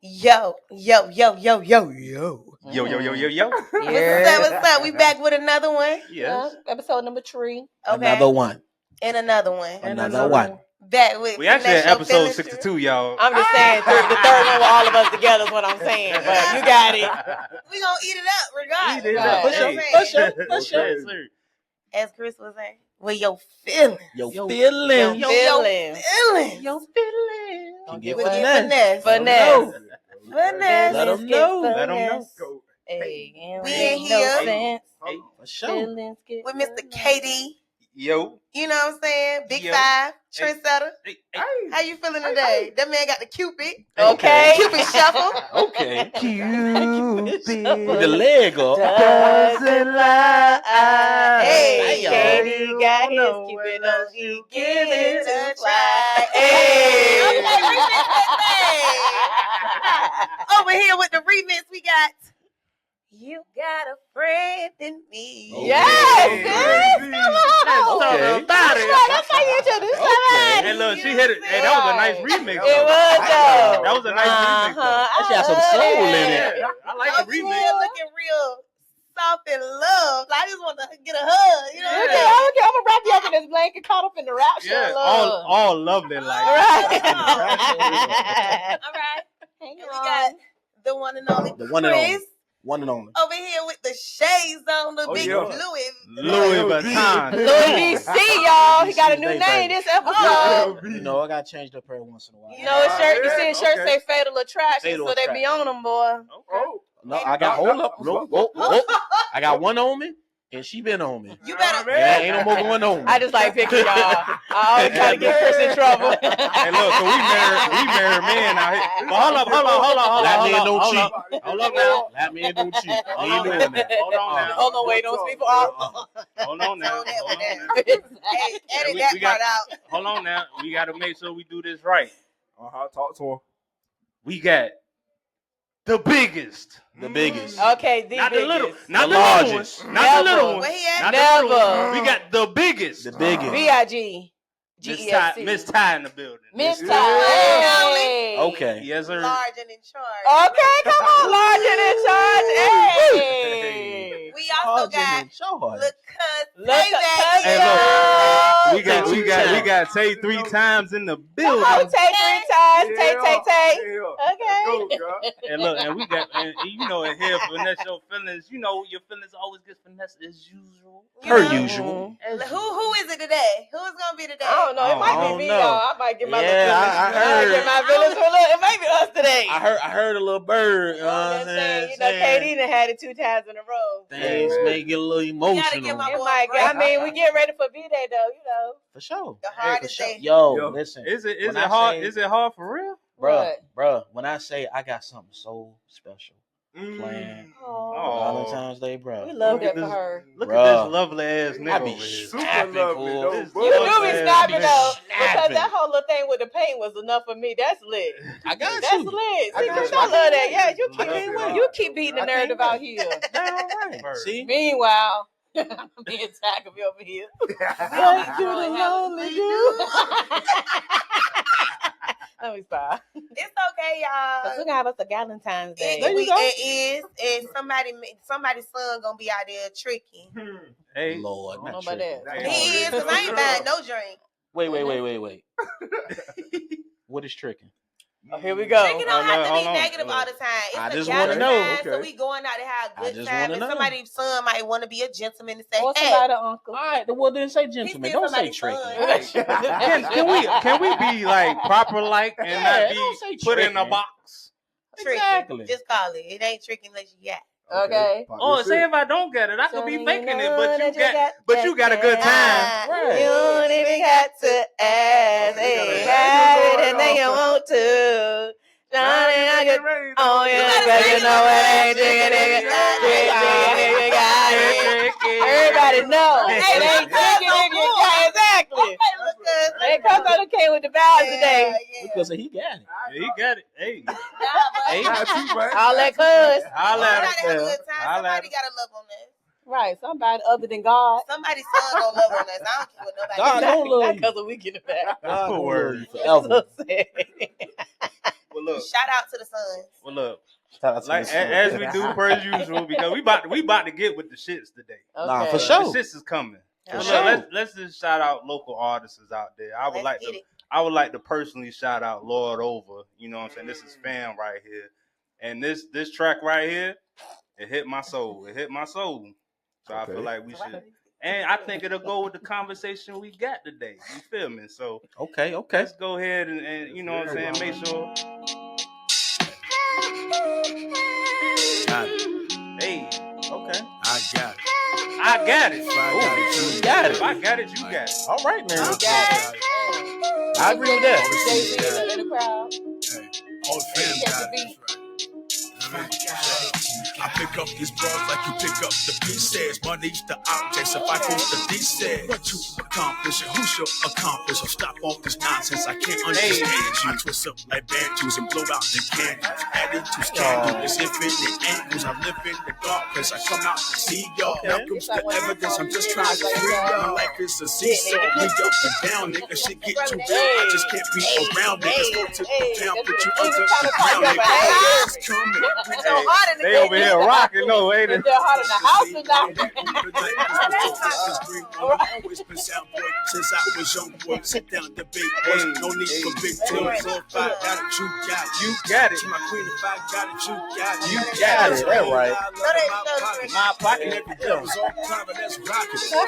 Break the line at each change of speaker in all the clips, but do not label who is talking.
Yo, yo, yo, yo, yo, yo.
Yo, yo, yo, yo, yo.
Yeah. What's up? We back with another one.
Yes.
Episode number 3.
Okay.
Another one.
And another one.
Another one.
Back with
We actually at episode 62, y'all.
I'm just saying, the third one with all of us together is what I'm saying. But you got it.
We gonna eat it up regardless.
Eat it
up.
For sure.
Yes, sir.
As Chris was saying, well, your feeling.
Yo,
Yo,
feeling.
yo,
Feeling.
Can
We
get
get
finesse.
finesse.
Let
Finesse.
them know.
Let them know.
Hey,
We in here.
Sense.
Hey, for sure.
Feelings get
With Mr. KD.
Yo.
You know what I'm saying? Big
Yo.
5. Trendsetter.
Hey,
How you feeling today? That man got the Cupid.
Okay.
Cupid shuffle.
Okay.
Cupid.
With the leg up.
Doesn't lie.
Hey,
Katie got his
know
Cupid
when
on. He give
Give
it
it
a
a
try.
try.
Hey.
Okay, remix that thing. Over here with the remix, we got You Got a Friend in Me.
Oh,
Yes,
Hey.
sis. Come on.
Okay.
About it.
That's how you introduce somebody.
Hey, look, she hit it. Hey, that was a nice remix.
It was, though.
That was a nice remix, though.
That shit had some soul in it.
Yeah, I like
Over
the remix.
here looking real soft and love. I just want to get a hug. You know what
Okay,
I'm saying?
okay, I'm gonna wrap you up in this blanket, caught up in the rapture.
Yeah,
of love.
all lovely like.
Right.
All right.
Hang
And we got the one and only
The one and
Chris.
only. One and only.
Over here with the shades on, the
Oh,
big
yeah.
Louis.
Louis Vuitton.
Louis VC, y'all. He got a new
They
name
baby.
this episode.
You know, I got changed up every once in a while.
You know his shirt. You see his shirt
Okay.
say Fatal Attraction,
Fatal
so they be on them, boy.
Okay.
No, I got hold up. Whoa. I got one on me, and she been on me.
You better.
Yeah, ain't no more going on me.
I just like picking y'all. I always try to get Chris in trouble.
Hey, look, so we married men out here. But hold on.
That man don't cheat.
Hold up now.
That man don't cheat. He
Hold
ain't
on
doing
now.
that.
Hold on now.
Hold on, wait, don't speak for all.
Hold on now.
Tone that one down.
Right.
Hey, edit
we
that
got-
part out.
Hold on now. We got to make sure we do this right.
Talk to him.
We got the biggest.
The biggest.
Okay, the
Not the
biggest.
little. Not
The
the little
largest.
one. Not the little
Where
one.
he at?
Not the little
Never.
one. We got the biggest.
The biggest.
B.I.G.
Miss
G-E-S-C.
Ty, Miss Ty in the building.
Miss
Miss
Ty.
Ty.
Hey.
Okay.
Yes, sir.
Large and in charge.
Okay, come on, large and in charge. Hey.
We also got
Charge.
Look Cuz.
Look
Hey,
at
Hey,
Cuz.
We got Tay 3 times in the building.
Come on, take 3 times. Take. Okay.
And look, and we got, and you know, in here, finesse your feelings. You know, your feelings always get finessed as usual.
Per
You know?
usual.
Who is it today? Who's gonna be today?
I don't know. It
I
might
don't
be me,
know.
y'all. I might get my
Yeah,
little
I
feelings.
heard.
Get my feelings for a little. It might be us today.
I heard a little bird.
You know what I'm saying? You know, KD done had it 2 times in a row.
Things may get a little
gotta
emotional.
get my
It
boy
might. I mean, we get ready for B-Day though. You know.
For sure.
The
For
hardest
sure.
day.
Yo, listen.
Is it
When I
hard?
say-
Is it hard for real?
Bruh, when I say I got something so special planned
Oh,
Oh.
Valentine's Day,
we
bruh.
love
Look
that
at
for
this-
her.
Look
Bruh.
at this lovely ass
I
nigga
be
over here.
snapping,
lovely,
fool.
though.
This
You do be
lovely
snapping
ass
though,
nigga.
because
Snapping.
that whole little thing with the paint was enough for me. That's lit.
I got
That's
you.
lit.
I
See,
got
Chris,
you.
I love that. Yeah, you
I can't
keep
wait.
you keep beating the
I can't
narrative out
wait.
here.
Damn right.
Bird.
See?
Meanwhile, I'm being attacked of you over here.
What
do the lonely do? Let me stop.
It's okay, y'all.
Cause we're gonna have us a Valentine's Day.
There you go.
It is, and somebody's son gonna be out there tricking.
Hey,
Lord,
I don't know
not
about
tricking.
that.
Hey.
He is, cause I ain't buying no drink.
Wait. What is tricking?
Oh, here we go.
Drinking don't have to
Hold
be
on.
negative all the time. It's
I
a
just
Valentine's,
wanna know.
so
Okay.
we going out to have a
I
good
just
time.
wanna
And
know.
somebody's son might want to be a gentleman and say,
Or
"Hey,
somebody uncle.
All right, well then say gentleman.
still
Don't say
somebody's
tricking.
son.
can we be like proper like and
Yeah,
not
don't say
be put in a
tricking.
box?
tricking."
Exactly.
Just call it. It ain't tricking unless you got.
Okay.
Oh, say if I don't get it, I could be
So
faking
you
it,
know
but
that
you got
that
you got a good time.
Ah,
Right.
You don't even got to ask. Hey, have it and then you want to. Johnny, I get on you, cause you know it ain't chicken, nigga. Got it. Everybody know. It ain't chicken if you got exactly.
Okay, look good.
Hey, Coach, I came with the vibes today.
Because he got it.
Yeah, he got it. Hey,
Hey.
All that cuz.
holla at
Somebody have a
him.
good time.
Holla at
Somebody got to love on us.
Right, somebody other than God.
Somebody's son gonna love on us. I don't care what nobody
God
says.
don't love
Not
you.
because of we get it back.
God
Good
don't
word.
love you forever.
So sad.
Well, look.
Shout out to the Suns.
Well, look.
Shout out to
Like
the
as
Suns.
we do per usual, because we about to get with the shits today.
Okay.
Nah, for
The
sure.
shits is coming.
For
But
sure.
look, let's just shout out local artists out there. I would like to personally shout out Lord Over. You know what I'm saying? This is Fam right here. And this track right here, it hit my soul. It hit my soul. So I feel like we should. And I think it'll go with the conversation we got today. You feel me? So
Okay.
let's go ahead and you know what I'm saying, make sure.
Got it.
Hey,
Okay.
I got it.
I got it.
If I got it,
You got
If
it.
I got it, you got it.
All right, man.
Okay.
I agree with that.
Jay-Z in the crowd.
All the fam got it. I pick up these bras like you pick up the pieces. Money's the objects if I post the pieces. What you accomplish and who's your accomplice? So stop all this nonsense, I can't understand you. I twist up like banjos and blow out the candles. Attitudes scandalous, infinite angles. I live in the dark place, I come out to see y'all. Malcolm's the evidence, I'm just trying to free y'all. Life is a seesaw, we up and down. Nigga, shit get too real, I just can't be around. Niggas go to the town, put you under the ground. Nigga, it's coming.
They over here rocking, no, ain't it?
They're hot in the house tonight.
I've always been sound boy since I was young boy. Sit down, debate boys. No need for big toys. So if I got it, you got it.
You got it.
To my queen, if I got it, you got it.
You got it.
That's right.
My pocket.
Every day was all time, but that's rocking. Still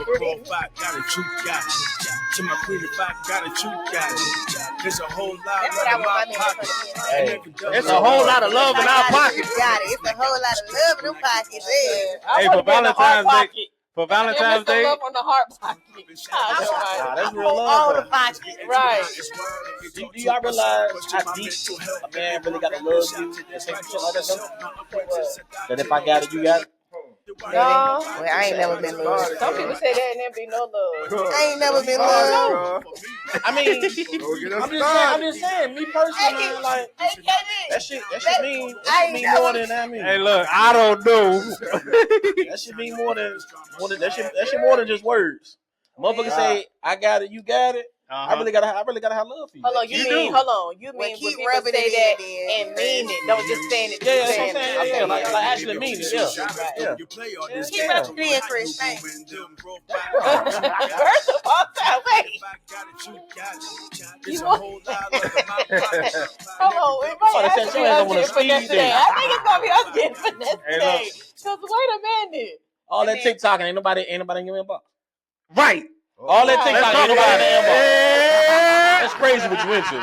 pro, if I got it, you got it. To my queen, if I got it, you got it. There's a whole lot of love in my pocket.
Hey,
it's a whole lot of love in our pockets.
Got it. It's a whole lot of love in them pockets.
Hey, for Valentine's Day. For Valentine's Day.
Love on the heart pocket.
Nah, that's real
All the
love.
pockets.
Right.
Do y'all realize how deep a man really got to love you and say shit like that? That if I got it, you got it?
No.
Well, I ain't never been loved.
Some people say that and there be no love.
I ain't never been loved.
I mean, I'm just saying, me personally, like, that shit mean more than I mean.
Hey, look, I don't know.
That shit mean more than that shit more than just words. Motherfucker say, I got it, you got it. I really gotta have love for you.
Hold on, you mean
keep
when
rubbing
people say
it
that
in,
and mean it, don't just saying it.
Yeah, that's what I'm saying. Yeah, like actually mean it. Yeah.
Keep it up to the Chris. Thanks.
First of all, wait. You want? Hold on, we might actually us getting finesse today. I think it's gonna be us getting finesse today. Cause wait a minute.
All that TikTok ain't nobody in your inbox.
Right.
All that TikTok ain't nobody in your inbox. That's crazy what you into.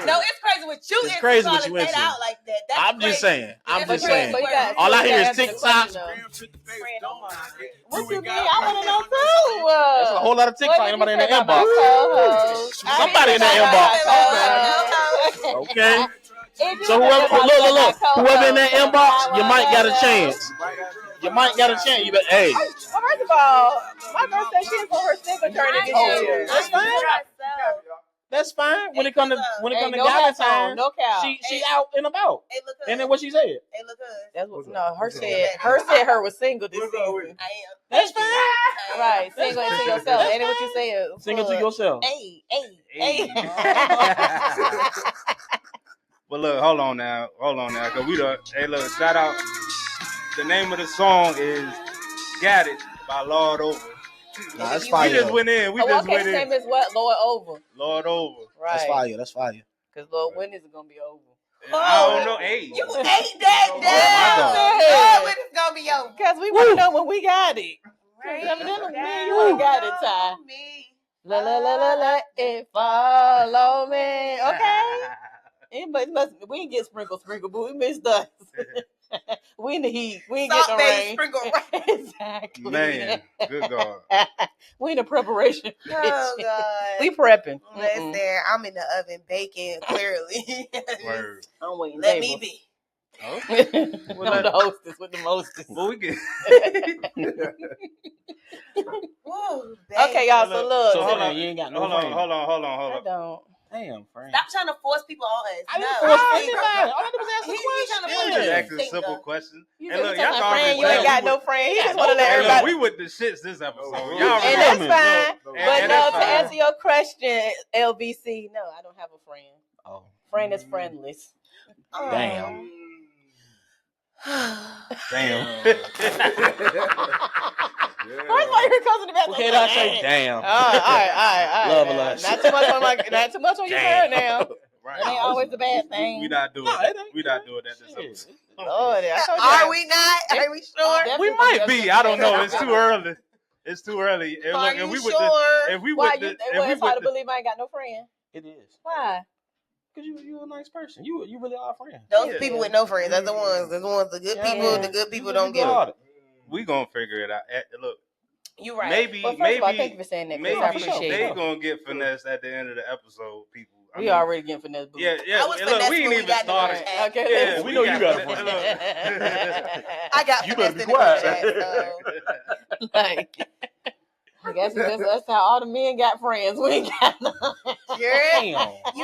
No, it's crazy with you.
It's crazy what you into.
Out like that. That's
I'm just saying.
That's crazy.
All I hear is TikTok.
What you mean? I want to know too.
There's a whole lot of TikTok. Ain't nobody in the inbox. Somebody in that inbox. Okay. So whoever in that inbox, you might got a chance. You might got a chance. You bet. Hey.
Well, first of all, my girl said she's for her single turn this year.
That's fine. That's fine. When it come to
no
Valentine,
no cow.
she out and about. And then what she said.
Hey, look good.
That's what. No, her was single this season.
I am.
That's fine.
Right, single to yourself. Ain't it what you said?
Single to yourself.
Hey.
Well, look, hold on now, cause we done. Hey, look, shout out. The name of the song is "Got It" by Lord Over.
Nah, that's fire.
We just went in.
His name is what? Lord Over.
Lord Over.
Right.
That's fire.
Cause Lord, when is it gonna be over?
I don't know. Hey,
You ate that down. When it's gonna be over?
Cause we want to know when we got it. Evidently, me, you ain't got it, Ty. La, it follow me. Okay. But we ain't get sprinkle, but we missed us. We in the heat. We ain't getting no rain. Exactly.
Man, good God.
We in the preparation.
Oh God.
We prepping.
Listen, I'm in the oven baking. Clearly.
Word.
I'm waiting.
Let me be.
Okay.
I'm the hostess with the mostest.
Well, we get.
Woo,
Okay, y'all. So look.
So hold on. You ain't got no.
Hold on.
I don't.
Damn, Fran.
Stop trying to force people on us.
I didn't force anybody. All I did was ask a
I'm just asking a simple question.
You
And look,
y'all
y'all
friend, you ain't got no friend. He just want to let
Hey,
everybody.
look, we with the shits this episode. Y'all
And that's fine. But
And
no,
that's
to
fine.
answer your question, LBC, no, I don't have a friend.
Oh.
Fran is friendless.
Damn.
Damn.
First of all, your cousin the best.
Okay, I say damn.
All right.
Love
now.
a lot.
Not too much on your girl now.
Right.
It ain't always the bad thing.
We not doing that. We not doing that this episode.
Lord, I told you
Are we not? Are we sure?
We might be. I don't know. It's too early. It's too early. And
Are
look,
you
if we
sure?
if we
Why
with the,
it's hard to believe I ain't got no friend.
It is.
Why?
Because you a nice person. You really are a friend.
Those people with no friends, that's the ones. That's the ones. The good people. The good people don't get it.
We gonna figure it out. Look,
You right.
maybe
Well, first of all, thank you for saying that.
maybe
I appreciate
they
it.
gonna get finessed at the end of the episode. People,
We already getting finesse. Boo.
Yeah.
I was
And look, we ain't
finessed when we
even
got
started.
the
Okay,
Yeah,
we know you got a
look.
I got
You
finessed
better be
in the
quiet.
chat, so.
Like, I guess that's how all the men got friends. We ain't got none.
Girl,
Damn.
you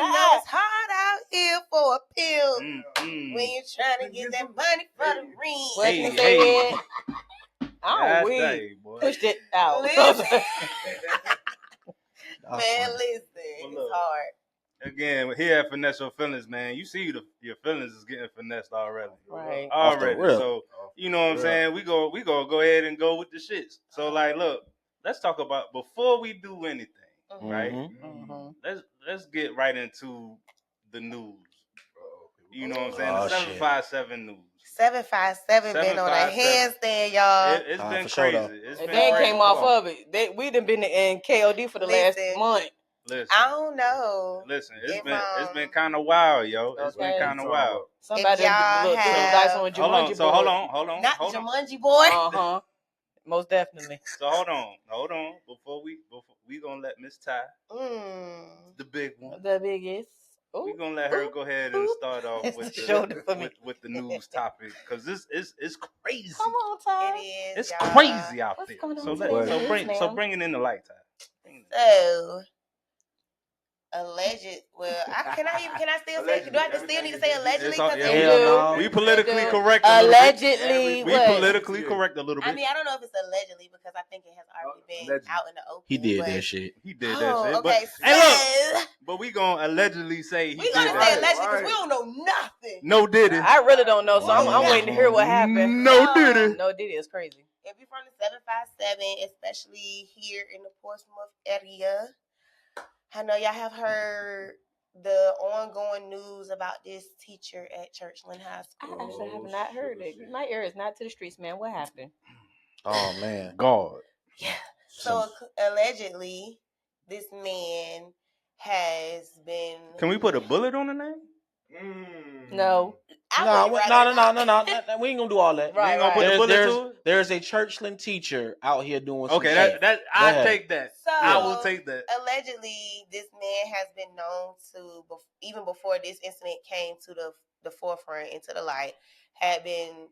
know it's hard out here for a pill
Mm-mm.
when you're trying to get that money for the ring.
What
Hey,
you
hey.
said? Oh, we
Boy.
pushed it out.
Listen.
That's
Man,
funny.
listen,
Well,
it's
look.
hard.
Again, here at Finesse Your Feelings, man, you see your feelings is getting finessed already.
Right.
Off the
Already.
rip.
So, you know what I'm saying? We go ahead and go with the shits. So, like, look, let's talk about before we do anything, right?
Mm-hmm.
Let's get right into the news. You know what I'm saying?
Oh,
The 757 news.
757 been on a
757.
handstand, y'all.
It's been
for sure,
crazy.
though.
It's
If
been
they
crazy.
came off of it, we done been in KOD for the last
Listen.
month.
Listen,
I don't know.
listen.
If,
It's been kind of wild, yo. It's been
Okay.
kind of wild.
Somebody
If y'all
threw the
have-
dice on
Hold
Jumanji
on.
board.
So hold on.
Not
hold on.
Jumanji boy.
Uh-huh. Most definitely.
So hold on. Before we gonna let Miss Ty,
Mm.
the big one,
The biggest.
we gonna let her go ahead and start off
It's
with
the shoulder for me.
with the news topic because this is crazy.
Come on, Ty.
It is.
It's
y'all.
crazy out
What's
there.
going on
So
today?
bring it in the light, Ty.
So, alleged. Well, can I still say? Do I still need to say allegedly?
It's all-
Because
yeah,
They
Hell
do.
no.
We politically
They do.
correct a little
Allegedly,
bit. We
what?
politically correct a little bit.
I mean, I don't know if it's allegedly because I think it has already been
Allegedly.
out in the open.
He did
but-
that shit.
He did that
Oh,
shit.
okay.
But hey, look. But we gonna allegedly say he
We're gonna
did
say
that.
allegedly because we don't know nothing.
No did it.
I really don't know, so I'm waiting to hear what happened.
No did it.
No, did it? It's crazy.
If you're from the 757, especially here in the Portsmouth area, I know y'all have heard the ongoing news about this teacher at Churchland High
I
School.
actually have not heard it. My ear is not to the streets, man. What happened?
Oh man.
God.
Yeah. So allegedly, this man has been.
Can we put a bullet on the name?
No.
No. We ain't gonna do all that.
We ain't gonna put the bullet to it?
There's a Churchland teacher out here doing some
Okay,
shit.
that I take that.
So,
I will take that.
Allegedly, this man has been known to, even before this incident came to the forefront and to the light, had been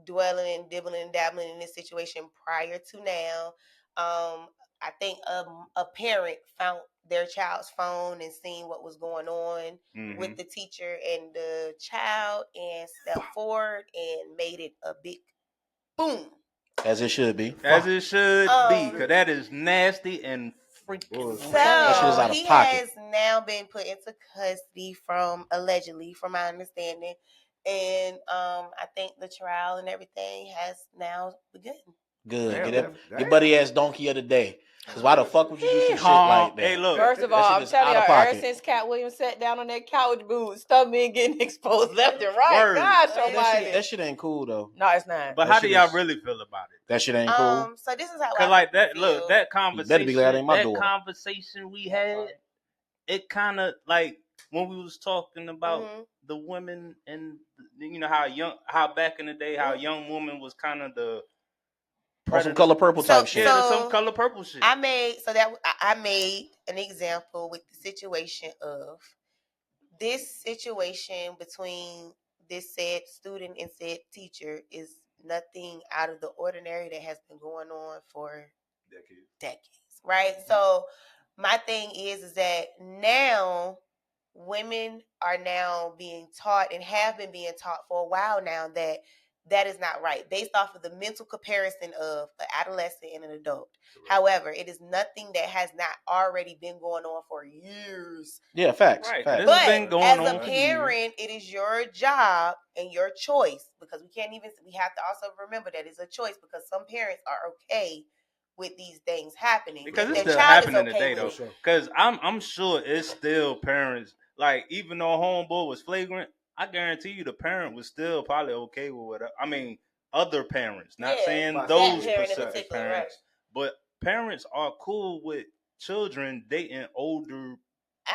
dwelling and dibbling and dabbling in this situation prior to now. I think a parent found their child's phone and seen what was going on with the teacher and the child and stepped forward and made it a big boom.
As it should be.
As it should be, because that is nasty and freaking.
So
That shit is out of
he
pocket.
has now been put into custody allegedly, from my understanding. And I think the trial and everything has now begun.
Good. Get your buddy ass donkey of the day. Because why the fuck would you do some shit like that?
Hey, look.
First of
that
all,
shit
I'm
is
telling
out of
y'all, ever
pocket.
since Cat Williams sat down on that couch, boots, stuff been getting exposed left and right.
Word.
Gosh
That
almighty.
shit ain't cool though.
No, it's not.
But
That
how do
shit
y'all
is-
really feel about it?
That shit ain't cool.
So this is how
Cause
I
like that,
feel.
look, that
You better be glad it ain't my daughter.
conversation we had, it kind of like when we was talking about
Mhm.
the women and you know how back in the day how young woman was kind of the
On some color purple type shit.
yeah, some color purple shit.
I made an example with the situation of this situation between this said student and said teacher is nothing out of the ordinary that has been going on for decades, right? So my thing is that now women are now being taught and have been being taught for a while now that that is not right based off of the mental comparison of an adolescent and an adult. However, it is nothing that has not already been going on for years.
Yeah, facts.
Right.
Facts.
This
But
has been going
as
on
a parent, it is your job and your choice, because we have to also remember that it's a choice, because some parents are okay with these things happening.
Because
if
it's
their
still
child
happening
is okay
today,
with
though.
it.
Because I'm sure it's still parents, like, even though homeboy was flagrant, I guarantee you the parent was still probably okay with it. I mean, other parents, not saying those specific parents, but parents are cool with children dating older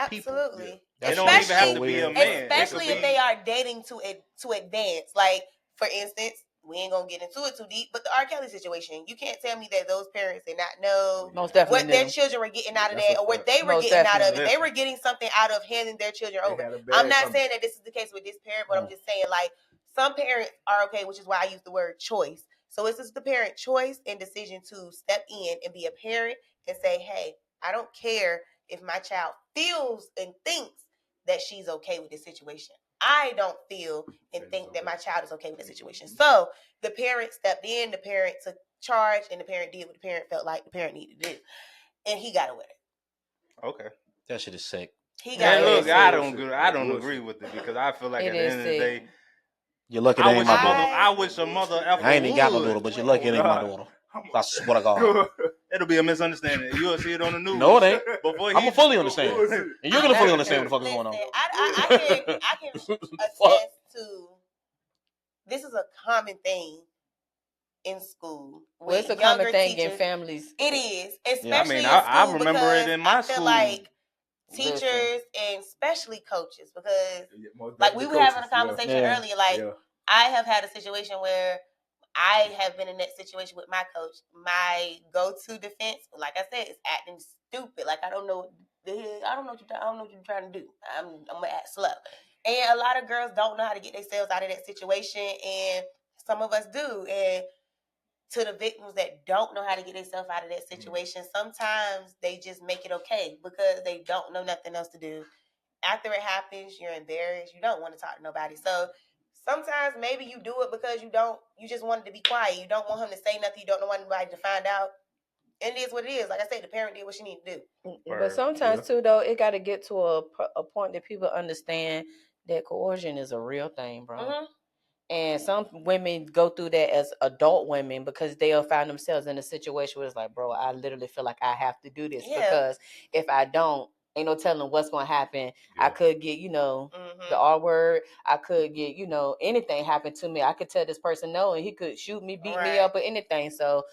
people.
Absolutely.
They don't even have to be a man.
Especially if they are dating to advance. Like, for instance, we ain't gonna get into it too deep, but the R. Kelly situation, you can't tell me that those parents did not know what their children were getting out of that, or what they were getting out of it. They were getting something out of handing their children over. I'm not saying that this is the case with this parent, but I'm just saying, like, some parents are okay, which is why I use the word choice. So it's just the parent choice and decision to step in and be a parent and say, hey, I don't care if my child feels and thinks that she's okay with this situation. I don't feel and think that my child is okay with the situation. So the parent stepped in, the parent took charge, and the parent did what the parent felt like the parent needed to do. And he got away with it.
Okay.
That shit is sick.
And look, I don't agree with it, because I feel like at the end of the day,
you're lucky that ain't my daughter.
I wish a mother ever
I ain't even got no daughter, but you're lucky it ain't my daughter. I swear to God.
It'll be a misunderstanding. You'll see it on the news.
No, it ain't. I'm gonna fully understand. And you're gonna fully understand what the fuck is going on.
I can attest to, this is a common thing in school.
Well, it's a common thing in families.
It is. Especially
in school, I remember it in my
school. I feel like teachers and especially coaches, because like we were having a conversation earlier, like I have had a situation where I have been in that situation with my coach. My go-to defense, like I said, is acting stupid. Like I don't know what you're trying to do. I'm gonna act slow. And a lot of girls don't know how to get themselves out of that situation, and some of us do. And to the victims that don't know how to get themselves out of that situation, sometimes they just make it okay because they don't know nothing else to do. After it happens, you're embarrassed. You don't want to talk to nobody. So sometimes maybe you do it because you just wanted to be quiet. You don't want him to say nothing. You don't want anybody to find out. And it is what it is. Like I said, the parent did what she needed to do.
But sometimes too, though, it got to get to a point that people understand that coercion is a real thing, bro. Mm-hmm. And some women go through that as adult women because they'll find themselves in a situation where it's like, bro, I literally feel like I have to do this because if I don't, ain't no telling what's going to happen. I could get, the R word. I could get, anything happen to me. I could tell this person no, and he could shoot me, beat me up, or anything. So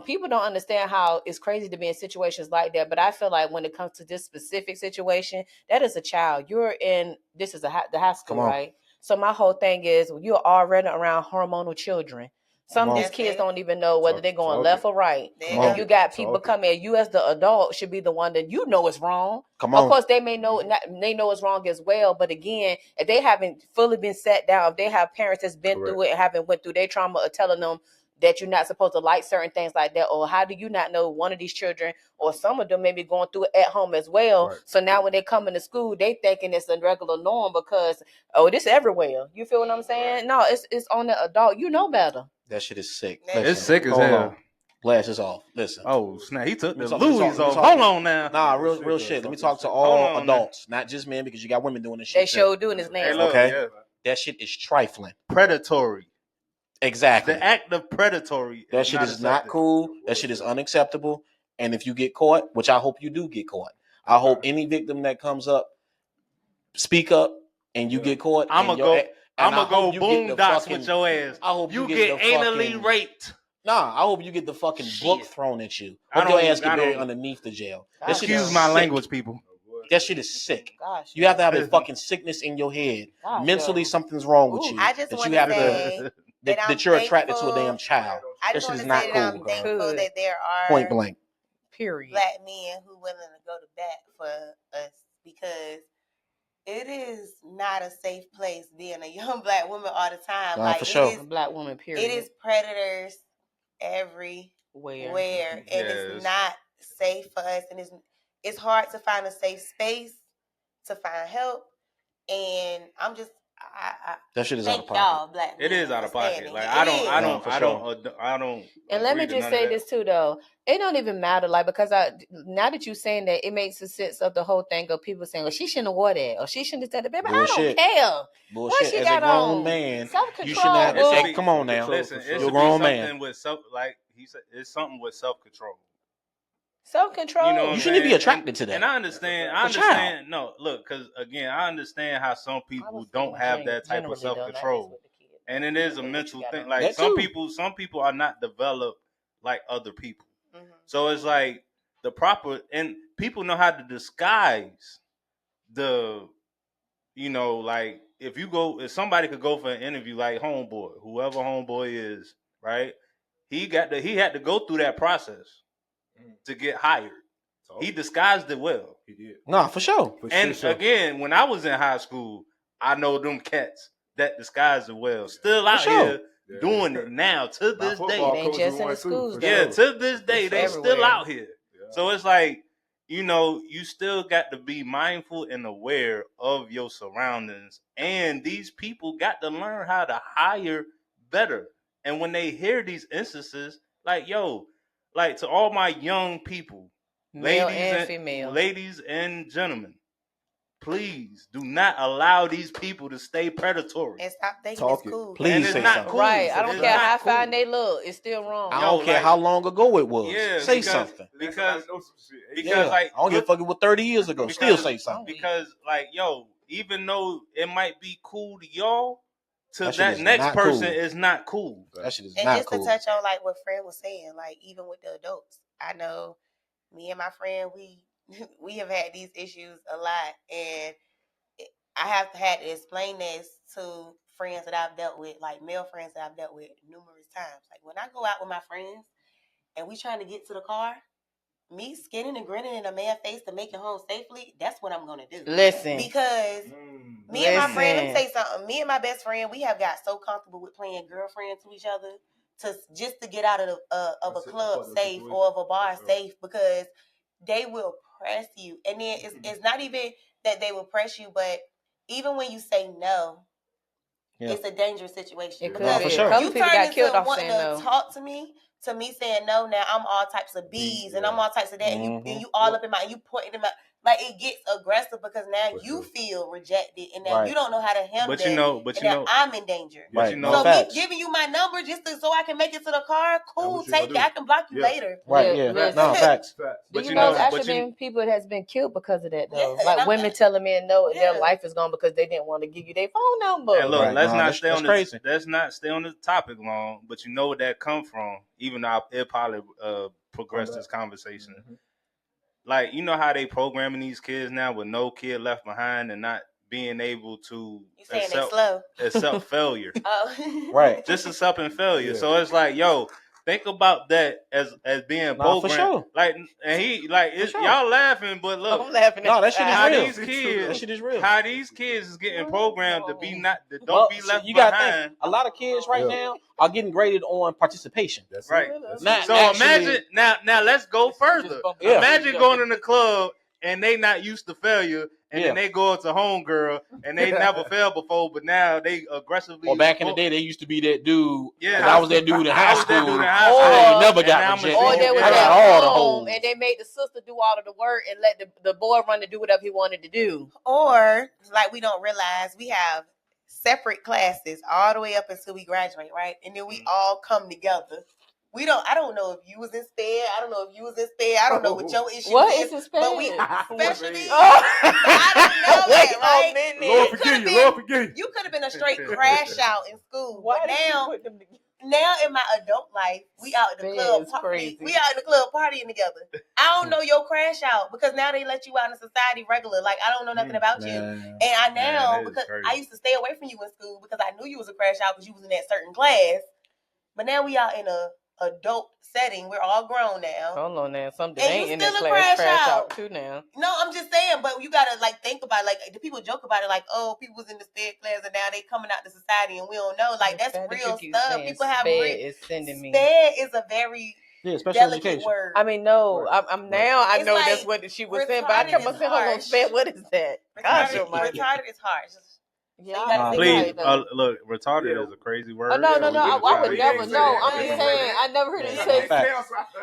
people don't understand how it's crazy to be in situations like that. But I feel like when it comes to this specific situation, that is a child. This is the high school, right? So my whole thing is you're already around hormonal children. Some of these kids don't even know whether they're going left or right. And you got people coming. You as the adult should be the one that is wrong. Of course, they may know they know it's wrong as well. But again, if they haven't fully been sat down, if they have parents that's been through it and haven't went through their trauma or telling them that you're not supposed to like certain things like that, or how do you not know one of these children or some of them may be going through it at home as well. Right. So now when they come into school, they thinking it's a regular norm because, this everywhere. You feel what I'm saying? No, it's on the adult. You know better.
That shit is sick.
It's sick as hell.
Glasses off. Listen.
Oh, snap. He took the Louis off. Hold on now.
Nah, real shit. Let me talk to all adults, not just men, because you got women doing this shit.
They sure doing this now.
Okay? Yeah. That shit is trifling.
Predatory.
Exactly.
The act of predatory.
That shit is not cool. That shit is unacceptable. And if you get caught, which I hope you do get caught, I hope any victim that comes up, speak up, and you get caught.
I'm gonna go boondocks with your ass.
I hope
you get anally raped.
Nah, I hope you get the fucking book thrown at you. Hope your ass get buried underneath the jail.
Excuse my language, people.
That shit is sick. You have to have a fucking sickness in your head. Mentally, something's wrong with you.
I just want to say
that you're attracted to a damn child. That shit is not cool.
I'm thankful that there are
point blank.
Period.
Black men who willing to go to bat for us, because it is not a safe place being a young black woman all the time.
For sure.
A black woman, period.
It is predators everywhere, and it's not safe for us, and it's hard to find a safe space to find help. And I'm just
That shit is out of
thank
pocket.
y'all, black
It
men,
is out of
for
pocket.
standing.
Like
It
I
is.
don't.
And let me
agree to
just
none
say
of that.
this too, though. It don't even matter, like, because now that you're saying that, it makes the sense of the whole thing of people saying, "Well, she shouldn't have wore that," or "She shouldn't have said that." Baby,
Bullshit.
I don't care.
Bullshit.
What she
As
got
a grown
on?
man,
Self-control,
you should not.
It should
Hey,
be-
come on now.
Listen, it
You're a
should be
grown
something
man.
with like he said. It's something with self control.
Self-control.
You know, what
You
I'm
shouldn't
saying?
be attracted to that.
And I understand.
It's a child.
No, look, because again, I understand how some
I
people
was
don't
saying
have that type
generally,
of self
though, not just
control,
with the kids.
and it is a
What you
mental
got
thing.
on.
Like
That
some
too.
people are not developed like other people.
Mhm.
So it's like the proper, and people know how to disguise the, like if somebody could go for an interview, like homeboy, whoever homeboy is, right? He had to go through that process to get hired. He disguised it well.
He did.
Nah, for sure.
And again, when I was in high school, I know them cats that disguised it well. Still out here doing it now to this day.
It ain't just in the schools, though.
Yeah, to this day, they still
everywhere.
out here. Yeah. So it's like, you still got to be mindful and aware of your surroundings. And these people got to learn how to hire better. And when they hear these instances, like, to all my young people,
Male and female.
ladies and gentlemen, please do not allow these people to stay predatory.
And stop thinking it's cool.
Please
And it's
say
not
something.
cool.
Right. I don't
It's
care
not
how
cool.
fine they look. It's still wrong.
I don't care how long ago it was.
Yeah,
say something.
Because
Yeah.
like,
I don't give a fuck with 30 years ago. Still say something.
Because like, even though it might be cool to y'all, to
That shit
that
is
next
not
person
cool.
is not cool.
That shit is
And
not
just
cool.
to touch on like what Fran was saying, like even with the adults, I know me and my friend, we have had these issues a lot, and I have had to explain this to friends that I've dealt with, like male friends that I've dealt with numerous times. Like when I go out with my friends and we trying to get to the car, me skinning and grinning in a man's face to make it home safely, that's what I'm going to do.
Listen.
Because me and my friend, let me say something. Me and my best friend, we have got so comfortable with playing girlfriend to each other just to get out of a club safe or of a bar safe, because they will press you. And then it's not even that they will press you, but even when you say no, it's a dangerous situation.
It could
because
be.
sure.
you
People
turn
got killed
into
off
wanting
saying
to
no.
talk to me saying no. Now I'm all types of B's and I'm all types of that, and you all up in my, you pointing them out. Like it gets aggressive because now you feel rejected, and now you don't know how to handle that.
But
now I'm in danger.
Right.
So me giving you my number so I can make it to the car, cool, take it. I can block you later.
Right, yeah. No, facts.
Do you know there's actually been people that has been killed because of that, though? Like women telling men no, their life is gone because they didn't want to give you their phone number.
And look, let's not stay on this topic long, but you know where that come from. Even though it probably progressed this conversation. Like, you know how they programming these kids now with no kid left behind and not being able to accept failure.
Right.
Just accepting failure. Yeah. So it's like, think about that as being programmed.
For sure.
Like, and y'all laughing, but look,
I'm laughing.
No, that shit is real.
These kids,
that shit is real.
How these kids is getting programmed to be be left
you gotta
behind.
Think, a lot of kids right now are getting graded on participation.
That's right.
Not
so imagine now let's go further.
Yeah.
Imagine going in the club and they not used to failure, and then they go to homegirl and they never failed before, but now they aggressively.
Or back in the day, they used to be that dude.
Yeah,
I was that dude in high school.
I
never got rejected.
Or they was
I got
at
all the
home
hoes.
and they made the sister do all of the work and let the boy run to do whatever he wanted to do.
Or like we don't realize we have separate classes all the way up until we graduate, right? And then we all come together. I don't know if you was in SPED. I don't know if you was in SPED. I don't know what your issue is.
What is
but we especially
I
don't know that, right?
Lord forgive you.
You could have been a straight crash out in school.
Why
but
did you put them together?
Now in my adult life, we out in the club partying. We out in the club partying together. I don't know your crash out because now they let you out in society regular. Like I don't know nothing about you. And I now because I used to stay away from you in school because I knew you was a crash out because you was in that certain class. But now we out in a adult setting. We're all grown now.
Hold on now. Something
and
ain't in
still
this
a
class
crash
out too now.
No, I'm just saying, but you gotta like think about it. Like the people joke about it, like, oh, people was in the SPED class and now they coming out to society and we don't know. Like that's real stuff. People have
SPED is sending me.
SPED is a very delicate word.
I mean, no, I'm now I know
like
that's what she was saying, but I kept on saying, hold on, SPED, what is that?
Retarded is hard.
Yeah,
please, look, retarded is a crazy word.
Oh, no,
so
no, no. I would never. No, I'm just saying. I never heard it said. All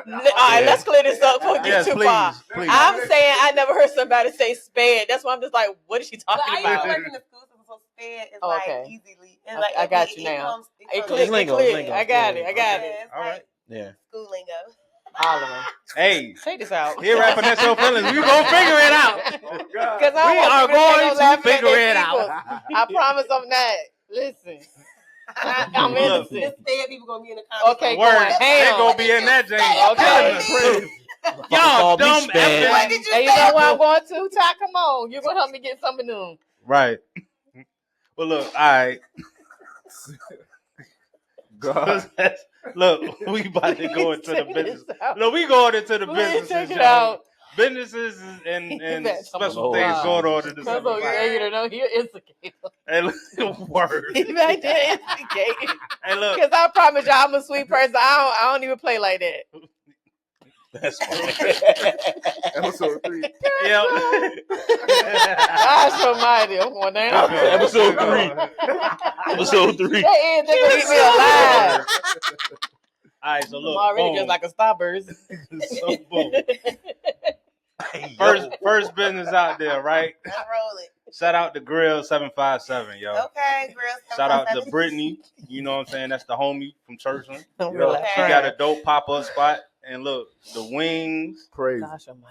right, let's clear this up before we get too far.
Please.
I'm saying I never heard somebody say sped. That's why I'm just like, what is she talking about?
I work in the school system, so sped is like easily. It's like
I got you now. It clicked. I got it.
All right.
Yeah. School lingo.
Hollering.
Hey,
check this out.
Here at Finessed Feelings, we gonna figure it out.
Because we are going to figure it out. I promise I'm not. Listen. I'm innocent.
Instead, people gonna be in the comments.
Okay,
they gonna be in that James.
Okay.
Y'all dumb
What did you say? You know where I'm going to? Ty, come on. You're gonna help me get some of them.
Right. Well, look, all right. God. Look, we about to go into the business. No, we going into the businesses.
Check it out.
Businesses and special things going on in the summer.
You're instigator.
Hey, look, word.
He's back there instigating.
Hey, look.
Because I promise y'all, I'm a sweet person. I don't even play like that.
That's funny.
Episode 3.
Yeah.
Gosh almighty. I'm going down.
Episode 3. Episode 3.
They're gonna eat me alive.
All right, so look.
I'm already just like a Starburst.
So boom. First business out there, right?
I roll it.
Shout out to Grill 757, yo.
Okay, Grill 757.
Shout out to Brittany. You know what I'm saying? That's the homie from Churchland.
Okay.
She got a dope pop-up spot. And look, the wings,
crazy,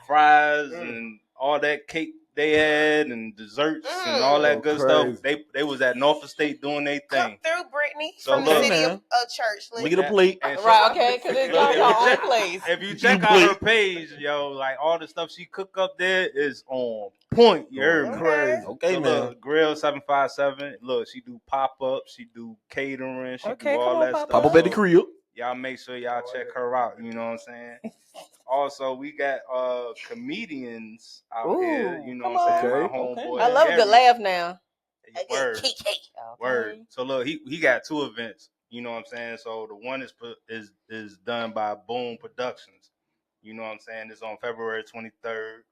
fries, and all that cake they had, and desserts, and all that good stuff. They was at Norfolk State doing their thing.
Come through, Brittany,
so
from the city of Churchland.
We get a plate.
Right, okay, because it's not your own place.
If you check out her page, yo, like all the stuff she cook up there is on point. You heard me?
Crazy.
Okay,
so
man.
Look, Grill 757. Look, she do pop-ups, she do catering, she do all that stuff.
Pop up at the crib.
Y'all make sure y'all check her out. You know what I'm saying? Also, we got comedians out here. You know what I'm saying? My homeboy.
I love a good laugh now.
Word. So look, he got 2 events. You know what I'm saying? So the one is done by Boom Productions. You know what I'm saying? It's on February 23rd.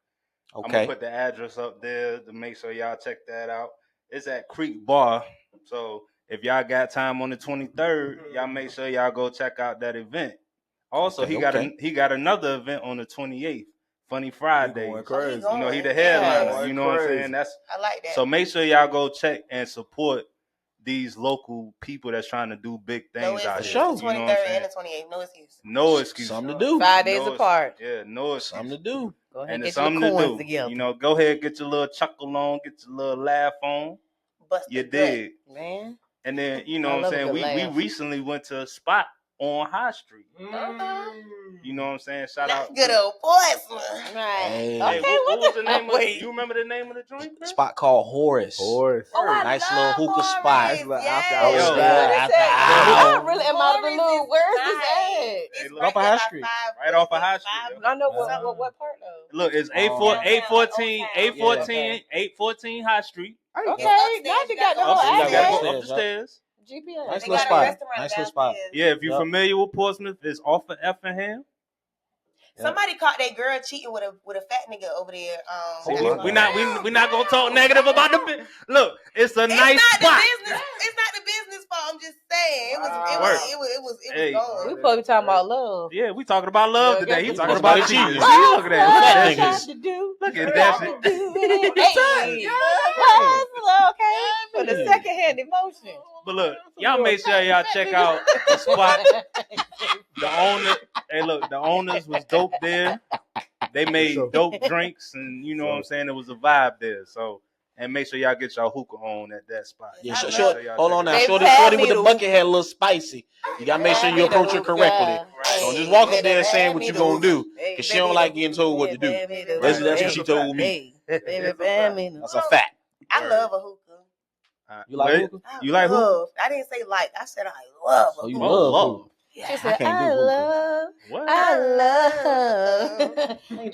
I'm gonna put the address up there to make sure y'all check that out. It's at Creek Bar. So if y'all got time on the 23rd, y'all make sure y'all go check out that event. Also, he got another event on the 28th, Funny Friday.
Crazy.
You know, he the headliner. You know what I'm saying?
I like that.
So make sure y'all go check and support these local people that's trying to do big things out here.
The 23rd and the 28th. No excuse.
No excuse.
Something to do.
5 days apart.
Yeah, no excuse.
Something to do.
Go ahead
and
get
it's something
your
to
coins
do.
together.
You know, go ahead, get your little chuckle on, get your little laugh on. You dig.
Man.
And then, you know what I'm saying? We recently went to a spot on High Street. You know what I'm saying? Shout out.
Good old boys.
Right.
Hey, what was the name of it? You remember the name of the joint?
A spot called Horace.
Horace.
Nice little hookah spot.
I really am out of the loop. Where is this at?
Off of High Street.
Right off of High Street.
I know what part though.
Look, it's 814 High Street.
Okay, now you got the whole address.
Up the stairs.
GPS.
Nice little spot. Nice little spot.
Yeah, if you're familiar with Portsmouth, it's off of Effingham.
Somebody caught that girl cheating with a fat nigga over there.
We're not gonna talk negative about the look. It's a nice spot.
It's not the business fault. I'm just saying it was going.
We probably talking about love.
Yeah, we talking about love today. He talking
about
about
cheating.
cheating. Look at that.
Look
at that shit.
Okay, for the secondhand emotion.
But look, y'all make sure y'all check out the spot. The owner, hey, look, the owners was dope there. They made dope drinks, and you know what I'm saying. It was a vibe there. So, and make sure y'all get y'all hookah on at that spot.
Yeah, hold on now. Shorty with the bucket had a little spicy. You gotta make sure you approach her correctly. Don't just walk up there saying what you gonna do, cause she don't like getting told what to do. That's what she told me. That's a fact.
I love a hookah.
You like hookah?
You like hookah?
I didn't say like. I said I love a hookah.
Oh, you love.
Yeah.
She said,
I love.
What?
I love. Yeah.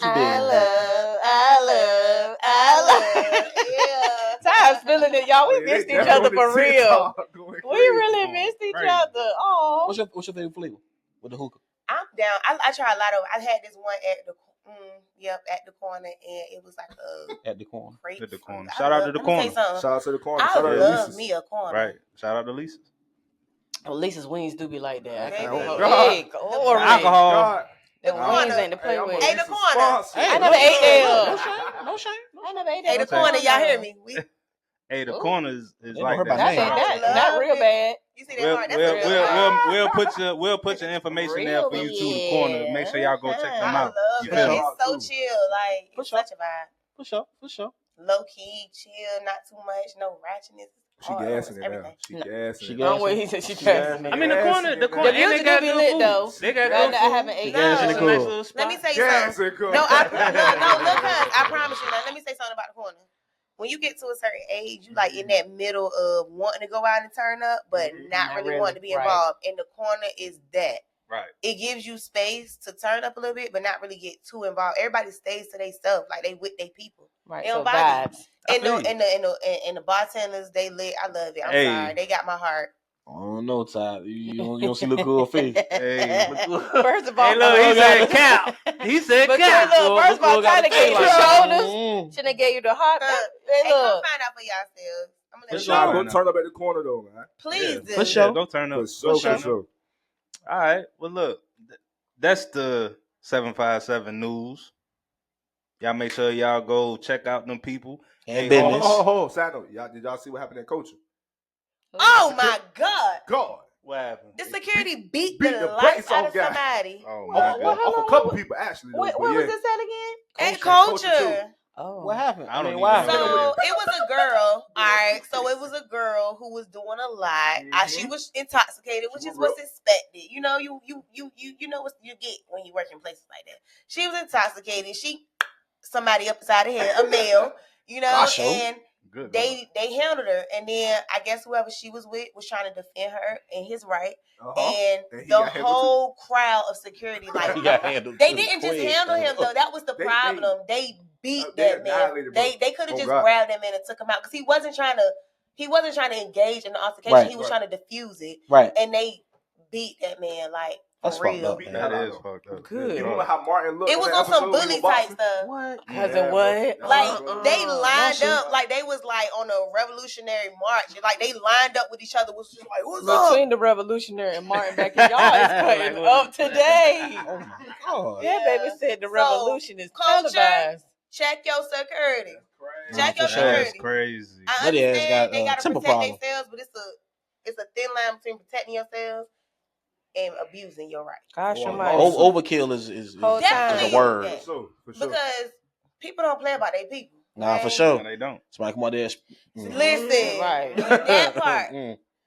Time's feeling it, y'all. We missed each other for real. We really missed each other. Oh.
What's your favorite flavor with the hookah?
I'm down. I try a lot of. I had this one at Yep, at the corner, and it was like a
At the corner.
At the corner. Shout out to the corner.
Shout out to the corner.
I
Shout out to
love
Lisa's.
me a corner.
Right. Shout out to Lisa's.
Well, Lisa's wings do be like that.
Baby.
Hey, glory.
Alcohol.
God.
The
The
wings
corner.
ain't to play with.
Hey, the corner.
I never ate there.
No shame.
I never ate
Hey,
there.
the corner. Y'all hear me?
Hey, the corner is
They
like
know her
that.
by name.
Not real bad.
You see that hard? That's real bad.
We'll put your information there
Real
for you to the
bad.
corner. Make sure y'all go check them
I
out.
love
You
it.
feel me?
It's so chill. Like,
For
it's
sure.
such a vibe.
For sure.
Low key, chill, not too much, no ratchetness.
She gassing it now.
everything.
She gassing
She
it.
gassing.
He said she gassing it.
I mean, the corner,
The
and they
music
got
do be
good
lit
food.
though.
They got
I
good
haven't
food.
ate
No.
that.
It's a nice little spot.
Let me say something.
Gassing, cool.
No, look, cuz, I promise you. Now, let me say something about the corner. When you get to a certain age, you like in that middle of wanting to go out and turn up, but not really wanting to be involved. And the corner is that.
Right.
It gives you space to turn up a little bit, but not really get too involved. Everybody stays to their stuff, like they with their people.
Right,
They
so
don't bother
vibes.
And the bartenders, they lit. I love it. I'm sorry, they got my heart.
I don't know, Ty. You don't see look good face.
Hey.
First of all,
Hey, look, he said cap. He said
but
cap.
look, first of all, Tyler gave you the shoulders.
Mm.
Shouldn't have gave you the heart.
Hey,
Hey,
come
look.
find out for yourselves. I'm gonna let
sure.
you
Nah,
know.
go turn up at the corner though, man.
Please do.
For sure.
Yeah, go turn up.
For sure.
All right. Well, look, that's the 757 news. Y'all make sure y'all go check out them people.
And
Hey,
business.
Oh, side note. Did y'all see what happened at coaching?
Oh my God!
God.
What happened?
The security beat
the
the
brakes
lights out
off
of
guy.
somebody.
Oh,
Off
my God.
a couple people, actually. Though,
Where
but
was
yeah.
this at again?
At
Culture,
culture.
Oh.
What happened?
I don't even
why?
know.
So it was a girl. All right. So it was a girl who was doing a lot. She was intoxicated, which is what's expected. You know, you know what you get when you work in places like that. She was intoxicated. Somebody upside the head, a male. You know, and
Good
they handled her, and then I guess whoever she was with was trying to defend her and his right, and the whole crowd of security, like they didn't just handle him though. That was the problem. They beat that man. They could have just grabbed that man and took him out because he wasn't trying to engage in the altercation.
Right.
He was trying to diffuse it,
Right.
and they beat that man like.
That's
For real.
fucked up.
That is fucked up.
Good.
You remember how Martin looked?
It was on some bully type stuff.
What?
Yeah,
Cousin, what?
Like they lined
Marshall.
up, like they was like on a revolutionary march. Like they lined up with each other. Was just like, what's up?
Between the revolutionary and Martin back in y'all is cutting up today.
Oh my God.
Yeah, baby said the
So,
revolution is
culture,
televised.
Check your security.
Crazy.
Check your
That's
security.
crazy.
I
That ass
understand
got,
they gotta
temper
protect
problem.
themselves, but it's a thin line between protecting yourselves and abusing your rights.
Gosh,
Well,
almighty.
Overkill is
Whole time.
a word.
Yeah.
For sure.
Because people don't play about their people.
Nah, for
right?
sure.
No, they don't.
Somebody come out there.
Listen,
Right.
that part.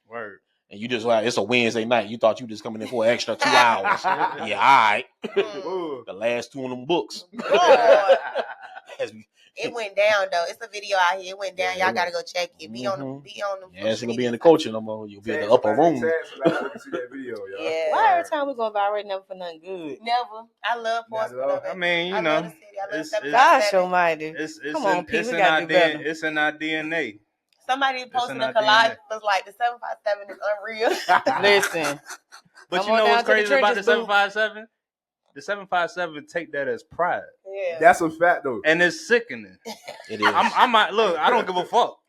Word.
And you just like, it's a Wednesday night. You thought you just coming in for an extra 2 hours. Yeah, all right. The last 2 of them books.
Lord.
As we-
It went down though. It's a video out here. It went down. Y'all gotta go check it. Be on them.
Yeah, it's gonna be in the coaching no more. You'll be in the upper room.
See that video, y'all.
Yeah.
Why every time we go viral, never for nothing good?
Never. I love Portsmouth.
I mean, you
I
know,
love the city. I love
it's-
757.
Gosh almighty.
it's
Come on, Pete,
it's
we
in
gotta
our
do better.
it's in our DNA.
Somebody posted
in
a
our
collage
DNA.
was like the 757 is unreal.
Listen.
But
Come
you
on
know
down
what's
to the
crazy about the
trenches, boo.
757? The 757 take that as pride,
Yeah.
That's a fact, though.
and it's sickening.
It is.
I'm look. I don't give a fuck.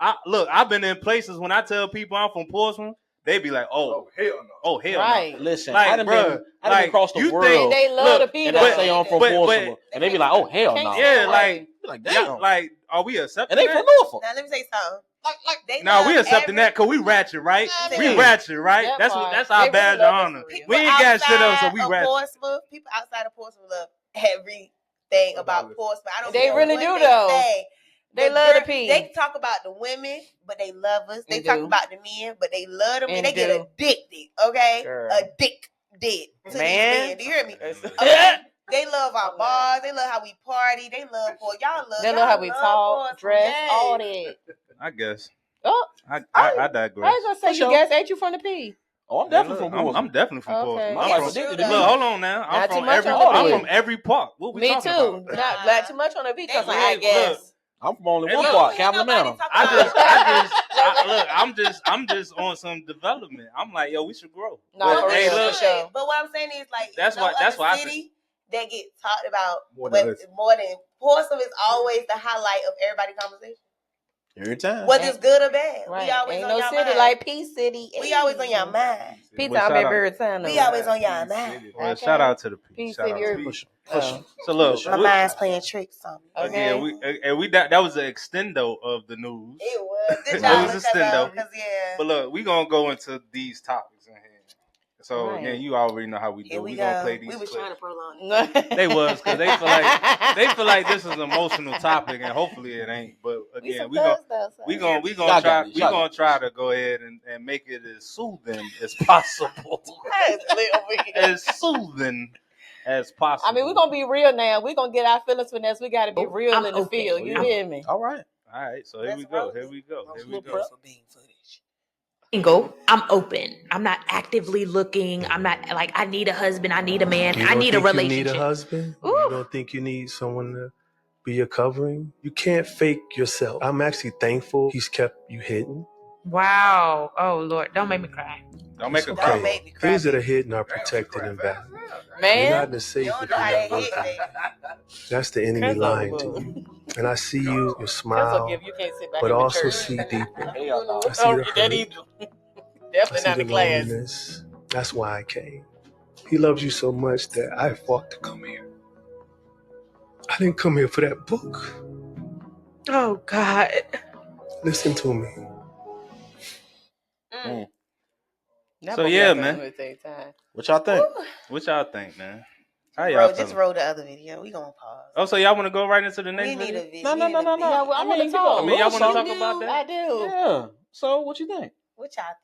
I've been in places when I tell people I'm from Portsmouth, they be like,
Oh, hell no.
oh hell,
Right.
Listen,
Like,
I done
bruh,
been
like,
across the
you
world.
think-
They love
Look,
the P
and I
though.
say I'm from
But-
Portsmouth, and they be like, "Oh hell
Can't
no!"
no. Yeah, like,
like
yeah,
damn,
like, are we accepting
and they
that?
from Norfolk.
Now let me say something. They
No,
love
we accepting
every-
that because we ratchet, right?
Yeah.
We ratchet, right?
That
That's
part.
what. That's
They
our
really
badge of
love us
honor.
for real.
We ain't got shit up, so
outside
we
of
ratchet.
Portsmouth, people outside of Portsmouth love everything about Portsmouth. I don't
They
care
really
what
do, though.
say.
They love the P.
They talk about the women, but they love us. They
They
talk
do.
about the men, but they love them, and
And
they get
do.
addicted. Okay,
Girl.
addicted to these
Man.
men. Do you hear me? Okay? They love our bars. They love how we party. They love y'all love.
They
y'all
love how we
love
talk,
Portsmouth.
dress,
Yes.
all that.
I guess.
Oh,
I
I
digress.
was gonna say,
For
you
sure.
guess, ain't you from the P?
Oh, I'm definitely from Portsmouth.
I'm definitely from
Okay.
Portsmouth.
My
I'm
wife
from,
addicted
to
look,
me.
hold on now.
Not
I'm
too
from
much
every.
on the
I'm
P.
from every park. What we
Me
talking
too.
about?
Not too much on the P because
They
I
like,
guess.
I'm from only
Hey,
one
look,
part, Capital Manor.
I'm just on some development. I'm like, yo, we should grow.
No,
But,
for
hey,
real,
look,
for sure.
But what I'm saying is like
That's
no
why- that's
other
why I
city that get talked about
More than
Foursome is always the highlight of everybody's conversation.
Every time.
Whether it's good or bad.
Right.
We always
Ain't
on
no
y'all
city
mind.
like Peace City.
We always on y'all mind.
Peace
Well,
Town
shout
baby
out-
every time.
We always on y'all mind.
Well, shout out to the Peace.
Peace
Shout
City.
out to
every-
Peace.
Oh.
So look,
My mind's playing tricks on me.
Okay.
Again, that was an extendo of the news.
It was. Good
It
job,
was a extendo.
yeah.
But look, we gonna go into these topics in here. So
Right.
again, you already know how we do.
Here
We
we
gonna
go.
play these
We was
clips.
trying to prolong it.
They was because they feel like this is an emotional topic, and hopefully it ain't. But again, we gonna try to go ahead and make it as soothing as possible. As soothing as possible.
I mean, we're gonna be real now. We're gonna get our feelings finesse. We gotta be real in the field. You hear me?
All right.
So here we go. Here we go.
Single. I'm open. I'm not actively looking. I'm not like I need a husband. I need a man. I need a relationship.
You need a husband? You don't think you need someone to be your covering? You can't fake yourself. I'm actually thankful he's kept you hidden.
Wow. Oh Lord, don't make me cry.
Don't make
It's
it
okay.
cry.
Don't make me cry.
Things that are hidden are protected and valued. You're
Man,
not in the safe
You
if
don't
you're
know how
not
they hit,
looking.
baby.
That's the enemy
Cause
lying
of
to
the
you. And I see you, your
Cause
smile,
of you can't sit back
but
in the
also
church.
see deeper.
Hell no.
I see
Don't
the
get that
hurt.
either.
I
Definitely
see
not
the
the class.
loneliness. That's why I came. He loves you so much that I fought to come here. I didn't come here for that book.
Oh God.
Listen to me.
That
So
boy
yeah,
got
man.
something to take time.
What y'all think?
What y'all think, man? How y'all
Just
feeling?
roll the other video. We gonna pause.
Oh, so y'all want to go right into the next
We need
video?
a video.
No.
No, I want to
you
talk.
know,
I mean, y'all
love
want to
song.
talk about that?
I do.
Yeah. So what you think?
What y'all think?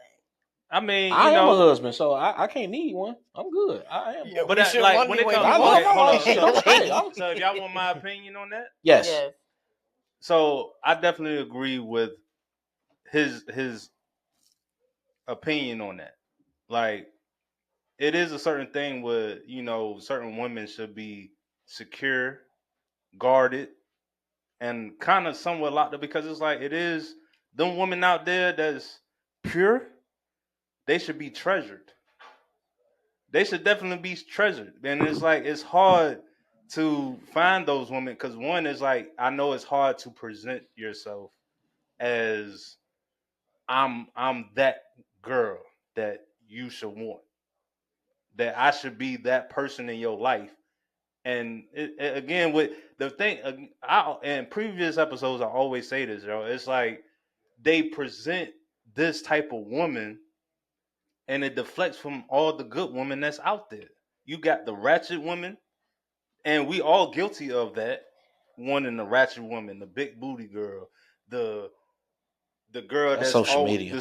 I mean,
I
you
am a
know,
husband, so I can't need one. I'm good. I am.
Yeah,
but
we
that,
should
like
wonder
when it
when
comes,
you
I
want.
love
hold on.
shit. I'm straight. I'm-
So if y'all want my opinion on that,
Yes.
Yes.
so I definitely agree with his opinion on that. Like, it is a certain thing where, you know, certain women should be secure, guarded, and kind of somewhat locked up, because it's like, it is them women out there that's pure, they should be treasured. They should definitely be treasured. And it's like, it's hard to find those women, because one is like, I know it's hard to present yourself as I'm that girl that you should want, that I should be that person in your life. And again, with the thing, in previous episodes, I always say this, yo. It's like they present this type of woman, and it deflects from all the good women that's out there. You got the ratchet woman, and we all guilty of that. Wanting the ratchet woman, the big booty girl, the girl that's
social media.
the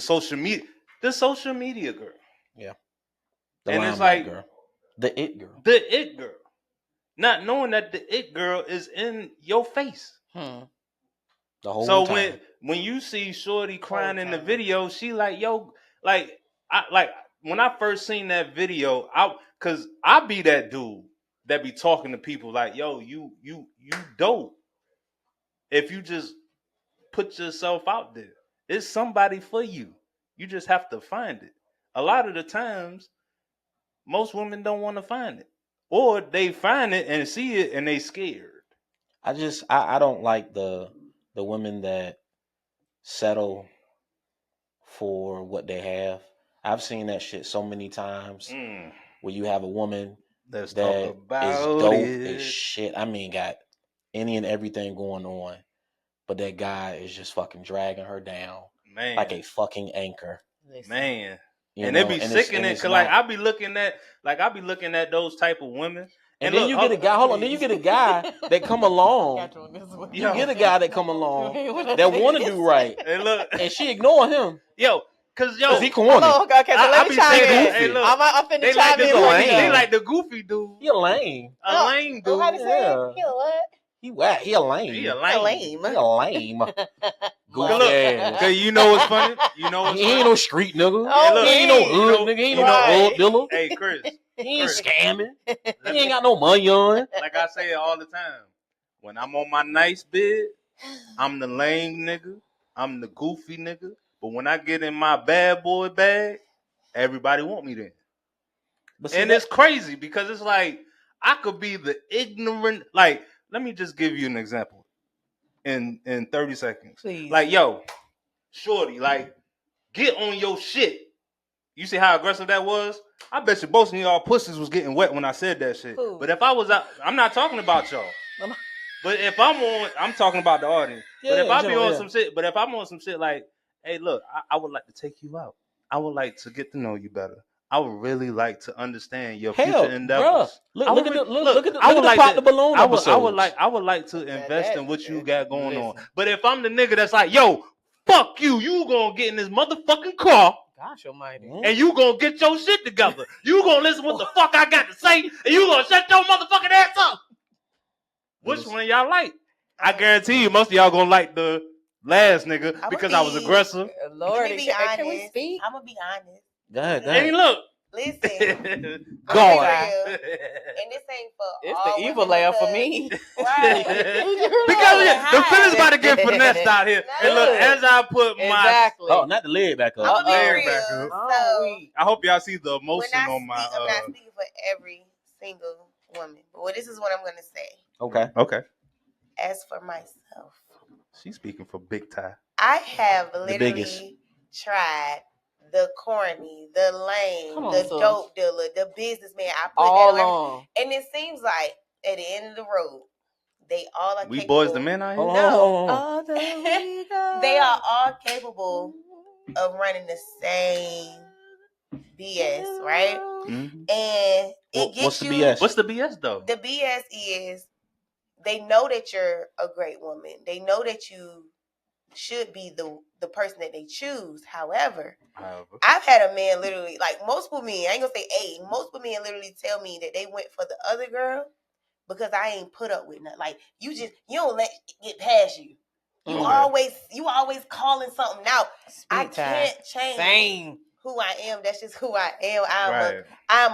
social media girl.
Yeah.
And
Limelight
it's like
girl. The it girl.
the it girl, not knowing that the it girl is in your face.
The whole
So
time.
when you see Shorty crying in the video, she like, yo, like when I first seen that video, cause I be that dude that be talking to people like, yo, you dope. If you just put yourself out there, it's somebody for you. You just have to find it. A lot of the times, most women don't want to find it, or they find it and see it and they scared.
I don't like the women that settle for what they have. I've seen that shit so many times where you have a woman
Let's
that
talk about
is dope
it.
as shit. I mean, got any and everything going on, but that guy is just fucking dragging her down,
Man,
like a fucking anchor.
Man.
You
And
know?
it be sickening, because like I be looking at those type of women.
And then you get a guy. Hold on. Then you get a guy that come along. You get a guy that come along that want to do right,
And look,
and she ignore him.
Cause
he corny.
Okay, so let me chime in.
Hey, look,
I'm finna
they
chime in.
they like the goofy dude.
He a lame.
A lame dude.
How to say it? He a what?
He whack. He a lame.
He a lame.
He a lame. Goofy
Look,
ass.
cause you know what's funny? You know what's
He
funny?
ain't no street nigga.
Oh,
look,
He ain't no hood nigga. He ain't no
right.
drug dealer.
Hey, Chris.
He ain't scamming. He ain't got no money on.
Like I say it all the time. When I'm on my nice bed, I'm the lame nigga. I'm the goofy nigga. But when I get in my bad boy bag, everybody want me there.
But see,
And it's crazy, because it's like, I could be the ignorant. Like, let me just give you an example in 30 seconds.
Please.
Like, yo, shorty, like, get on your shit. You see how aggressive that was? I bet you both of y'all pussies was getting wet when I said that shit.
Who?
But if I was out, I'm not talking about y'all. But if I'm talking about the audience.
Yeah,
but if I be on
yeah.
some shit, but if I'm on some shit like, hey, look, I would like to take you out. I would like to get to know you better. I would really like to understand your future endeavors.
Look at the pop the balloon episodes.
I would like to invest in what you got going on. But if I'm the nigga that's like, yo, fuck you, you gonna get in this motherfucking car.
Gosh almighty.
And you gonna get your shit together. You gonna listen what the fuck I got to say, and you gonna shut your motherfucking ass up. Which one y'all like? I guarantee you most of y'all gonna like the last nigga because I was aggressive.
Lord,
can
we speak?
I'm gonna be honest.
Go ahead.
Hey, look.
Listen.
God.
And this ain't for
it's
all
the evil layer for me.
Right.
Because the feelings about to get finessed out here. And look, as I put my
not the leg back up.
I'm gonna be
leg back
real.
up.
So
I hope y'all see the emotion
when
on my.
I'm not speaking for every single woman, but this is what I'm gonna say.
Okay.
As for myself,
she's speaking for Big Ty.
I have literally tried the corny, the lame, dope dealer, the businessman. I put
all
that
on,
and it seems like at the end of the road, they all are.
We
capable.
boys the men out here.
No, they are all capable of running the same BS, right?
Mm-hmm.
And it gets
what's the
you.
BS?
What's the BS though?
The BS is they know that you're a great woman. They know that you should be the person that they choose. However, I've had a man literally, like multiple men, I ain't gonna say multiple men literally tell me that they went for the other girl because I ain't put up with nothing. Like you don't let it get past you. You always calling something out. I can't change who I am. That's just who I am. I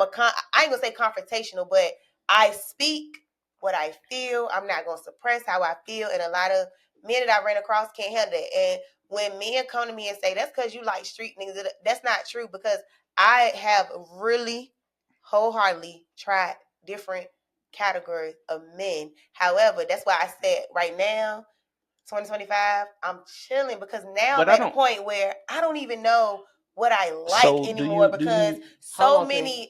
ain't gonna say confrontational, but I speak what I feel. I'm not gonna suppress how I feel, and a lot of men that I ran across can't handle it. And when men come to me and say, that's because you like street niggas, that's not true, because I have really wholeheartedly tried different categories of men. However, that's why I said right now, 2025, I'm chilling because now I'm at the point where I don't even know what I like anymore because so many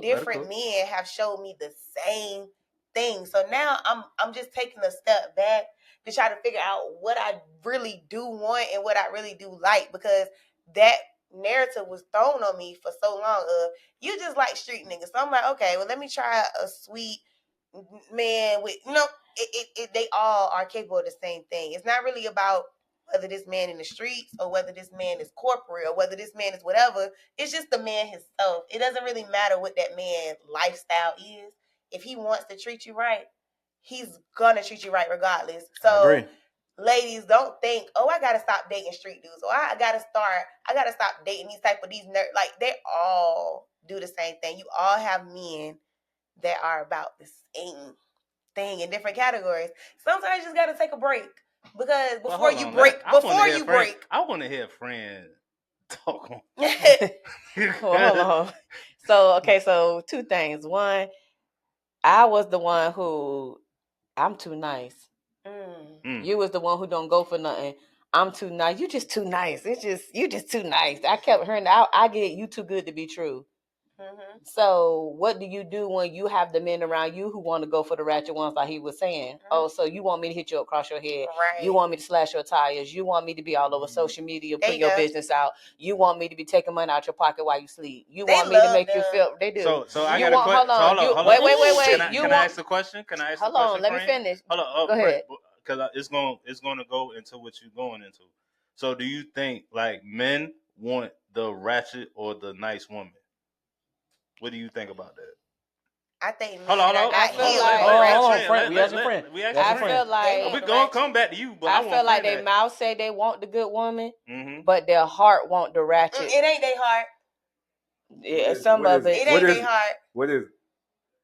different men have showed me the same thing. So now I'm just taking a step back to try to figure out what I really do want and what I really do like, because that narrative was thrown on me for so long of you just like street niggas. So I'm like, okay, well, let me try a sweet man with, they all are capable of the same thing. It's not really about whether this man in the streets or whether this man is corporate or whether this man is whatever. It's just the man himself. It doesn't really matter what that man's lifestyle is. If he wants to treat you right, he's gonna treat you right regardless. So ladies, don't think, oh, I gotta stop dating street dudes, or I gotta stop dating these nerds. Like, they all do the same thing. You all have men that are about the same thing in different categories. Sometimes you just gotta take a break, because before you break,
I want to hear Fran talk on.
Hold on. So two things. One, I was the one who, I'm too nice. You was the one who don't go for nothing. I'm too nice. You just too nice. You just too nice. I kept hearing that. I get you too good to be true. So what do you do when you have the men around you who want to go for the ratchet ones, like he was saying? Oh, so you want me to hit you across your head? Right. You want me to slash your tires? You want me to be all over social media, put your business out? You want me to be taking money out your pocket while you sleep? You want me to make you feel? They do.
So I got a question. Hold on.
Wait.
Can I ask the question?
Hold on. Let me finish.
Hold on.
Go ahead.
Because it's going to go into what you're going into. So do you think like men want the ratchet or the nice woman? What do you think about that?
I think.
Hold on.
Hold on, Frank. We asking Frank.
I feel like
we're gonna come back to you, but I
feel like their mouth say they want the good woman, but their heart want the ratchet.
It ain't their heart.
Yeah, some of it.
It ain't their heart.
What is?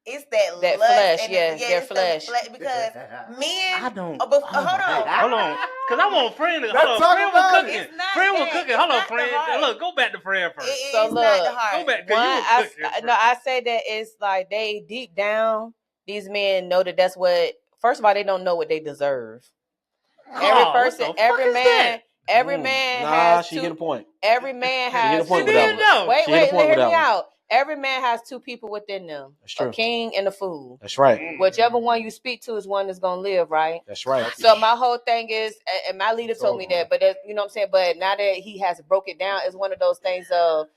it's that
That
lust
flesh,
and
yeah, their
it's
flesh.
because men.
I don't.
Hold on,
hold on, because I want Fran to.
Let's
Hold on,
talk
Fran
about
was
it.
cooking.
It's not
Fran was
that.
cooking.
It's
Hold on,
not the
Fran.
heart.
Look, go back to Fran first.
It's
So
not the
look,
heart.
Go back, because you was cooking.
I say that it's like they deep down, these men know that that's what. First of all, they don't know what they deserve. Every person, every man, every man has
she
two.
hit a point.
Every man
She hit
has
a point
two.
with that one.
Wait,
She hit a point
hear
with
me
that one.
out. Every man has two people within them.
That's true.
A king and a fool.
That's right.
Whichever one you speak to is one that's gonna live, right?
That's right.
So my whole thing is, and my leader told me that, but you know what I'm saying. But now that he has broke it down, it's one of those things of,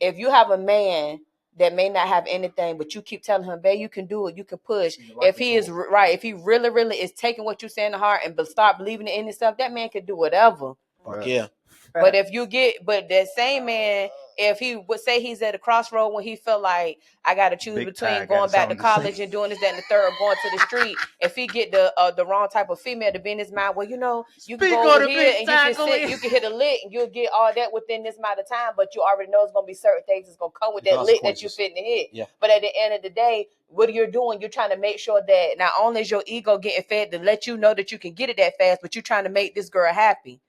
if you have a man that may not have anything, but you keep telling him, babe, you can do it, you can push. If he is right, if he really, really is taking what you say in the heart and start believing in himself, that man can do whatever.
Fuck yeah.
But if you but that same man, if he would say he's at a crossroad when he feel like I got to choose between going back to college and doing this, that, and the third, or going to the street, if he get the wrong type of female to be in his mind, well, you know, you can go over here and you can sit, you can hit a lick and you'll get all that within this amount of time, but you already know it's going to be certain things that's going to come with that lick that you fitting to hit. Yeah. But at the end of the day, what you're doing, you're trying to make sure that not only is your ego getting fed to let you know that you can get it that fast, but you're trying to make this girl happy.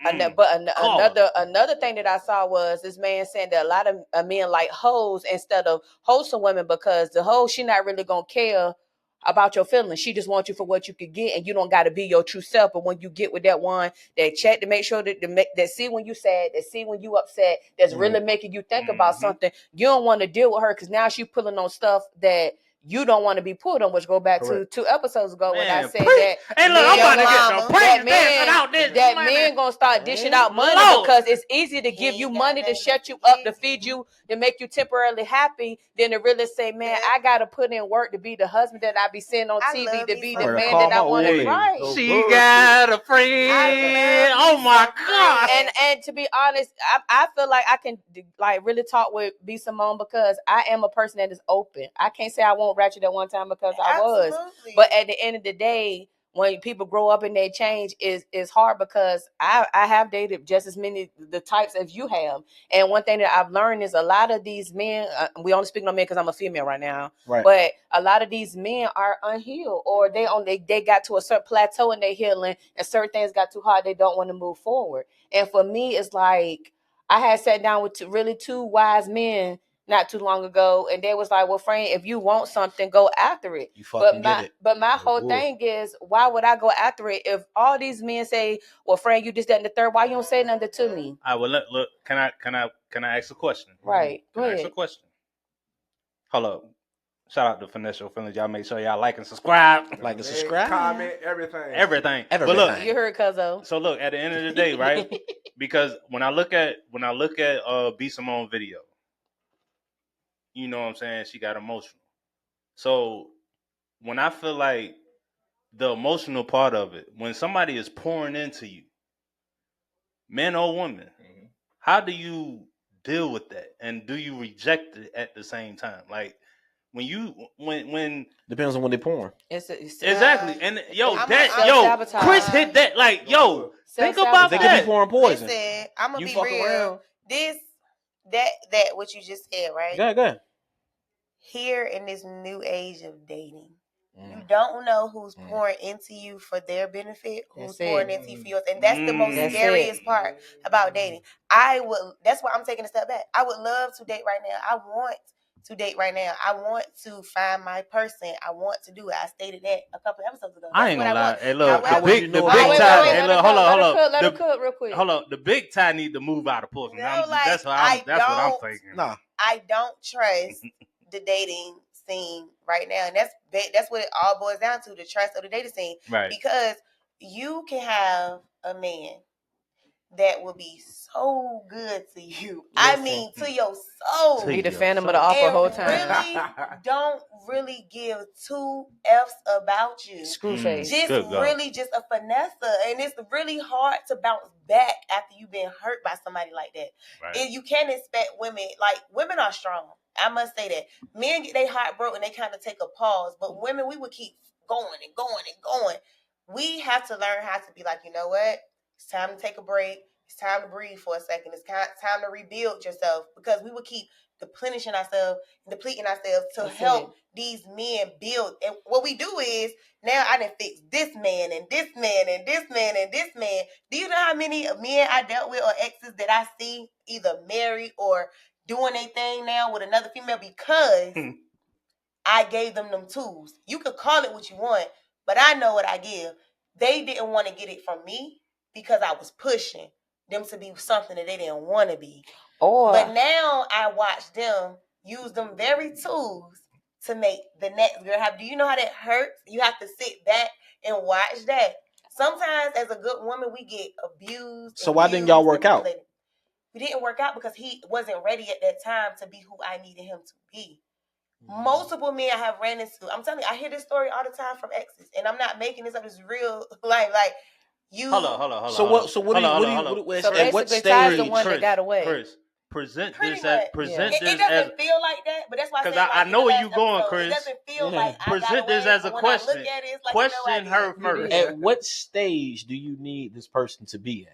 Another thing that I saw was this man saying that a lot of men like hoes instead of wholesome women, because the hoe, she not really gonna care about your feelings. She just wants you for what you could get, and you don't got to be your true self. But when you get with that one that check to make sure that see when you sad, that see when you upset, that's really making you think about something, you don't want to deal with her because now she's pulling on stuff that you don't want to be pulled on, which go back to 2 episodes ago when I said that.
Hey, look, I'm about to get
that man gonna start dishing out money because it's easy to give you money to shut you up, to feed you, to make you temporarily happy, than to really say, man, I gotta put in work to be the husband that I be seeing on TV, to be the man that I want to be. Right.
She got a friend. Oh my God.
And to be honest, I feel like I can like really talk with B Simone because I am a person that is open. I can't say I won't ratchet at one time because I was. But at the end of the day, when people grow up and they change, is hard because I have dated just as many the types as you have. And one thing that I've learned is a lot of these men, we only speak on men because I'm a female right now, right? But a lot of these men are unhealed, or they got to a certain plateau in their healing, and certain things got too hard. They don't want to move forward. And for me, it's like I had sat down with two wise men not too long ago, and they was like, well, Fran, if you want something, go after it.
You fucking get it.
But my whole thing is, why would I go after it if all these men say, well, Fran, you just that and the third, why you don't say nothing to me?
I will look, can I ask a question?
Right.
Go ahead. Ask a question. Hold up. Shout out to Finessed Feelings. Y'all make sure y'all like and subscribe.
Like and subscribe. Comment, everything.
But look,
you heard Cuzzo.
So look, at the end of the day, right? Because when I look at B Simone video, you know what I'm saying, she got emotional. So when I feel like the emotional part of it, when somebody is pouring into you, man or woman, how do you deal with that? And do you reject it at the same time? Like when
depends on when they're pouring.
Exactly. And Chris hit that. Like, think about
they
that.
They could be pouring poison.
Listen, I'm gonna be real. That what you just said, right?
Go ahead.
Here in this new age of dating, you don't know who's pouring into you for their benefit, who's pouring into you for yours, and that's the most scariest part about dating. That's why I'm taking a step back. I would love to date right now. I want to date right now. I want to find my person. I want to do it. I stated that a couple episodes ago.
I ain't gonna lie. Hey, look,
the
big tie. Hey, look, hold on.
Let her cook real quick.
Hold on. The big tie need to move out of Portsmouth.
No,
that's what I'm thinking.
Nah,
I don't trust the dating scene right now, and that's what it all boils down to: the trust of the dating scene.
Right.
Because you can have a man that will be so good to you. I mean, to your soul.
Be the phantom of the opera whole time.
Really don't really give two F's about you.
Screwface.
Just a finesse. And it's really hard to bounce back after you've been hurt by somebody like that.
Right.
And you can't expect women are strong. I must say that. Men get their heart broken, they kind of take a pause. But women, we would keep going and going and going. We have to learn how to be like, you know what? It's time to take a break. It's time to breathe for a second. It's time to rebuild yourself, because we would keep depleting ourselves to help these men build. And what we do is, now I done fix this man and this man and this man and this man. Do you know how many men I dealt with or exes that I see either married or doing a thing now with another female because I gave them tools? You could call it what you want, but I know what I give. They didn't want to get it from me because I was pushing them to be something that they didn't want to be. But now I watch them use them very tools to make the next girl happy. Do you know how that hurts? You have to sit back and watch that. Sometimes as a good woman, we get abused.
So why didn't y'all work out?
We didn't work out because he wasn't ready at that time to be who I needed him to be. Multiple men I have ran into. I'm telling you, I hear this story all the time from exes, and I'm not making this up. It's real life. Like you.
Hold on.
So what? So what do you? So at what stage?
The one that got away.
Chris, present this
It doesn't feel like that, but that's why.
Because I know where you're going, Chris.
It doesn't feel like
present this as a question. Question her first.
At what stage do you need this person to be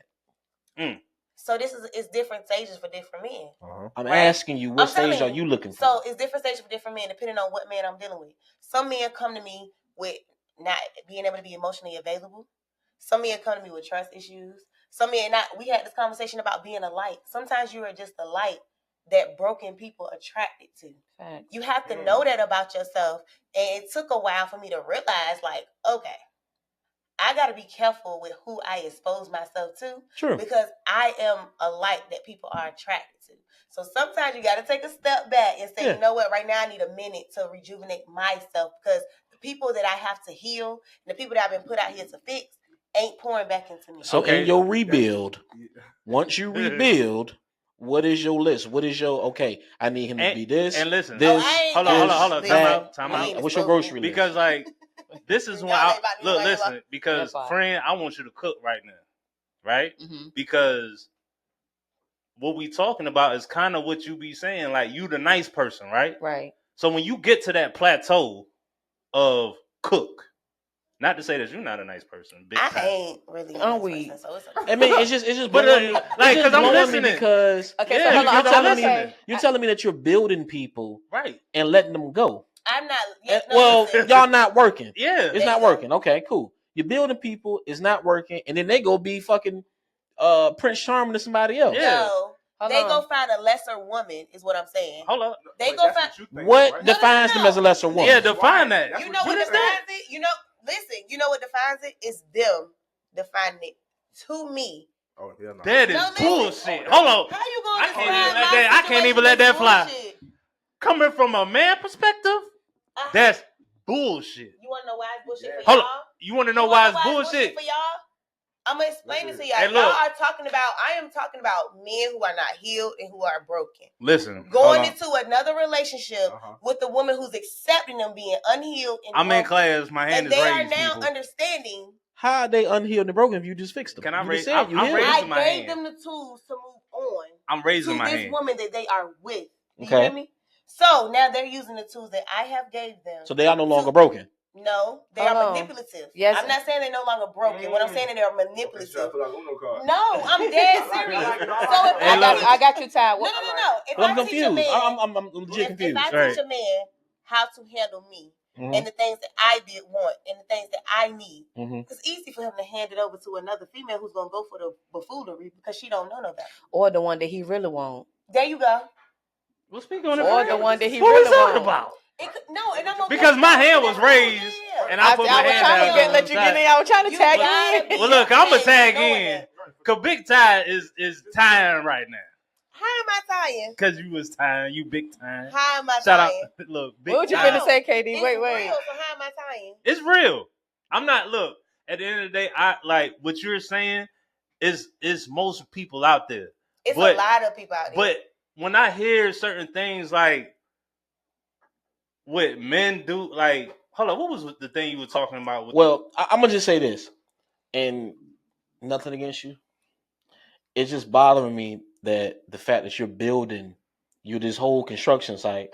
at?
So it's different stages for different men.
I'm asking you, what stage are you looking for?
So it's different stages for different men, depending on what man I'm dealing with. Some men come to me with not being able to be emotionally available. Some men come to me with trust issues. Some men not. We had this conversation about being a light. Sometimes you are just a light that broken people attracted to. Thanks. You have to know that about yourself. And it took a while for me to realize, like, okay, I got to be careful with who I expose myself to.
True.
Because I am a light that people are attracted to. So sometimes you got to take a step back and say, you know what, right now I need a minute to rejuvenate myself, because the people that I have to heal and the people that I've been put out here to fix ain't pouring back into me.
So in your rebuild, once you rebuild, what is your list? What is your, I need him to be this.
And listen,
this,
hold on. Time out.
What's your grocery list?
Because like, this is why listen, because Fran, I want you to cook right now. Right? Mm-hmm. Because what we talking about is kind of what you be saying, like you the nice person, right?
Right.
So when you get to that plateau of cook, not to say that you're not a nice person.
I ain't really a nice person, so it's okay.
I mean, it's just
but like, because I'm listening.
Because you're telling me that you're building people,
right,
and letting them go.
I'm not.
Y'all not working.
Yeah,
it's not working. Okay, cool. You're building people, it's not working, and then they go be fucking Prince Charming to somebody else.
Yeah. No, they go find a lesser woman, is what I'm saying.
Hold up.
They go find
what defines them as a lesser woman.
Yeah, define that.
You know what defines it? You know, listen. You know what defines it? It's them defining it to me.
Oh, hell no.
That is bullshit. Hold on.
How you gonna
I can't even let that fly. Coming from a man perspective, that's bullshit.
You want to know why it's bullshit for y'all?
You want to know why it's bullshit
for y'all? I'm gonna explain it to y'all.
Hey,
y'all are talking about. I am talking about men who are not healed and who are broken.
Listen,
going into another relationship with a woman who's accepting them being unhealed and
I'm
broken.
in class. My hand
and
is raised.
And they are now
people.
Understanding.
How are they unhealed and broken if you just fixed them?
Can I raise?
I
gave them the tools to move on.
I'm raising
to
my
this
hand.
woman that they are with. Do you hear me? So now they're using the tools that I have gave them.
So they are no longer broken.
No, they are manipulative. Yes. I'm not saying they're no longer broken. What I'm saying is they're manipulative. No, I'm dead serious. So if
I got you tied.
No. If
I'm confused. I'm legit confused.
If I teach a man how to handle me and the things that I did want and the things that I need, it's easy for him to hand it over to another female who's gonna go for the buffoonery because she don't know no better.
Or the one that he really wants.
There you go.
Well, speaking on
or the one that he
what
really
talking
wants.
about?
And I'm okay
because my hand was raised, and I put my hand down.
Let you get in. I was trying to tag in.
Well, look, I'm gonna tag in. Cause Big Ty is tying right now.
How am I tying?
Cause you was tying. You big tying.
How am I
Shout
tying?
Out, look, Big
what you gonna say, KD? Wait.
Real, so how am I tying?
It's real. I'm not. Look, at the end of the day, I like what you're saying. Is most people out there?
It's a lot of people out there.
But when I hear certain things like what men do, like, hold on, what was the thing you were talking about?
Well, I'm gonna just say this, and nothing against you. It's just bothering me that the fact that you're building, this whole construction site,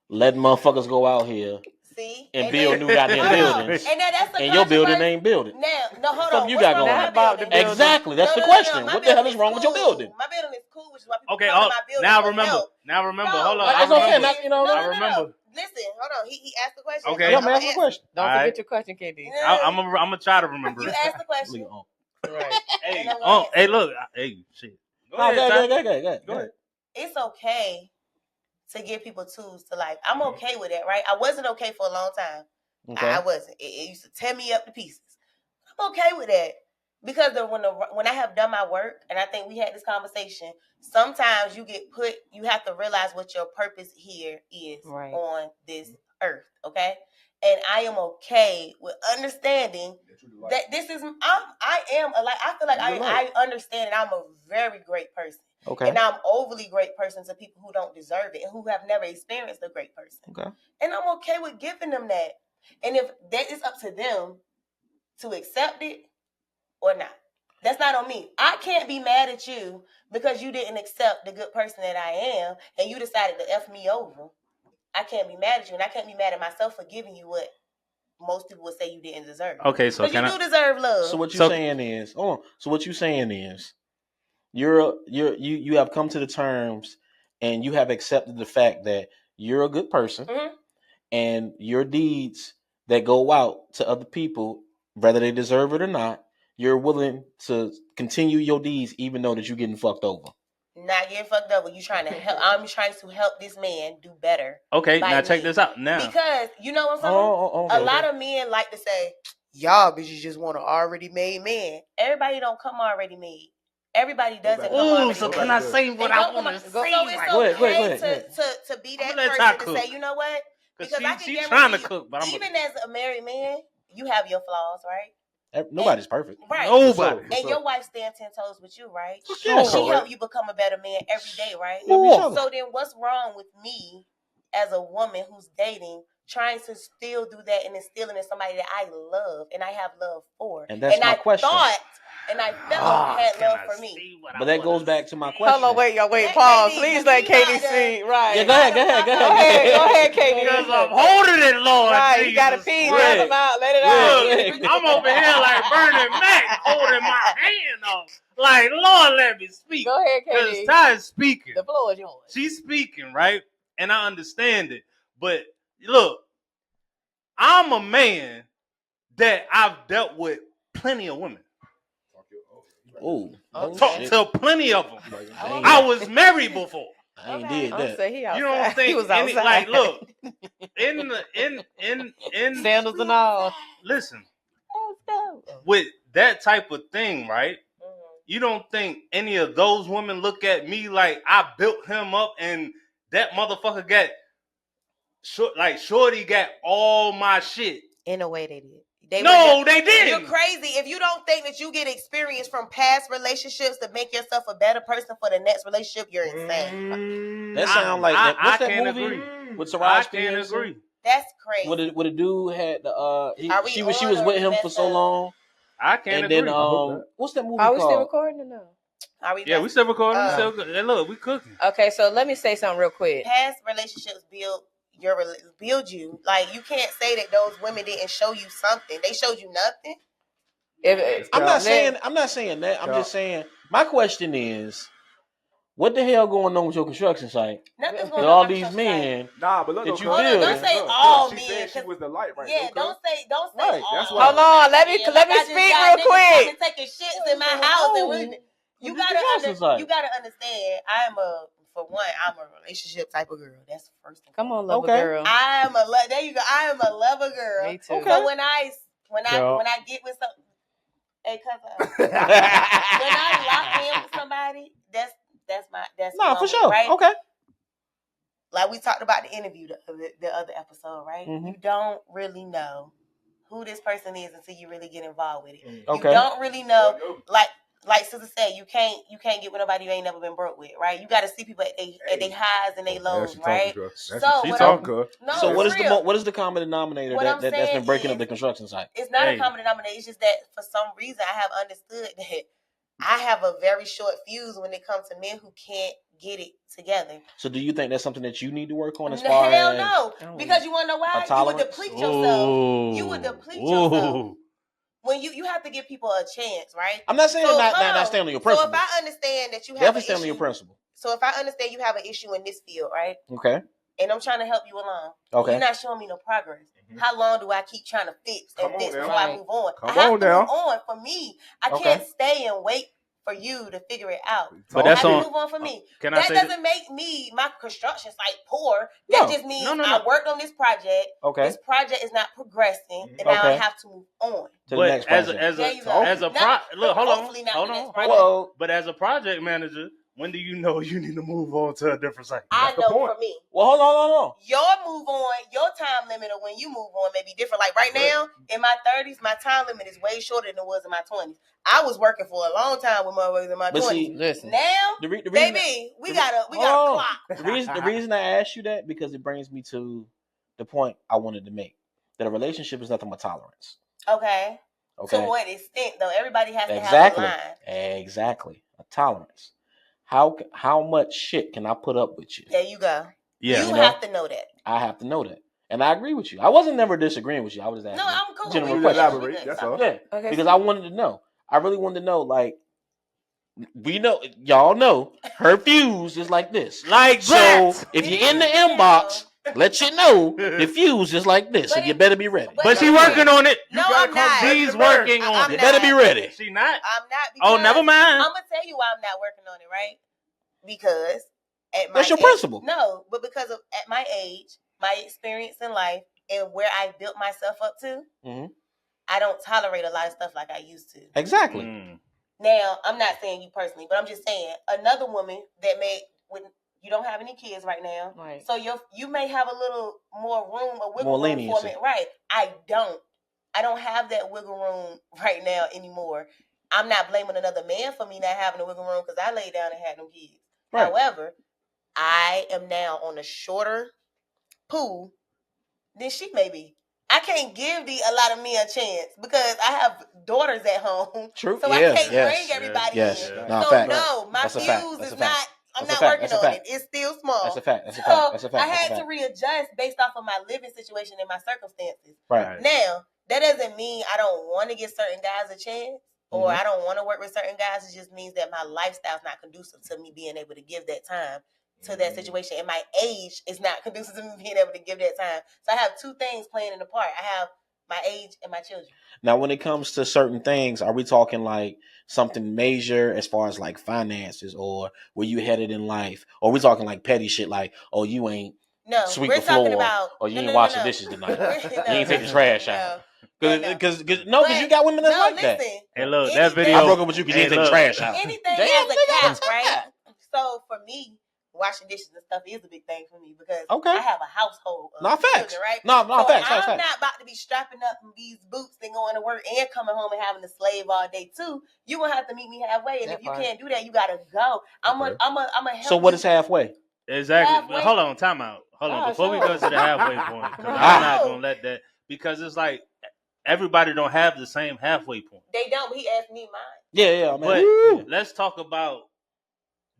letting motherfuckers go out here
See?
and build new goddamn buildings.
And that's
and your building ain't building.
Now, no, hold on.
You got going? Exactly. That's the question. What the hell is wrong with your building?
My building is cool, which is why people
Okay,
come to my building.
now remember. Hold on.
That's okay.
I remember.
Listen, hold on. He asked the question.
Okay.
Don't forget your question, KD.
I'm gonna try to remember.
You asked the question.
Right.
Hey, look. Hey, shit. Go ahead.
It's okay to give people tools to life. I'm okay with that, right? I wasn't okay for a long time. Okay. I wasn't. It used to tear me up to pieces. I'm okay with that. Because when I have done my work, and I think we had this conversation, sometimes you have to realize what your purpose here is on this earth, okay? And I am okay with understanding that this is, I feel like I understand that I'm a very great person. Okay. And I'm overly great person to people who don't deserve it and who have never experienced a great person. Okay. And I'm okay with giving them that. And if that is up to them to accept it or not. That's not on me. I can't be mad at you because you didn't accept the good person that I am and you decided to F me over. I can't be mad at you, and I can't be mad at myself for giving you what most people would say you didn't deserve.
Okay, so
you do deserve love.
So what you're saying is, you have come to the terms and you have accepted the fact that you're a good person, and your deeds that go out to other people, whether they deserve it or not, you're willing to continue your deeds even though that you're getting fucked over.
Not getting fucked over. You trying to help. I'm trying to help this man do better.
Okay, now check this out. Now,
because you know what I'm saying. A lot of men like to say, "Y'all bitches just want an already made man." Everybody don't come already made. Everybody doesn't come already made.
So can I say what I want to say?
So it's okay to be that person to say, you know what? Because she's trying to cook, but even as a married man, you have your flaws, right?
Nobody's perfect.
Right.
Nobody.
And your wife stands 10 toes with you, right?
Yeah,
she help you become a better man every day, right? So then what's wrong with me as a woman who's dating, trying to still do that and instilling in somebody that I love and I have love for?
And that's my question.
I felt had love for me.
But that goes back to my question.
Hold on, wait, pause. Please let Katie see. Right.
Yeah, go ahead, Katie.
Because I'm holding it, Lord.
Right,
Jesus.
you gotta pee. Let him out. Let it out.
Look, I'm over here like Bernie Mac holding my hand up. Like, Lord, let me speak.
Go ahead, Katie.
Because Ty is speaking.
The floor is yours.
She's speaking, right? And I understand it. But look, I'm a man that I've dealt with plenty of women. Talked to plenty of them. I was married before.
I ain't did that.
You
don't think he was outside. Like, look, in
sandals and all.
Listen, with that type of thing, right? You don't think any of those women look at me like I built him up and that motherfucker got Shorty got all my shit.
In a way, they did.
They didn't.
You're crazy. If you don't think that you get experience from past relationships to make yourself a better person for the next relationship, you're insane.
That sounds like that. What's that movie
agree.
With Taraji?
I can't agree.
That's crazy.
What a dude had she was with him for so long.
I can't agree.
And then what's that movie
called? Are we
called?
still recording or no?
Are we?
Yeah, we still recording. Hey, look, we cooking.
Okay, so let me say something real quick.
Past relationships build you. Like, you can't say that those women didn't show you something. They showed you nothing.
I'm not saying that. I'm just saying my question is, what the hell going on with your construction site?
Nothing's going
with
on
all
with
these men
but look,
that you
build.
Don't say all men.
She said she was the light, right?
Yeah, don't say
right.
all.
That's
Hold on, let me speak real quick.
Taking shits in my house and you gotta understand. I'm a relationship type of girl. That's the first thing.
Come on, lover girl.
There you go. I am a lover girl.
Me too.
Okay. So when I get with some, when I lock in with somebody, that's
for sure.
Right?
Okay.
Like we talked about the interview, the other episode, right?
Mm-hmm.
You don't really know who this person is until you really get involved with it.
Okay.
You don't really know, like Sister said, you can't get with nobody you ain't never been broke with, right? You got to see people at they highs and they lows, right?
So what is the common denominator that's been breaking up the construction site?
It's not a common denominator. It's just that for some reason I have understood that I have a very short fuse when it comes to men who can't get it together.
So do you think that's something that you need to work on as far
Hell
as?
no. Because you want to know why? You would deplete yourself. You would deplete yourself. When you have to give people a chance, right?
I'm not saying not stand on your principle.
So if I understand that you have
definitely stand on your principle.
So if I understand you have an issue in this field, right?
Okay.
And I'm trying to help you along.
Okay.
You're not showing me no progress. Mm-hmm. How long do I keep trying to fix before I move on?
I have to
move on. For me, I can't stay and wait for you to figure it out.
But that's
on. Move on for me. That doesn't make me my construction site poor. That just means I worked on this project. Okay. This project is not progressing, and now I have to move on.
To the next project. Look, hold on. Well, but as a project manager, when do you know you need to move on to a different site?
I know for me.
Well, hold on.
Your move on, your time limit of when you move on may be different. Like right now, in my 30s, my time limit is way shorter than it was in my 20s. I was working for a long time with my work in my 20s. See, listen, now, we got a clock.
The reason I asked you that, because it brings me to the point I wanted to make. That a relationship is nothing but tolerance.
Okay. To what extent, though? Everybody has to have a line.
Exactly. A tolerance. How much shit can I put up with you?
There you go.
Yeah.
You have to know that.
I have to know that. And I agree with you. I wasn't never disagreeing with you. I was just asking.
No, I'm cool.
General
elaborate. That's all.
Yeah. Okay, because I wanted to know. I really wanted to know, like, we know, y'all know, her fuse is like this.
Like
so
that.
If you're in the inbox, let you know the fuse is like this. So you better be ready.
But she working on it.
No, I'm not.
She's working on it.
You better be ready.
She not?
I'm not.
Oh, never mind.
I'm going to tell you why I'm not working on it, right? Because at my
That's your principle.
No, but because of at my age, my experience in life, and where I built myself up to, I don't tolerate a lot of stuff like I used to.
Exactly.
Now, I'm not saying you personally, but I'm just saying another woman that you don't have any kids right now, right? So you may have a little more room, a wiggle room for me, right? I don't have that wiggle room right now anymore. I'm not blaming another man for me not having a wiggle room because I laid down and had them kids. Right. However, I am now on a shorter pool than she may be. I can't give a lot of men a chance because I have daughters at home.
True.
So I can't bring everybody in.
No,
so no, my fuse is not. I'm not working on it. It's still small.
That's a fact.
I had to readjust based off of my living situation and my circumstances.
Right.
Now, that doesn't mean I don't want to give certain guys a chance or I don't want to work with certain guys. It just means that my lifestyle is not conducive to me being able to give that time to that situation. And my age is not conducive to me being able to give that time. So I have two things playing in the part. I have my age and my children.
Now, when it comes to certain things, are we talking like something major as far as like finances or where you headed in life? Or are we talking like petty shit like, oh, you ain't sweep the floor or you ain't wash the dishes tonight. You ain't take the trash out. Because you got women that's like that.
Hey, look, that video.
I broke up with you because you didn't take the trash out.
Anything has a cap, right? So for me, washing dishes and stuff is a big thing for me because I have a household of children, right?
Facts.
I'm not about to be strapping up these boots and going to work and coming home and having to slave all day too. You're going to have to meet me halfway. And if you can't do that, you got to go. I'm a help.
So what is halfway?
Exactly. Hold on, time out. Hold on. Before we go to the halfway point, because I'm not going to let that, because it's like everybody don't have the same halfway point.
They don't, but he asked me mine.
Yeah.
But let's talk about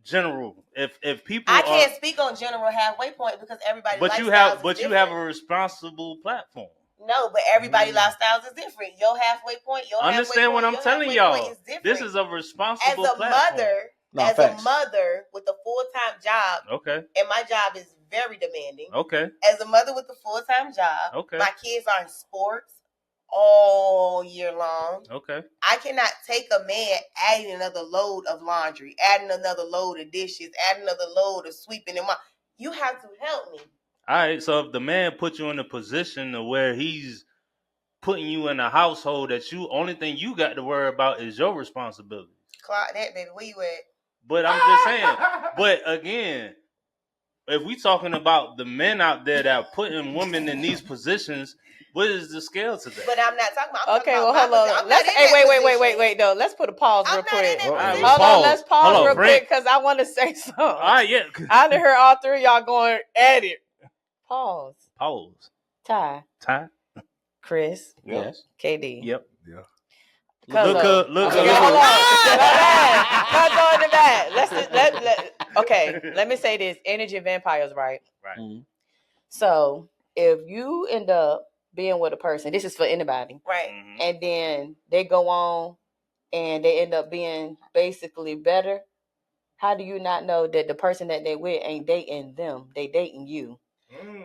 general. If people
I can't speak on general halfway point because everybody
you have a responsible platform.
No, but everybody lifestyles is different. Your halfway point,
understand what I'm telling y'all. This is a responsible platform.
As a mother with a full-time job, and my job is very demanding. As a mother with a full-time job, my kids are in sports all year long. I cannot take a man adding another load of laundry, adding another load of dishes, adding another load of sweeping. You have to help me.
All right, so if the man puts you in a position to where he's putting you in a household that only thing you got to worry about is your responsibility.
Clock that, baby. Where you at?
But I'm just saying. But again, if we talking about the men out there that are putting women in these positions, what is the scale to that?
But I'm not talking about.
Hold on. Wait. No, let's put a pause real quick. Hold
on.
Let's pause real quick because I want to say something. All
right, yeah.
I done heard all three of y'all going at it. Pause. Ty. Chris.
Yes.
KD.
Yep.
Yeah.
Look.
Hold on. Go in the back. Okay, let me say this. Energy vampires, right?
Right.
Mm-hmm. So if you end up being with a person, this is for anybody.
Right.
Mm-hmm.
And then they go on and they end up being basically better. How do you not know that the person that they with ain't dating them? They dating you.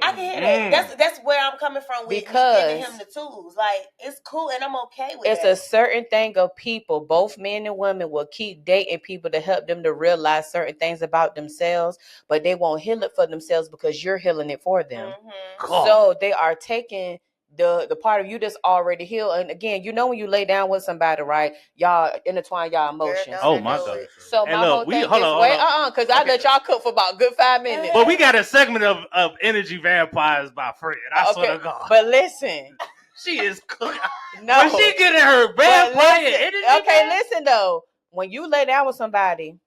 I can hear that. That's where I'm coming from with giving him the tools. Like, it's cool and I'm okay with it.
It's a certain thing of people, both men and women will keep dating people to help them to realize certain things about themselves, but they won't heal it for themselves because you're healing it for them. Mm-hmm. So they are taking the part of you that's already healed. And again, you know when you lay down with somebody, right? Y'all intertwine y'all emotions.
Oh my God.
So my whole thing is because I let y'all cook for about a good 5 minutes.
But we got a segment of energy vampires by Fran. I swear to God.
But listen.
She is cooking.
No.
When she getting her vampire energy.
Okay, listen though. When you lay down with somebody,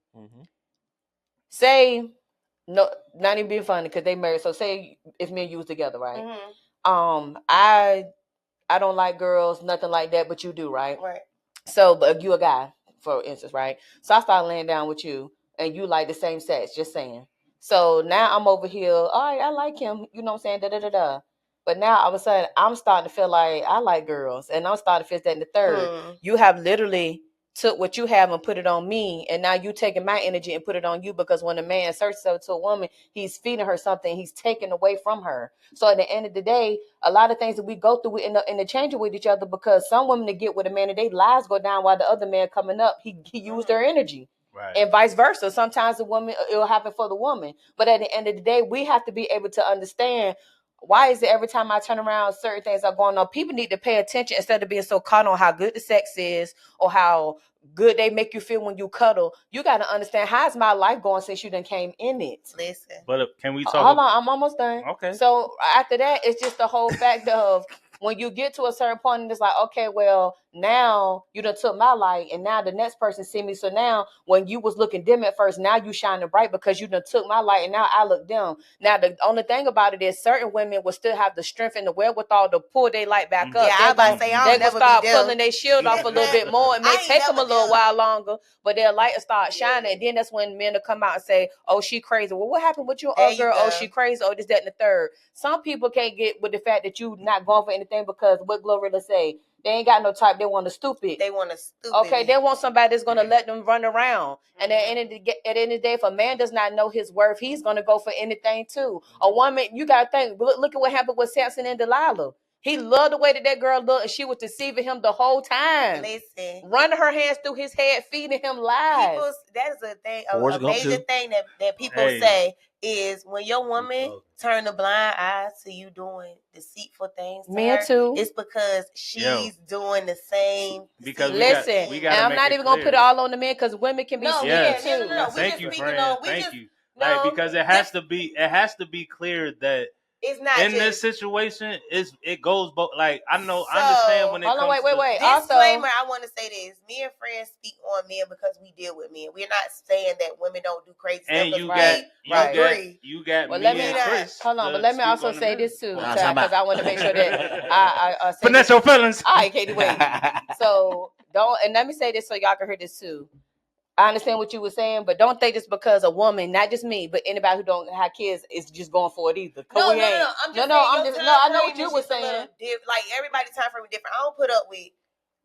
say no, not even being funny because they married. So say if me and you was together, right? Mm-hmm. I don't like girls, nothing like that, but you do, right?
Right.
So, but you a guy, for instance, right? So I start laying down with you, and you like the same sex. Just saying. So now I'm over here. All right, I like him. You know what I'm saying? Da da da da. But now all of a sudden I'm starting to feel like I like girls, and I'm starting to feel that in the third. You have literally took what you have and put it on me, and now you taking my energy and put it on you because when a man searches to a woman, he's feeding her something, he's taking away from her. So at the end of the day, a lot of things that we go through, we end up interchanging with each other because some women to get with a man and their lives go down while the other man coming up, he used their energy. Right. And vice versa. Sometimes the woman, it'll happen for the woman. But at the end of the day, we have to be able to understand why is it every time I turn around, certain things are going on. People need to pay attention instead of being so caught on how good the sex is or how good they make you feel when you cuddle. You got to understand, how's my life going since you done came in it?
Listen.
But can we talk?
Hold on, I'm almost done.
Okay.
So after that, it's just the whole fact of when you get to a certain point and it's like, okay, well, now you done took my light and now the next person see me. So now when you was looking dim at first, now you shining bright because you done took my light and now I look dim. Now, the only thing about it is certain women will still have the strength and the wherewithal to pull their light back up.
Yeah, I was about to say,
they will start pulling their shield off a little bit more. It may take them a little while longer, but their light will start shining. And then that's when men will come out and say, oh, she crazy. Well, what happened with your girl? Oh, she crazy. Oh, this, that, and the third. Some people can't get with the fact that you not going for anything because what Glorilla say, they ain't got no type. They want a stupid.
They want a stupid.
Okay, they want somebody that's going to let them run around. And at the end of the day, if a man does not know his worth, he's going to go for anything too. A woman, you got to think, look at what happened with Samson and Delilah. He loved the way that girl looked, and she was deceiving him the whole time.
Listen.
Running her hands through his head, feeding him lies.
That is a thing, a major thing that people say is when your woman turn a blind eye to you doing deceitful things to her,
too.
It's because she's doing the same.
Because
listen,
we
and I'm not even going to put it all on the men because women can be scared too.
No.
Thank you, Fran. Thank you. Because it has to be clear that
it's not
in this situation. It goes both. Like I understand when it comes.
Wait.
Disclaimer: I want to say this. Me and Fran speak on men because we deal with men. We're not saying that women don't do crazy stuff.
And you got
well,
me
let me
and Chris.
Hold on, but let me also say this too, because I want to make sure that I say
finesse your feelings.
All right, Katie, wait. So don't, and let me say this so y'all can hear this too. I understand what you were saying, but don't think just because a woman, not just me, but anybody who don't have kids is just going for it either.
No.
I know what you were saying.
Like everybody's time frame is different. I don't put up with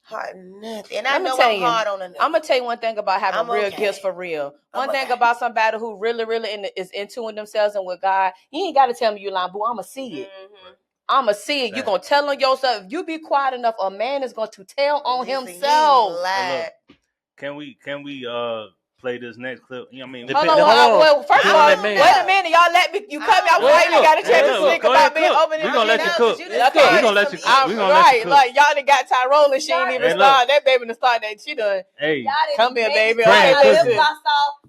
hard nothing, and I know I'm hard on another.
I'm gonna tell you one thing about having real gifts for real. One thing about somebody who really is into themselves and with God, you ain't got to tell me you lying, boo. I'ma see it. I'ma see it. You gonna tell on yourself. If you be quiet enough, a man is going to tell on himself.
Can we play this next clip? You know what I mean?
Hold on. Well, first of all, wait a minute. Y'all let me. You cut me off. I ain't got a chance to speak about being open.
We're gonna let you cook.
We're
gonna let you cook.
Right, like y'all done got Tyrone and she ain't even started. That baby done started that. She done.
Hey,
come here, baby.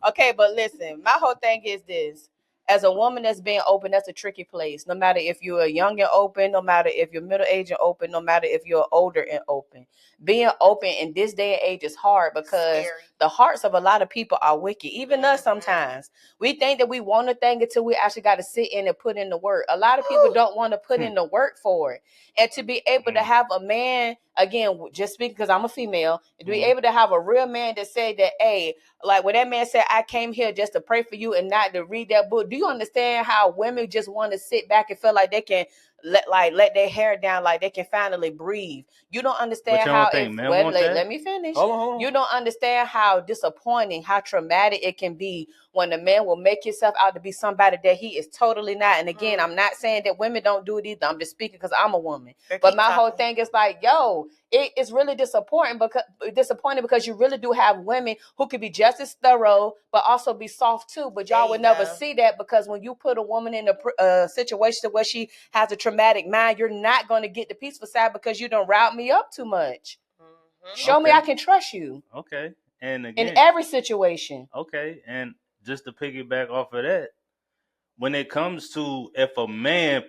Okay, but listen. My whole thing is this. As a woman that's being open, that's a tricky place. No matter if you're young and open, no matter if you're middle-aged and open, no matter if you're older and open. Being open in this day and age is hard because the hearts of a lot of people are wicked. Even us sometimes. We think that we want a thing until we actually got to sit in and put in the work. A lot of people don't want to put in the work for it. And to be able to have a man, again, just speaking because I'm a female, to be able to have a real man that say that, hey, like when that man said, I came here just to pray for you and not to read that book. Do you understand how women just want to sit back and feel like they can let their hair down, like they can finally breathe? You don't understand how let me finish.
Hold on.
You don't understand how disappointing, how traumatic it can be when a man will make himself out to be somebody that he is totally not. And again, I'm not saying that women don't do it either. I'm just speaking because I'm a woman. But my whole thing is like, yo, it's really disappointing because you really do have women who could be just as thorough, but also be soft too. But y'all would never see that, because when you put a woman in a situation where she has a traumatic mind, you're not going to get the peaceful side because you don't route me up too much. Show me I can trust you.
Okay. And again,
in every situation.
Okay. And just to piggyback off of that, when it comes to if a man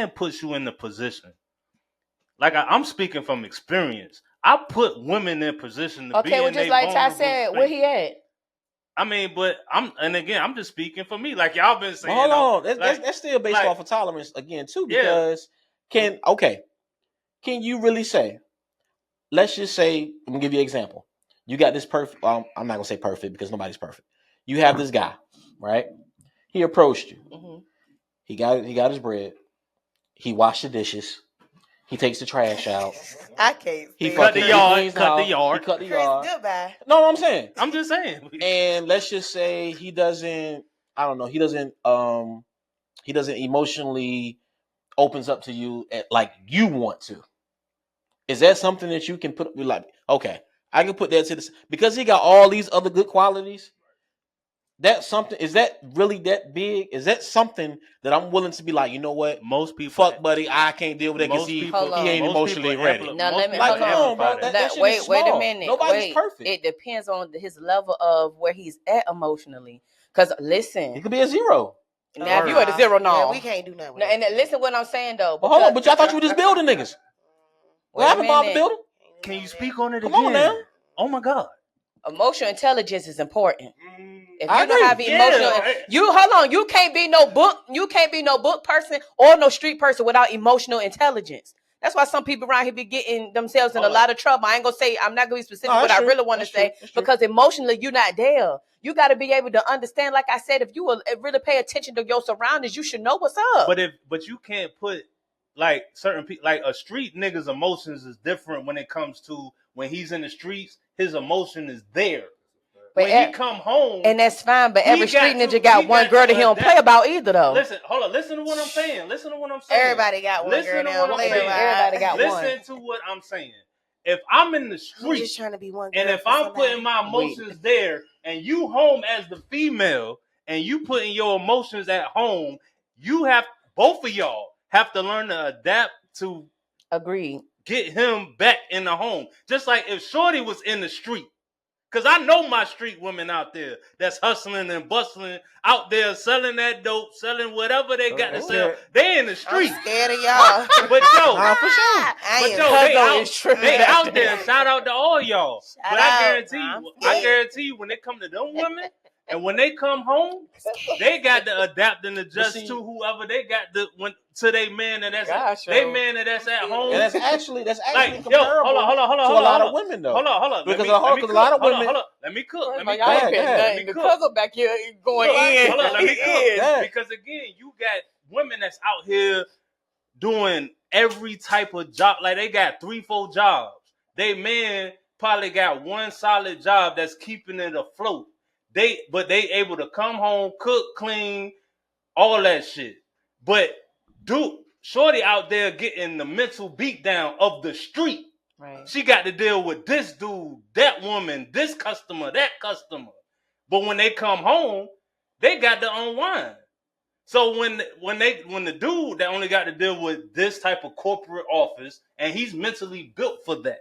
puts you in the position, like I'm speaking from experience, I put women in position to be in
just like Ty said, where he at?
I mean, but I'm just speaking for me. Like y'all been saying.
Hold on, that's still based off of tolerance again too, because can you really say? Let's just say, I'm gonna give you an example. You got this perfect. I'm not gonna say perfect because nobody's perfect. You have this guy, right? He approached you. Mm-hmm. He got his bread. He washed the dishes. He takes the trash out.
I can't.
He cut the yard.
He cut the yard.
Goodbye.
No, I'm saying.
I'm just saying.
And let's just say he doesn't. I don't know. He doesn't emotionally opens up to you like you want to. Is that something that you can put? Like, okay, I can put that to this because he got all these other good qualities. That's something. Is that really that big? Is that something that I'm willing to be like, you know what?
Most people,
fuck, buddy, I can't deal with it because he ain't emotionally ready.
Now let me hold on, bro. Wait a minute.
Nobody's perfect.
It depends on his level of where he's at emotionally. Because listen,
it could be a 0.
Now if you at a 0, no,
yeah, we can't do nothing.
And listen, what I'm saying though.
But hold on, but y'all thought you were just building niggas. What happened about the building?
Can you speak on it again?
Come on now.
Oh my God.
Emotional intelligence is important. If
I
you don't have emotional, hold on. You can't be no book person or no street person without emotional intelligence. That's why some people around here be getting themselves in a lot of trouble. I ain't gonna say, I'm not gonna be specific, what I really want to say, because emotionally you're not there. You got to be able to understand. Like I said, if you will really pay attention to your surroundings, you should know what's up.
But you can't put like certain people, like a street nigga's emotions is different when it comes to when he's in the streets. His emotion is there. But when he come home,
and that's fine. But every street ninja got one girl that he don't play about either, though.
Listen, hold on. Listen to what I'm saying.
Everybody got one girl that don't play about.
Everybody got one.
Listen to what I'm saying. If I'm in the street,
just trying to be one girl,
and if I'm putting my emotions there, and you home as the female, and you putting your emotions at home, both of y'all have to learn to adapt to.
Agreed.
Get him back in the home. Just like if Shorty was in the street. Because I know my street women out there that's hustling and bustling out there selling that dope, selling whatever they got to sell. They in the street.
I'm scared of y'all.
But yo,
for sure.
They out there. Shout out to all y'all. But I guarantee you when they come to them women, and when they come home, they got to adapt and adjust to whoever they got to their man and that's at home.
And that's actually like, comparable to a lot of women though.
Hold on.
Because a lot of women.
Let me cook.
The cousin back here going in.
Hold on, let me cook. Because again, you got women that's out here doing every type of job. Like they got 3-4 jobs. They man probably got one solid job that's keeping it afloat. But they able to come home, cook, clean, all that shit. But Shorty out there getting the mental beatdown of the street. Right. She got to deal with this dude, that woman, this customer, that customer. But when they come home, they got to unwind. So when the dude that only got to deal with this type of corporate office, and he's mentally built for that.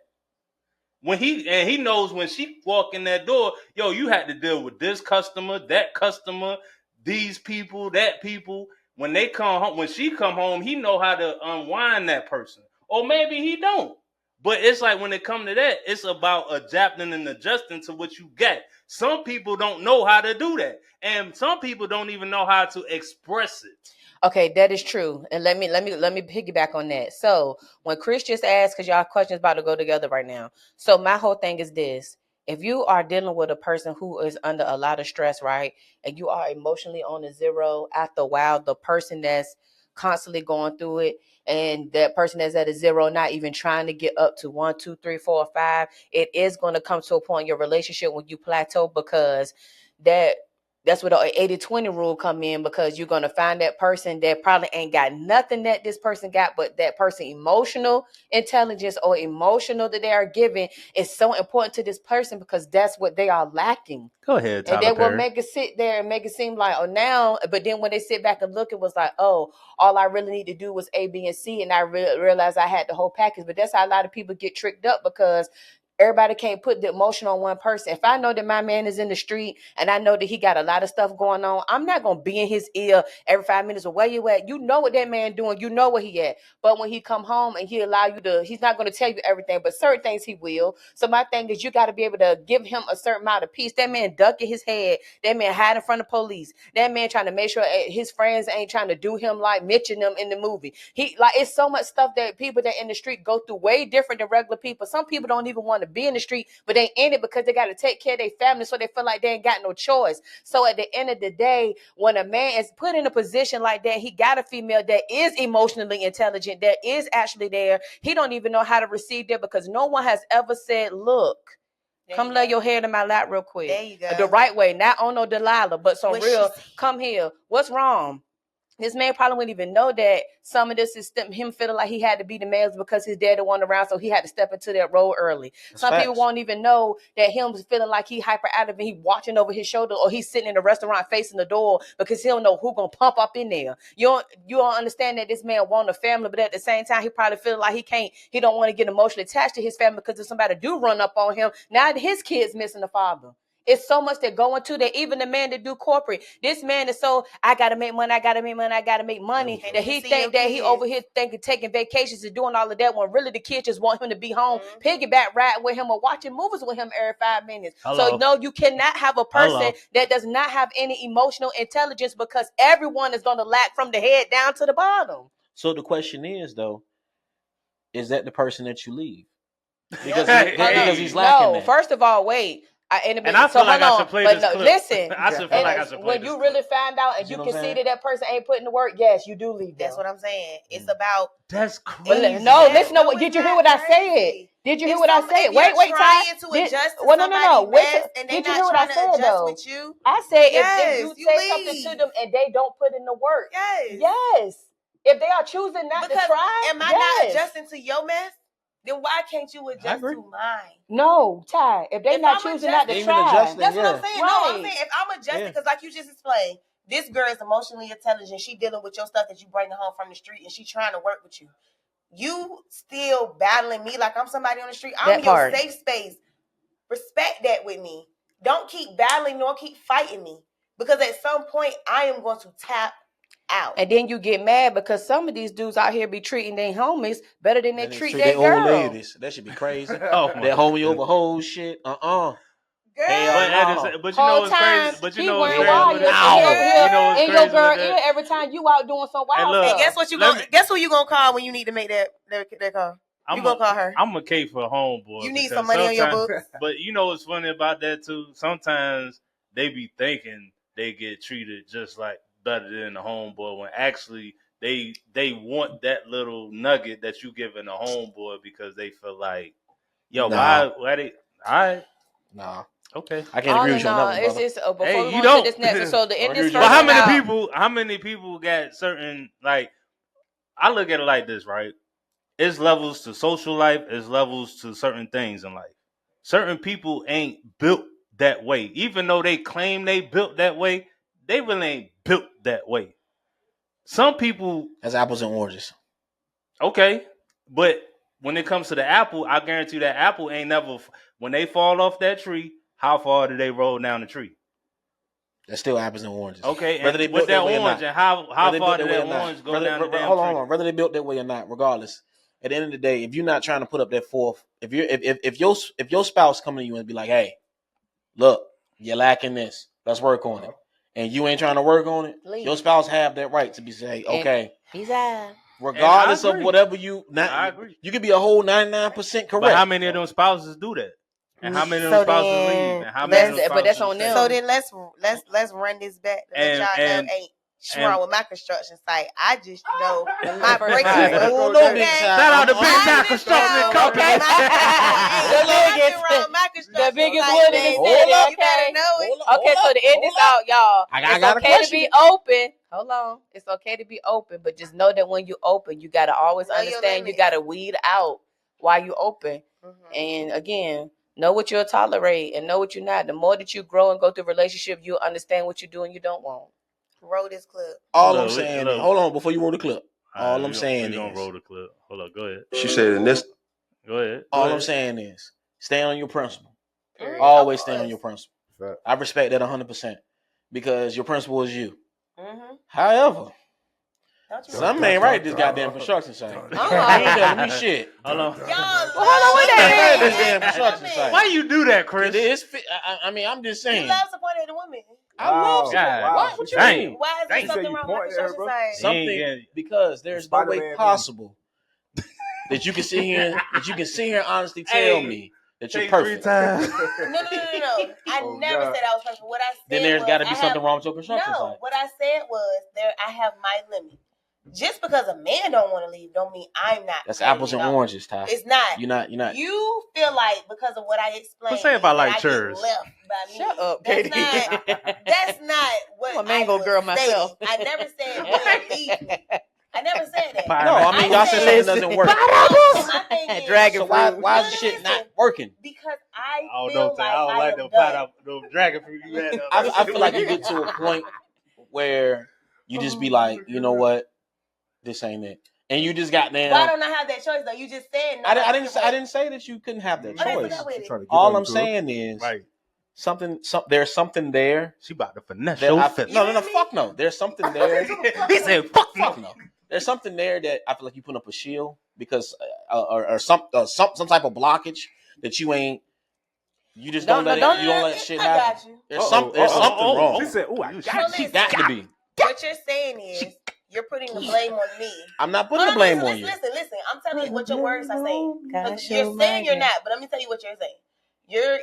When he knows when she walk in that door, yo, you had to deal with this customer, that customer, these people, that people. When they come home, when she come home, he know how to unwind that person. Or maybe he don't. But it's like when it comes to that, it's about adapting and adjusting to what you get. Some people don't know how to do that, and some people don't even know how to express it.
Okay, that is true. And let me piggyback on that. So when Chris just asked, because y'all questions about to go together right now. So my whole thing is this. If you are dealing with a person who is under a lot of stress, right, and you are emotionally on a zero, after a while, the person that's constantly going through it, and that person that's at a zero, not even trying to get up to 1, 2, 3, 4, 5, it is going to come to a point in your relationship when you plateau, because that's where the 80-20 rule come in, because you're going to find that person that probably ain't got nothing that this person got, but that person emotional intelligence or emotional that they are giving is so important to this person because that's what they are lacking.
Go ahead, Tyler
And they will
Perry.
make it sit there and make it seem like, oh, now, but then when they sit back and look, it was like, oh, all I really need to do was A, B, and C, and I realized I had the whole package. But that's how a lot of people get tricked up, because everybody can't put the emotion on one person. If I know that my man is in the street and I know that he got a lot of stuff going on, I'm not going to be in his ear every 5 minutes. Well, where you at? You know what that man doing. You know where he at. But when he come home and he allow you to, he's not going to tell you everything, but certain things he will. So my thing is, you got to be able to give him a certain amount of peace. That man ducking his head. That man hiding in front of police. That man trying to make sure his friends ain't trying to do him like Mitching them in the movie. He like, it's so much stuff that people that in the street go through way different than regular people. Some people don't even want to be in the street, but they in it because they got to take care of their family, so they feel like they ain't got no choice. So at the end of the day, when a man is put in a position like that, he got a female that is emotionally intelligent, that is actually there. He don't even know how to receive that, because no one has ever said, look, come lay your head in my lap real quick.
There you go.
The right way, not on no Delilah, but some real, come here. What's wrong? This man probably wouldn't even know that some of this is him feeling like he had to be the man because his daddy wasn't around, so he had to step into that role early. Some people won't even know that him feeling like he hyperactive and he watching over his shoulder, or he's sitting in a restaurant facing the door because he don't know who gonna pump up in there. You don't understand that this man want a family, but at the same time, he probably feeling like he don't want to get emotionally attached to his family, because if somebody do run up on him, now his kid's missing the father. It's so much that go into that. Even the man that do corporate, this man is so, I gotta make money, that he think that he over here thinking taking vacations and doing all of that, when really the kids just want him to be home, piggyback ride with him or watching movies with him every 5 minutes. Hello. So no, you cannot have a person that does not have any emotional intelligence, because everyone is going to lack from the head down to the bottom.
So the question is, though, is that the person that you leave?
Because he's lacking that. First of all, wait. I feel like I should play this clip. Listen, I should feel like I should play this. When you really find out and you can see that person ain't putting the work, yes, you do leave.
That's what I'm saying. It's about.
That's crazy.
Listen to what. Did you hear what I said? Did you hear what I said? Wait, Ty. No. Wait. Did you hear what I said though? I said if you say something to them and they don't put in the work, yes. If they are choosing not to try,
am I not adjusting to your mess? Then why can't you adjust to mine?
No, Ty. If they're not choosing not to try,
that's what I'm saying. Right. No, I'm saying if I'm adjusting, because like you just explained, this girl is emotionally intelligent. She dealing with your stuff that you bring home from the street, and she trying to work with you. You still battling me like I'm somebody on the street. I'm your safe space. Respect that with me. Don't keep battling nor keep fighting me, because at some point I am going to tap out.
And then you get mad because some of these dudes out here be treating their homies better than they treat their girl. Old ladies.
That should be crazy. That homie over whole shit.
Girl.
But you know what's crazy? But you know what's crazy?
In your girl ear every time you out doing some wild stuff.
And guess who you gonna call when you need to make that call? You gonna call her?
I'm a K for homeboy.
You need some money on your books.
But you know what's funny about that too? Sometimes they be thinking they get treated just like better than the homeboy, when actually they want that little nugget that you giving a homeboy, because they feel like, yo, why they
Nah.
Okay.
I can't agree with you on that one,
it's before
hey,
we
you
go
don't.
To this next, so the end is
but how many people got certain, like, I look at it like this, right? It's levels to social life, it's levels to certain things in life. Certain people ain't built that way. Even though they claim they built that way, they really ain't built that way. Some people...
That's apples and oranges.
Okay. But when it comes to the apple, I guarantee that apple ain't never... When they fall off that tree, how far do they roll down the tree?
That's still apples and oranges.
Okay. And they with that orange, and how far did that orange go down the damn tree?
Hold on. Whether they built that way or not, regardless. at the end of the day, if you're not trying to put up that fourth, if your spouse come to you and be like, hey, look, you're lacking this, let's work on it, and you ain't trying to work on it, your spouse have that right to be say, okay,
he's out.
Regardless of whatever you could be a whole 99% correct.
But how many of them spouses do that? And how many of them spouses leave? And how many of them spouses
but that's on them.
So then let's run this back. Let y'all know ain't wrong with my construction site. I just know my breaking point.
Shout out to Big Time Construction Company.
The biggest one in the city. You better know it. Okay, so to end this out, y'all, it's okay to be open. Hold on. It's okay to be open, but just know that when you open, you got to always understand you got to weed out while you open. And again, know what you'll tolerate and know what you're not. The more that you grow and go through relationship, you'll understand what you do and you don't want.
Roll this clip.
All I'm saying is, hold on, before you roll the clip. All I'm saying is,
don't roll the clip. Hold on, go ahead.
She said in this.
Go ahead.
All I'm saying is, stay on your principle. Always stay on your principle.
Right.
I respect that 100% because your principle is you. However, some ain't right this goddamn construction site. You ain't telling me shit.
Hold on.
Hold on,
this damn construction site.
Why you do that, Chris?
I mean, I'm just saying.
You love supporting the women.
I love support. What you mean?
Why is there something wrong with construction site?
Something because there's no way possible that you can sit here and honestly tell me that you're perfect.
No. I never said I was perfect. What I said
then there's got to be something wrong with your construction site.
No, what I said was I have my limit. Just because a man don't want to leave, don't mean I'm not.
That's apples and oranges, Ty.
It's not.
You're not.
You feel like because of what I explained.
What's say about like chairs?
Left by me.
Shut up,
Katie.
Katie.
That's not what
I'm a mango girl myself.
I never said leave. I never said that.
No, I mean y'all said something doesn't work.
My thing is,
Dragon
so why is the shit not working?
Because I don't like
them pineapple, them dragon fruit you had.
I feel like you get to a point where you just be like, you know what, this ain't it, and you just got down.
Why don't I have that choice though? You just said no.
I didn't say that you couldn't have that choice. All I'm saying is there's something there.
She about to finesse.
No, fuck no. There's something there.
He said, fuck no.
There's something there that I feel like you put up a shield because or some type of blockage that you ain't. You just don't let shit happen. There's something wrong.
She said, "Oh, I got
She got to be."
What you're saying is you're putting the blame on me.
I'm not putting the blame on you.
Listen. I'm telling you what your words are saying. You're saying you're not, but let me tell you what you're saying.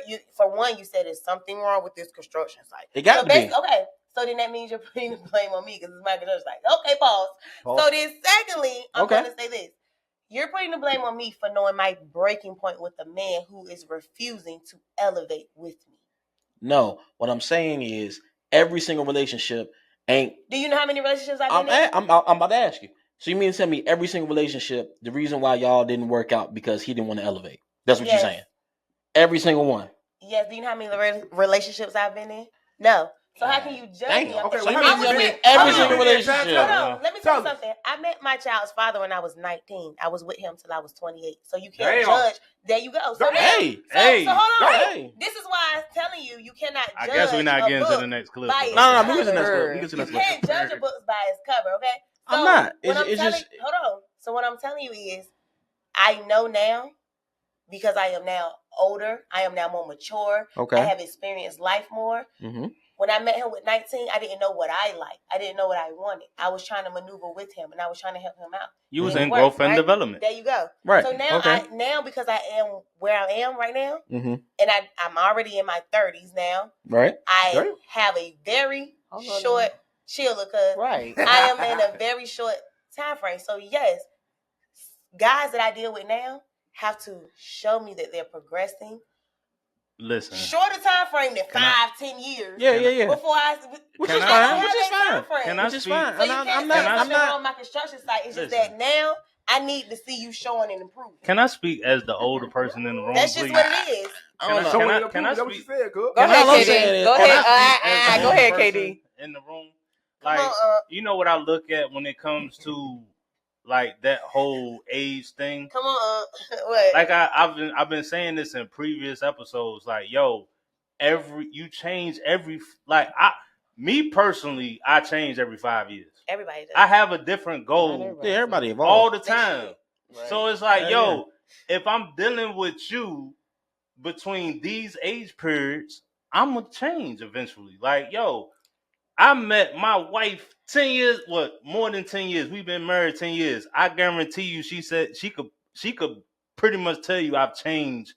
You for one, you said there's something wrong with this construction site.
It got to be.
Okay. So then that means you're putting the blame on me because it's my construction site. Okay, pause. So then secondly, I'm going to say this. You're putting the blame on me for knowing my breaking point with a man who is refusing to elevate with me.
No, what I'm saying is every single relationship ain't.
Do you know how many relationships I've been in?
I'm about to ask you. So you mean to tell me every single relationship, the reason why y'all didn't work out because he didn't want to elevate? That's what you're saying. Every single one.
Yes. Do you know how many relationships I've been in? No. So how can you judge me?
Okay, so you mean every single relationship.
Hold on, let me tell you something. I met my child's father when I was 19. I was with him till I was 28. So you can't judge. There you go. So so hold on. This is why I'm telling you, you cannot judge.
I guess we're not getting to the next clip.
No, we get to the next clip.
You can't judge a book by its cover, okay? So
I'm not. It's just
hold on. So what I'm telling you is, I know now because I am now older. I am now more mature.
Okay.
I have experienced life more.
Mm-hmm.
When I met him with 19, I didn't know what I liked. I didn't know what I wanted. I was trying to maneuver with him, and I was trying to help him out.
You was in growth and development.
There you go.
Right.
So now, because I am where I am right now,
mm-hmm.
and I'm already in my 30s now.
Right.
I have a very short chill because I am in a very short time frame. So yes, guys that I deal with now have to show me that they're progressing.
Listen.
Shorter time frame than 5-10 years.
Yeah.
Before
which is fine.
Can I speak?
So you can't say something wrong on my construction site. It's just that now I need to see you showing and improving.
Can I speak as the older person in the room?
That's just what it is.
Can I speak?
Go ahead, KD. Go ahead, KD.
In the room, like you know what I look at when it comes to like that whole age thing.
Come on, what?
Like I've been saying this in previous episodes. Like, yo, you change every me personally, I change every 5 years.
Everybody does.
I have a different goal.
Everybody evolves
all the time. Right. So it's like, yo, if I'm dealing with you between these age periods, I'm gonna change eventually. Like, yo, I met my wife 10 years, more than 10 years. We've been married 10 years. I guarantee you, she said she could pretty much tell you I've changed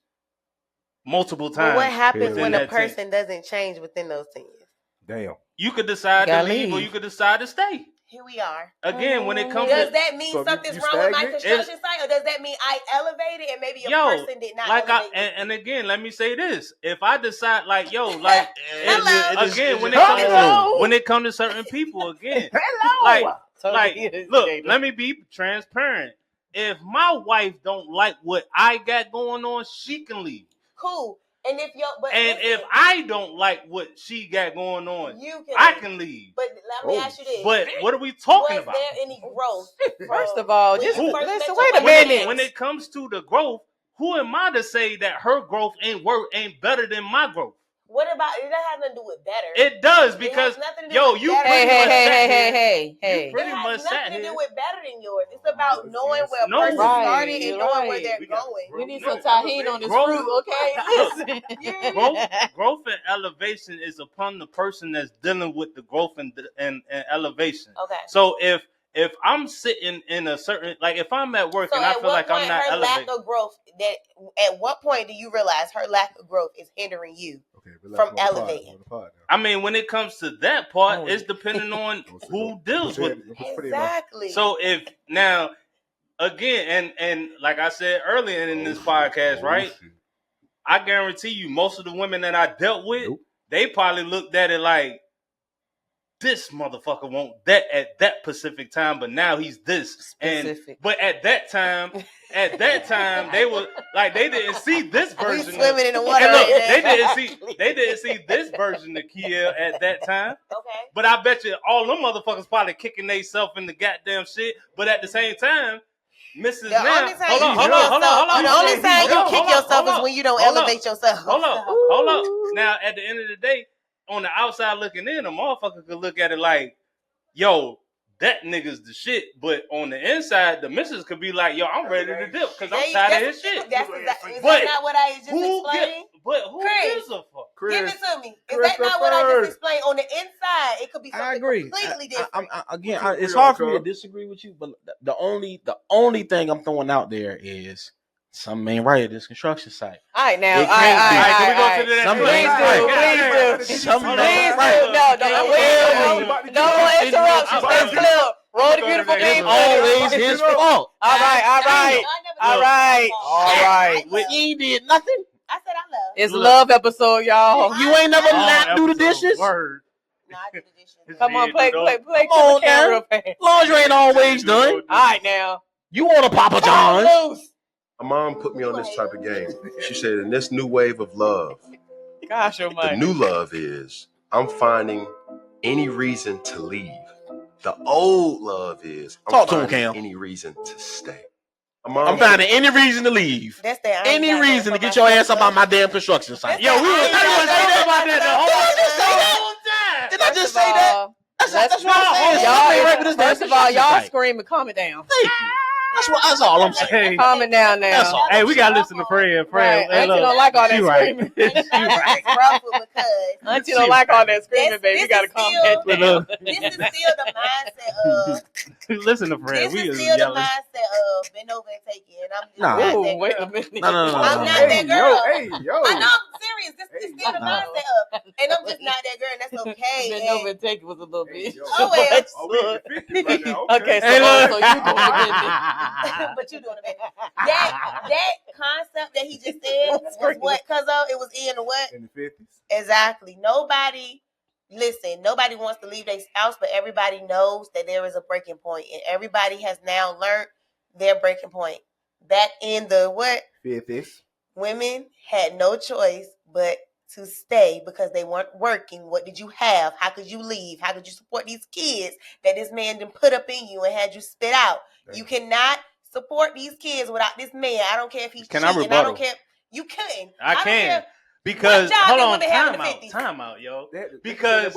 multiple times.
But what happens when a person doesn't change within those 10 years?
Damn.
You could decide to leave or you could decide to stay.
Here we are.
Again, when it comes
does that mean something's wrong with my construction site, or does that mean I elevated and maybe a person did not elevate?
And again, let me say this. If I decide when it comes to certain people, again, look, let me be transparent. If my wife don't like what I got going on, she can leave.
Cool. And
if I don't like what she got going on, I can leave.
But let me ask you this.
But what are we talking about?
Was there any growth?
First of all, just listen, wait a minute.
When it comes to the growth, who am I to say that her growth ain't better than my growth?
What about it? That has nothing to do with better.
It does because you pretty much sat here.
It has nothing to do with better than yours. It's about knowing where a person started and knowing where they're going.
We need some tahini on this fruit, okay? Listen.
Growth and elevation is upon the person that's dealing with the growth and elevation.
Okay.
So if I'm sitting in a certain, like if I'm at work and I feel like I'm not elevating.
Lack of growth, at what point do you realize her lack of growth is hindering you from elevating?
I mean, when it comes to that part, it's depending on who deals with it.
Exactly.
So if now, again, and like I said earlier in this podcast, right? I guarantee you most of the women that I dealt with, they probably looked at it like, this motherfucker won't that at that specific time, but now he's this. But at that time, they were like they didn't see this version.
Swimming in the water.
Look, they didn't see this version of Kia at that time.
Okay.
But I bet you all them motherfuckers probably kicking themselves in the goddamn shit. But at the same time, Mrs. Now, hold on.
The only time you kick yourself is when you don't elevate yourself.
Hold up. Now, at the end of the day, on the outside looking in, a motherfucker could look at it like, yo, that nigga's the shit. But on the inside, the missus could be like, yo, I'm ready to dip because I'm tired of his shit.
Is that not what I just explained?
But who gives a fuck?
Give it to me. Is that not what I just explained? On the inside, it could be something completely different.
It's hard for me to disagree with you, but the only thing I'm throwing out there is something ain't right at this construction site.
All right, now. All
right. Can we go to the next
one? Please do. Something ain't right. No more interruptions. Let's clear. Roll the beautiful theme.
Always his fault.
All right.
He did nothing.
I said I love.
It's love episode, y'all.
You ain't never not do the dishes?
Word.
No, I do the dishes.
Come on, play
Come on, now. Laundry ain't always done.
All right, now.
You want a Papa John's?
My mom put me on this type of game. She said, in this new wave of love,
gosh,
the new love is I'm finding any reason to leave. The old love is I'm finding any reason to stay.
I'm finding any reason to leave.
That's that.
Any reason to get your ass up on my damn construction site.
Yo, we were saying
that. Did I just say that? That's what I'm saying.
First of all, y'all screaming, calm it down.
Thank you. That's all I'm saying.
Calm it down now.
That's all.
Hey, we gotta listen to Fran.
Right. Auntie don't like all that screaming. Auntie don't like all that screaming, baby. You gotta calm that down.
This is still the mindset of.
Listen to Fran.
This is still the mindset of bend over and take it. And I'm just not that
wait
girl.
a minute.
No.
I'm not that girl.
Yo.
I know, I'm serious. This is still the mindset of, and I'm just not that girl, and that's okay.
Bend over and take it was a little bit.
Oh well.
Okay, so you doing it.
But you doing it. That concept that he just said was what? Cause it was in the what?
In the 50s.
Exactly. Nobody wants to leave their spouse, but everybody knows that there is a breaking point, and everybody has now learned their breaking point. Back in the what?
50s.
Women had no choice but to stay because they weren't working. What did you have? How could you leave? How could you support these kids that this man done put up in you and had you spit out? You cannot support these kids without this man. I don't care if he's cheating. I don't care. You couldn't.
I can. Because hold on, time out, yo. Because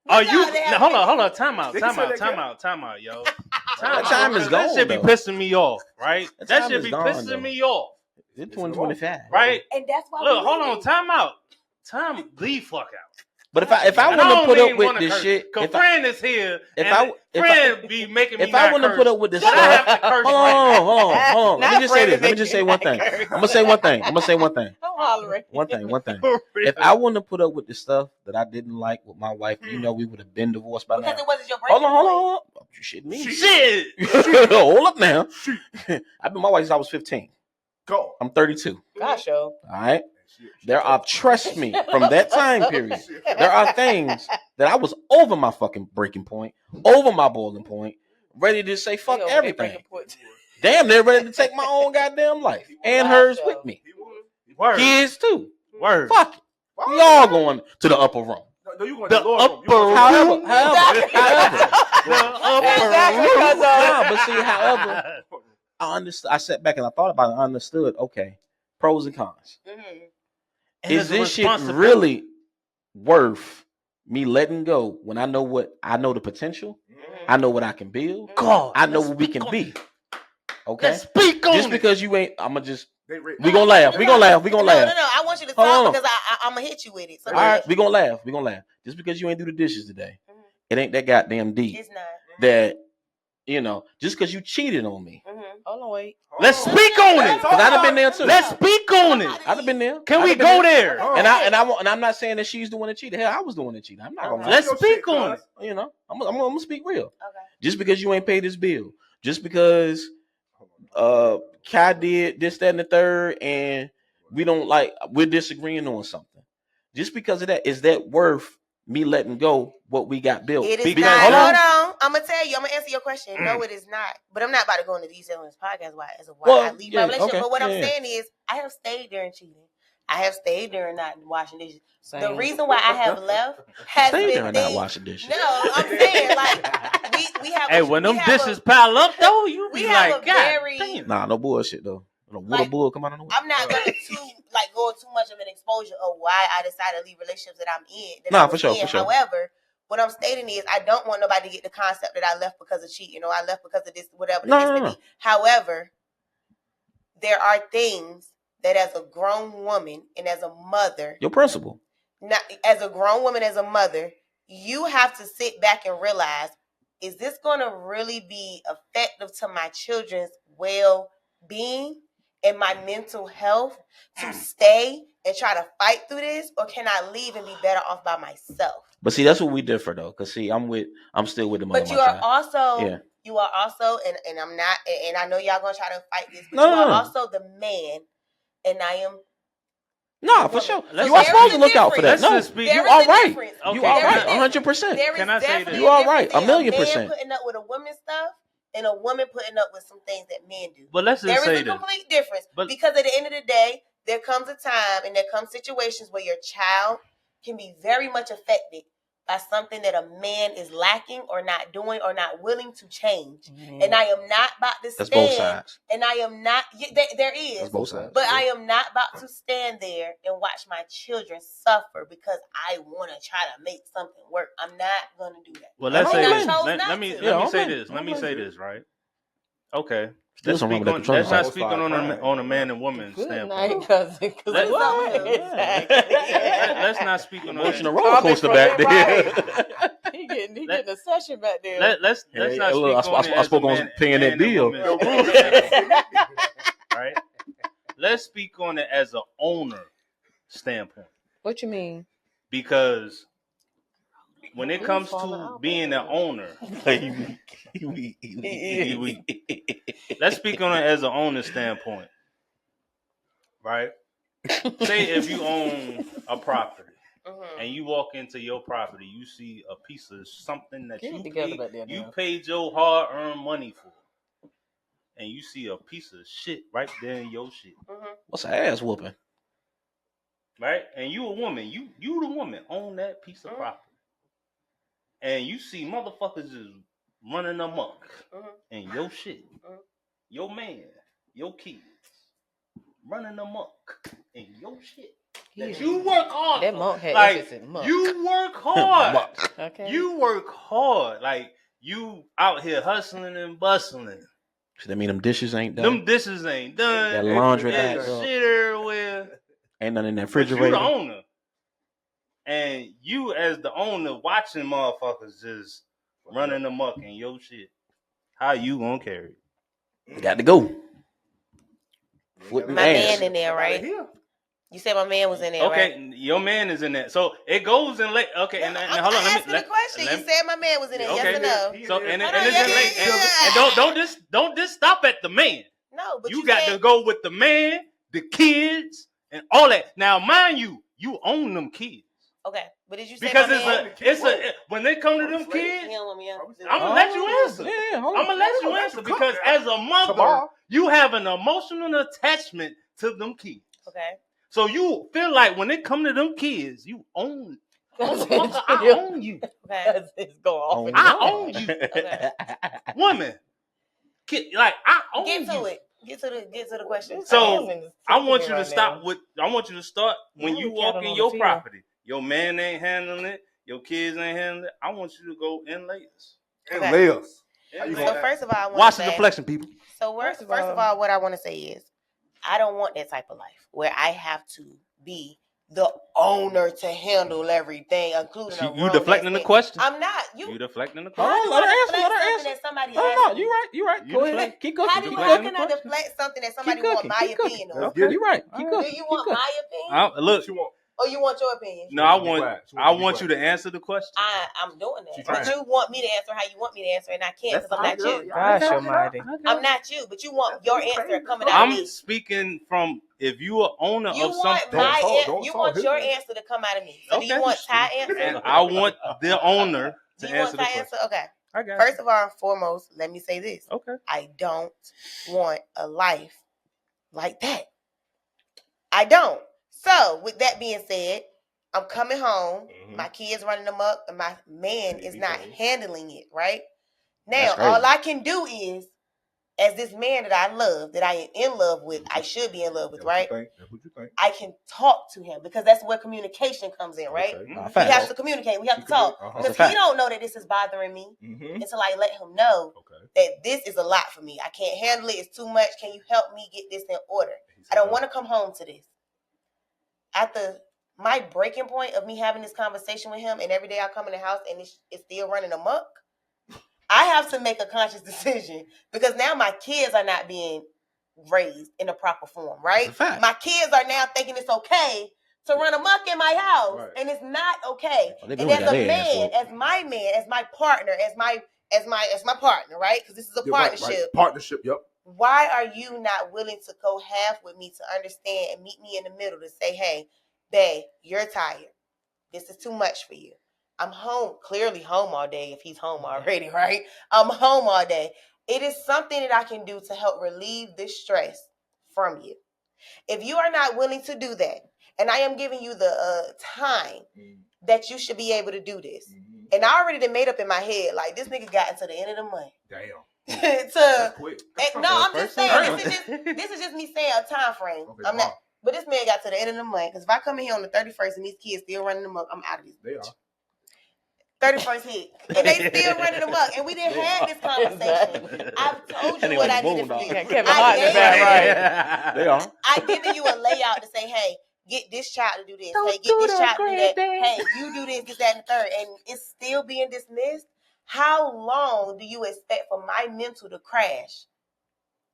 are you hold on, time out, yo.
That time is gone.
That should be pissing me off, right?
That
should be pissing me off.
It's 2025,
right?
And that's why.
Look, hold on, time out. The fuck out.
But if I want to put up with this shit,
cause Fran is here,
Fran
be making me.
If I want to put up with this stuff, hold on. Let me just say this. Let me just say one thing. I'm gonna say one thing.
I'm hollering.
One thing. If I wouldn't have put up with the stuff that I didn't like with my wife, we would have been divorced by now.
Because it wasn't your breaking
Hold on. You shitting me?
Shit.
Hold up now. I've been my wife since I was 15.
Go.
I'm 32.
Gosh, yo.
All right. There are, trust me, from that time period, there are things that I was over my fucking breaking point, over my boiling point, ready to say fuck everything. Damn, they're ready to take my own goddamn life and hers with me.
Word.
Kids too.
Word.
Fuck it. We all going to the upper room.
No, you going
the
to the
upper room.
However.
But
see, however, I understood. I sat back and I thought about it. I understood. Okay, pros and cons.
Mm-hmm.
Is this shit really worth me letting go when I know the potential? Mm-hmm. I know what I can build.
God,
I know what we can be. Okay,
let's speak on
just
it.
Because you ain't, I'ma just.
We gonna
laugh. We gonna laugh.
No, I want you to stop because I'm gonna hit you with it. So
all right, we gonna laugh. Just because you ain't do the dishes today, it ain't that goddamn deep.
It's not.
That just because you cheated on me.
Mm-hmm.
Hold on, wait.
Let's speak on it.
Cause I'd have been there too.
Let's speak on it.
I'd have been there.
Can we go there?
And I'm not saying that she's the one that cheated. Hell, I was the one that cheated. I'm not gonna.
Let's speak on it.
I'm gonna speak real.
Okay.
Just because you ain't paid this bill, just because Kai did this, that, and the third, and we're disagreeing on something. Just because of that, is that worth me letting go what we got built?
It is not. Hold on. I'm gonna tell you. I'm gonna answer your question. No, it is not. But I'm not about to go into detail on this podcast why I leave my relationship.
Okay.
But what I'm saying is, I have stayed during cheating. I have stayed during not washing dishes.
Same.
The reason why I have left has been
during not washing dishes.
No, I'm saying like we have.
Hey, when them dishes pile up though, you be like, God damn.
Nah, no bullshit though. Water bull come out of the way.
I'm not gonna go too much of an exposure of why I decided to leave relationships that I'm in.
Nah, for sure.
However, what I'm stating is I don't want nobody to get the concept that I left because of cheating or I left because of this, whatever the case may be. However, there are things that as a grown woman and as a mother,
your principle.
Not as a grown woman, as a mother, you have to sit back and realize, is this gonna really be effective to my children's well-being and my mental health to stay and try to fight through this, or can I leave and be better off by myself?
But see, that's what we differ though. Cause see, I'm still with the mother.
But you are also, and I'm not, and I know y'all gonna try to fight this, but you are also the man, and I am.
No, for sure. You are supposed to look out for that. No, you are right.
Okay.
You are right. 100%.
Can I say that?
You are right. 1,000,000%.
A man putting up with a woman's stuff and a woman putting up with some things that men do.
But let's just say
there is a complete difference. Because at the end of the day, there comes a time and there comes situations where your child can be very much affected by something that a man is lacking or not doing or not willing to change. Mm-hmm. And I am not about to stand.
That's both sides.
And I am not. There is.
That's both sides.
But I am not about to stand there and watch my children suffer because I want to try to make something work. I'm not going to do that.
Well, let's say this. Let me say this. Let me say this, right? Okay. Let's not speak on a man and woman standpoint. Let's not speak on
a roller coaster back there.
He getting a session back there.
Let's not speak on it.
I spoke on paying that bill.
Right? Let's speak on it as an owner standpoint.
What you mean?
Because when it comes to being an owner, let's speak on it as an owner standpoint, right? Say if you own a property and you walk into your property, you see a piece of something that you paid your hard-earned money for, and you see a piece of shit right there in your shit.
What's an ass whooping?
Right? And you a woman, you the woman own that piece of property. And you see motherfuckers just running amok and your shit, your man, your kids running amok and your shit. You work hard.
That monk had
you work hard.
Okay.
You work hard. Like you out here hustling and bustling.
So that mean them dishes ain't done?
Them dishes ain't done.
That laundry
that
ain't
shit everywhere.
Ain't nothing in that
But
refrigerator.
you the owner. And you as the owner watching motherfuckers just running amok in your shit. How you gonna carry it?
Got to go.
My man in there, right? You said my man was in there,
okay,
right?
Your man is in there. So it goes in late. Okay, and hold on.
Let me question. You said my man was in there.
Okay.
Yes or no?
So and it's in late. And don't just stop at the man.
No, but
you got to go with the man, the kids, and all that. Now, mind you, you own them kids.
Okay, but did you say
because it's a when they come to them kids, I'm gonna let you answer. I'm gonna let you answer because as a mother, you have an emotional attachment to them kids.
Okay.
So you feel like when they come to them kids, you own. I own you.
Okay.
I own you. Okay. Woman, like I own you.
Get to it. Get to the question.
So I want you to stop with. I want you to start when you walk in your property. Your man ain't handling it. Your kids ain't handling it. I want you to go in layers.
In layers.
So first of all, I want
watch the deflection, people.
So first of all, what I want to say is, I don't want that type of life where I have to be the owner to handle everything, including
you deflecting the question.
I'm not. You
deflecting the question.
Let her answer. That somebody
no, you right. Go ahead. Keep going.
How can I deflect something that somebody want my opinion on?
Okay, you right. Keep going.
Do you want my opinion?
Look.
Or you want your opinion?
No, I want you to answer the question.
I'm doing that. But you want me to answer how you want me to answer, and I can't because I'm not you.
Gosh almighty.
I'm not you, but you want your answer coming out of me.
I'm speaking from if you are owner of something.
You want your answer to come out of me. So do you want Ty answer?
And I want the owner to answer the question.
Okay.
I got
First of all and foremost, let me say this.
Okay.
I don't want a life like that. I don't. So, with that being said, I'm coming home. Mm-hmm. My kids running amok, and my man is not handling it, right? Now, all I can do is, as this man that I love, that I am in love with, I should be in love with, right?
That's what you think.
I can talk to him because that's where communication comes in, right? Okay. We have to communicate. We have to talk. Because he don't know that this is bothering me until I let him know that this is a lot for me. I can't handle it. It's too much. Can you help me get this in order? I don't want to come home to this. After my breaking point of me having this conversation with him, and every day I come in the house and it's still running amok, I have to make a conscious decision because now my kids are not being raised in a proper form, right? My kids are now thinking it's okay to run amok in my house, and it's not okay. And as a man, as my man, as my partner, as my partner, right? Because this is a partnership.
Right. Partnership, yep.
Why are you not willing to go half with me to understand and meet me in the middle to say, hey, babe, you're tired. This is too much for you. I'm home, clearly home all day if he's home already, right? I'm home all day. It is something that I can do to help relieve this stress from you. If you are not willing to do that, and I am giving you the time that you should be able to do this, and I already made up in my head, like this nigga got into the end of the month.
Damn.
I'm just saying this is just me saying a time frame. Okay, I'm not, but this man got to the end of the month because if I come in here on the 31st and these kids still running them up, I'm out of this.
They are.
31st hit, and they still running them up, and we didn't have this conversation. I've told you what I needed from you.
They are.
I given you a layout to say, hey, get this child to do this. Hey, get this child to do that. Hey, you do this, that, and the third, and it's still being dismissed. How long do you expect for my mental to crash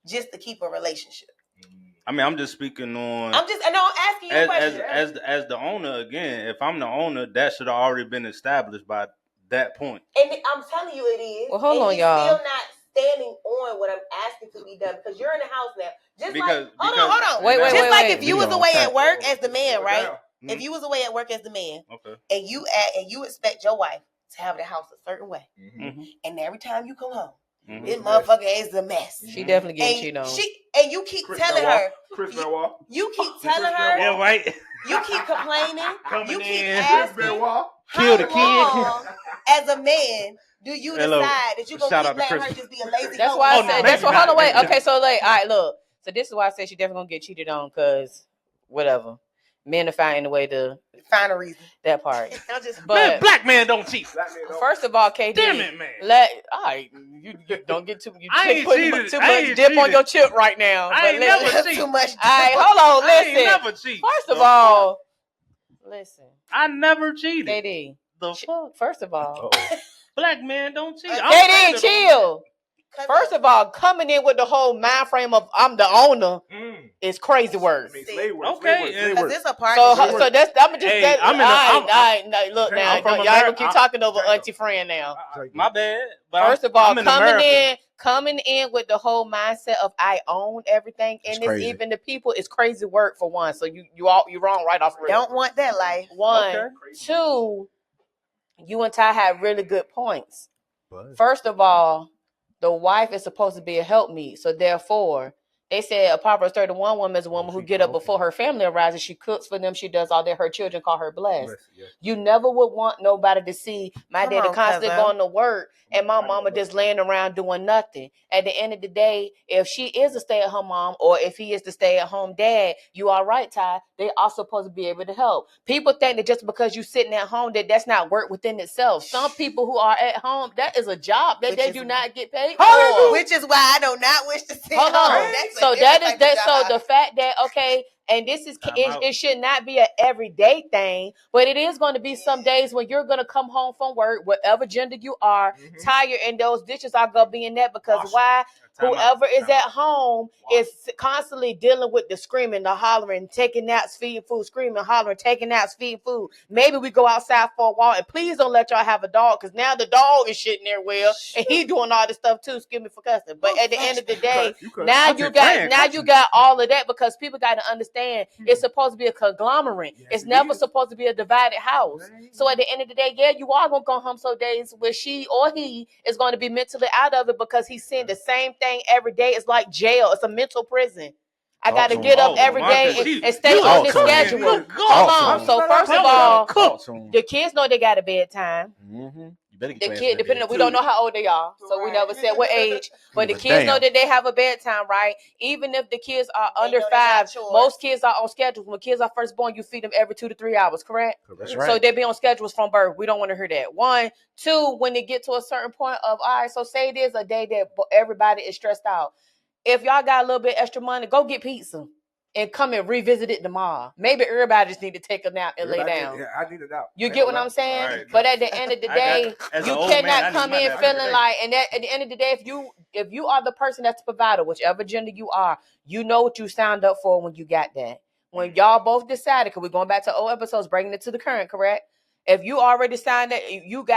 just to keep a relationship?
I mean, I'm just speaking on.
I'm asking you a question.
As the owner, again, if I'm the owner, that should have already been established by that point.
And I'm telling you it is.
Well, hold on, y'all.
Still not standing on what I'm asking to be done because you're in the house now. Hold on. Wait. If you was away at work as the man, right? Mm-hmm. If you was away at work as the man, and you expect your wife to have the house a certain way, and every time you come home, this motherfucker is a mess.
She definitely getting cheated on.
And you keep telling her. You keep telling her.
Yeah, right.
You keep complaining.
You
keep asking.
Kill the kid.
As a man, do you decide that you're gonna keep letting her just be a lazy?
That's why I said. That's why. Hold on, wait. Okay, so like, all right, look. So this is why I said she definitely gonna get cheated on because whatever. Men are finding a way to
find a reason.
That part.
But man, black men don't cheat.
First of all, KD.
Damn it, man.
All right, you don't get too.
I ain't cheated.
Too much dip on your chip right now.
I ain't never cheated.
Too much. All right, hold on. Listen.
I ain't never cheated.
First of all, listen.
I never cheated.
KD.
The fuck.
First of all,
black men don't cheat.
KD, chill. First of all, coming in with the whole mind frame of I'm the owner is crazy work.
Okay,
because it's a part.
So that's I'm just.
Hey,
Look now, y'all gonna keep talking over Auntie Fran now.
My bad. But
First of all, coming in with the whole mindset of I own everything, and it's even the people is crazy work for one. So you're wrong right off.
Don't want that life.
One, two. You and Ty had really good points. First of all, the wife is supposed to be a helpmeet. So therefore, they said a Proverbs 31 woman is a woman who get up before her family arises. She cooks for them. She does all that. Her children call her blessed. Yes. You never would want nobody to see my daddy constantly going to work and my mama just laying around doing nothing. At the end of the day, if she is a stay-at-home mom or if he is the stay-at-home dad, you all right, Ty. They are supposed to be able to help. People think that just because you sitting at home that's not work within itself. Some people who are at home, that is a job that they do not get paid for.
Which is why I do not wish to see.
Hold on. So that is that. So the fact that and this is it should not be an everyday thing, but it is going to be some days when you're going to come home from work, whatever gender you are, tired, and those dishes are going to be in that because why? Whoever is at home is constantly dealing with the screaming, the hollering, taking naps, feeding food, screaming, hollering, taking naps, feeding food. Maybe we go outside for a walk, and please don't let y'all have a dog because now the dog is shitting there and he doing all this stuff too. Excuse me for cussing, but at the end of the day, now you got all of that because people got to understand it's supposed to be a conglomerate. It's never supposed to be a divided house. So at the end of the day, you are gonna go home some days where she or he is going to be mentally out of it because he's seeing the same thing every day. It's like jail. It's a mental prison. I got to get up every day and stay on this schedule. Hold on. So first of all, the kids know they got a bedtime. The kid, depending on, we don't know how old they are, so we never said what age. But the kids know that they have a bedtime, right? Even if the kids are under 5, most kids are on schedules. When kids are first born, you feed them every 2 to 3 hours, correct? That's right. So they be on schedules from birth. We don't want to hear that. 1, 2, when they get to a certain point of, all right, so say it is a day that everybody is stressed out. If y'all got a little bit extra money, go get pizza and come and revisit it tomorrow. Maybe everybody just need to take a nap and lay down.
Yeah, I need a nap.
You get what I'm saying? Right. But at the end of the day, you cannot come in feeling like, and at the end of the day, if you are the person that's the provider, whichever gender you are, you know what you signed up for when you got that. When y'all both decided, because we're going back to old episodes, bringing it to the current, correct? If you already signed that,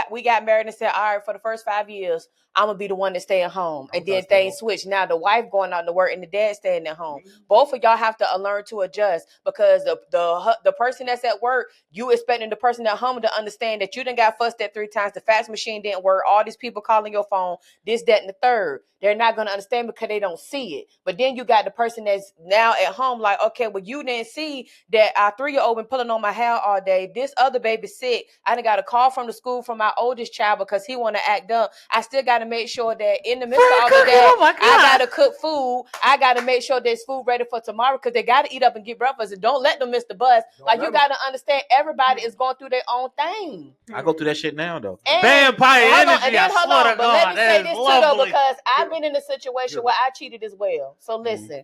we got married and said, all right, for the first 5 years, I'm going to be the one to stay at home. And then things switch. Now the wife going out to work and the dad staying at home. Both of y'all have to learn to adjust because the person that's at work, you expecting the person at home to understand that you done got fussed at 3 times. The fax machine didn't work. All these people calling your phone, this, that, and the third. They're not going to understand because they don't see it. But then you got the person that's now at home like, okay, well, you didn't see that our 3-year-old been pulling on my hair all day. This other baby's sick. I done got a call from the school from my oldest child because he want to act up. I still got to make sure that in the midst of all of that, I got to cook food. I got to make sure there's food ready for tomorrow because they got to eat up and get breakfast. And don't let them miss the bus. You got to understand everybody is going through their own thing.
I go through that shit now, though.
And
vampire energy, I swear to God.
Let me say this too, though, because I've been in a situation where I cheated as well. So listen.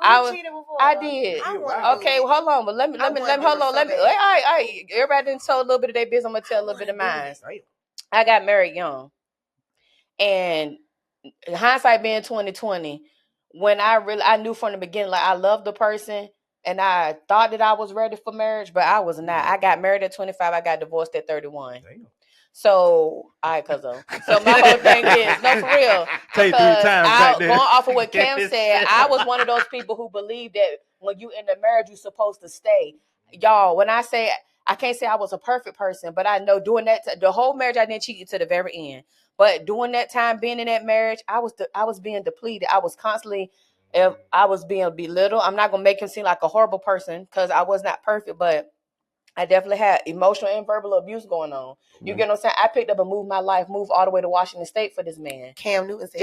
I did. Okay, well, hold on. But let me hold on. Let me. All right. Everybody didn't tell a little bit of their business. I'm gonna tell a little bit of mine. I got married young, and hindsight being 2020, when I knew from the beginning, like I loved the person, and I thought that I was ready for marriage, but I was not. I got married at 25. I got divorced at 31. Damn. So, all right, so my whole thing is, no, for real.
Take 3 times
going off of what Cam said, I was one of those people who believed that when you in the marriage, you're supposed to stay. Y'all, when I say, I can't say I was a perfect person, but I know doing that, the whole marriage, I didn't cheat to the very end. But during that time, being in that marriage, I was being depleted. I was constantly, I was being belittled. I'm not going to make him seem like a horrible person because I was not perfect, but I definitely had emotional and verbal abuse going on. You get what I'm saying? I picked up and moved my life, moved all the way to Washington State for this man.
Cam Newton said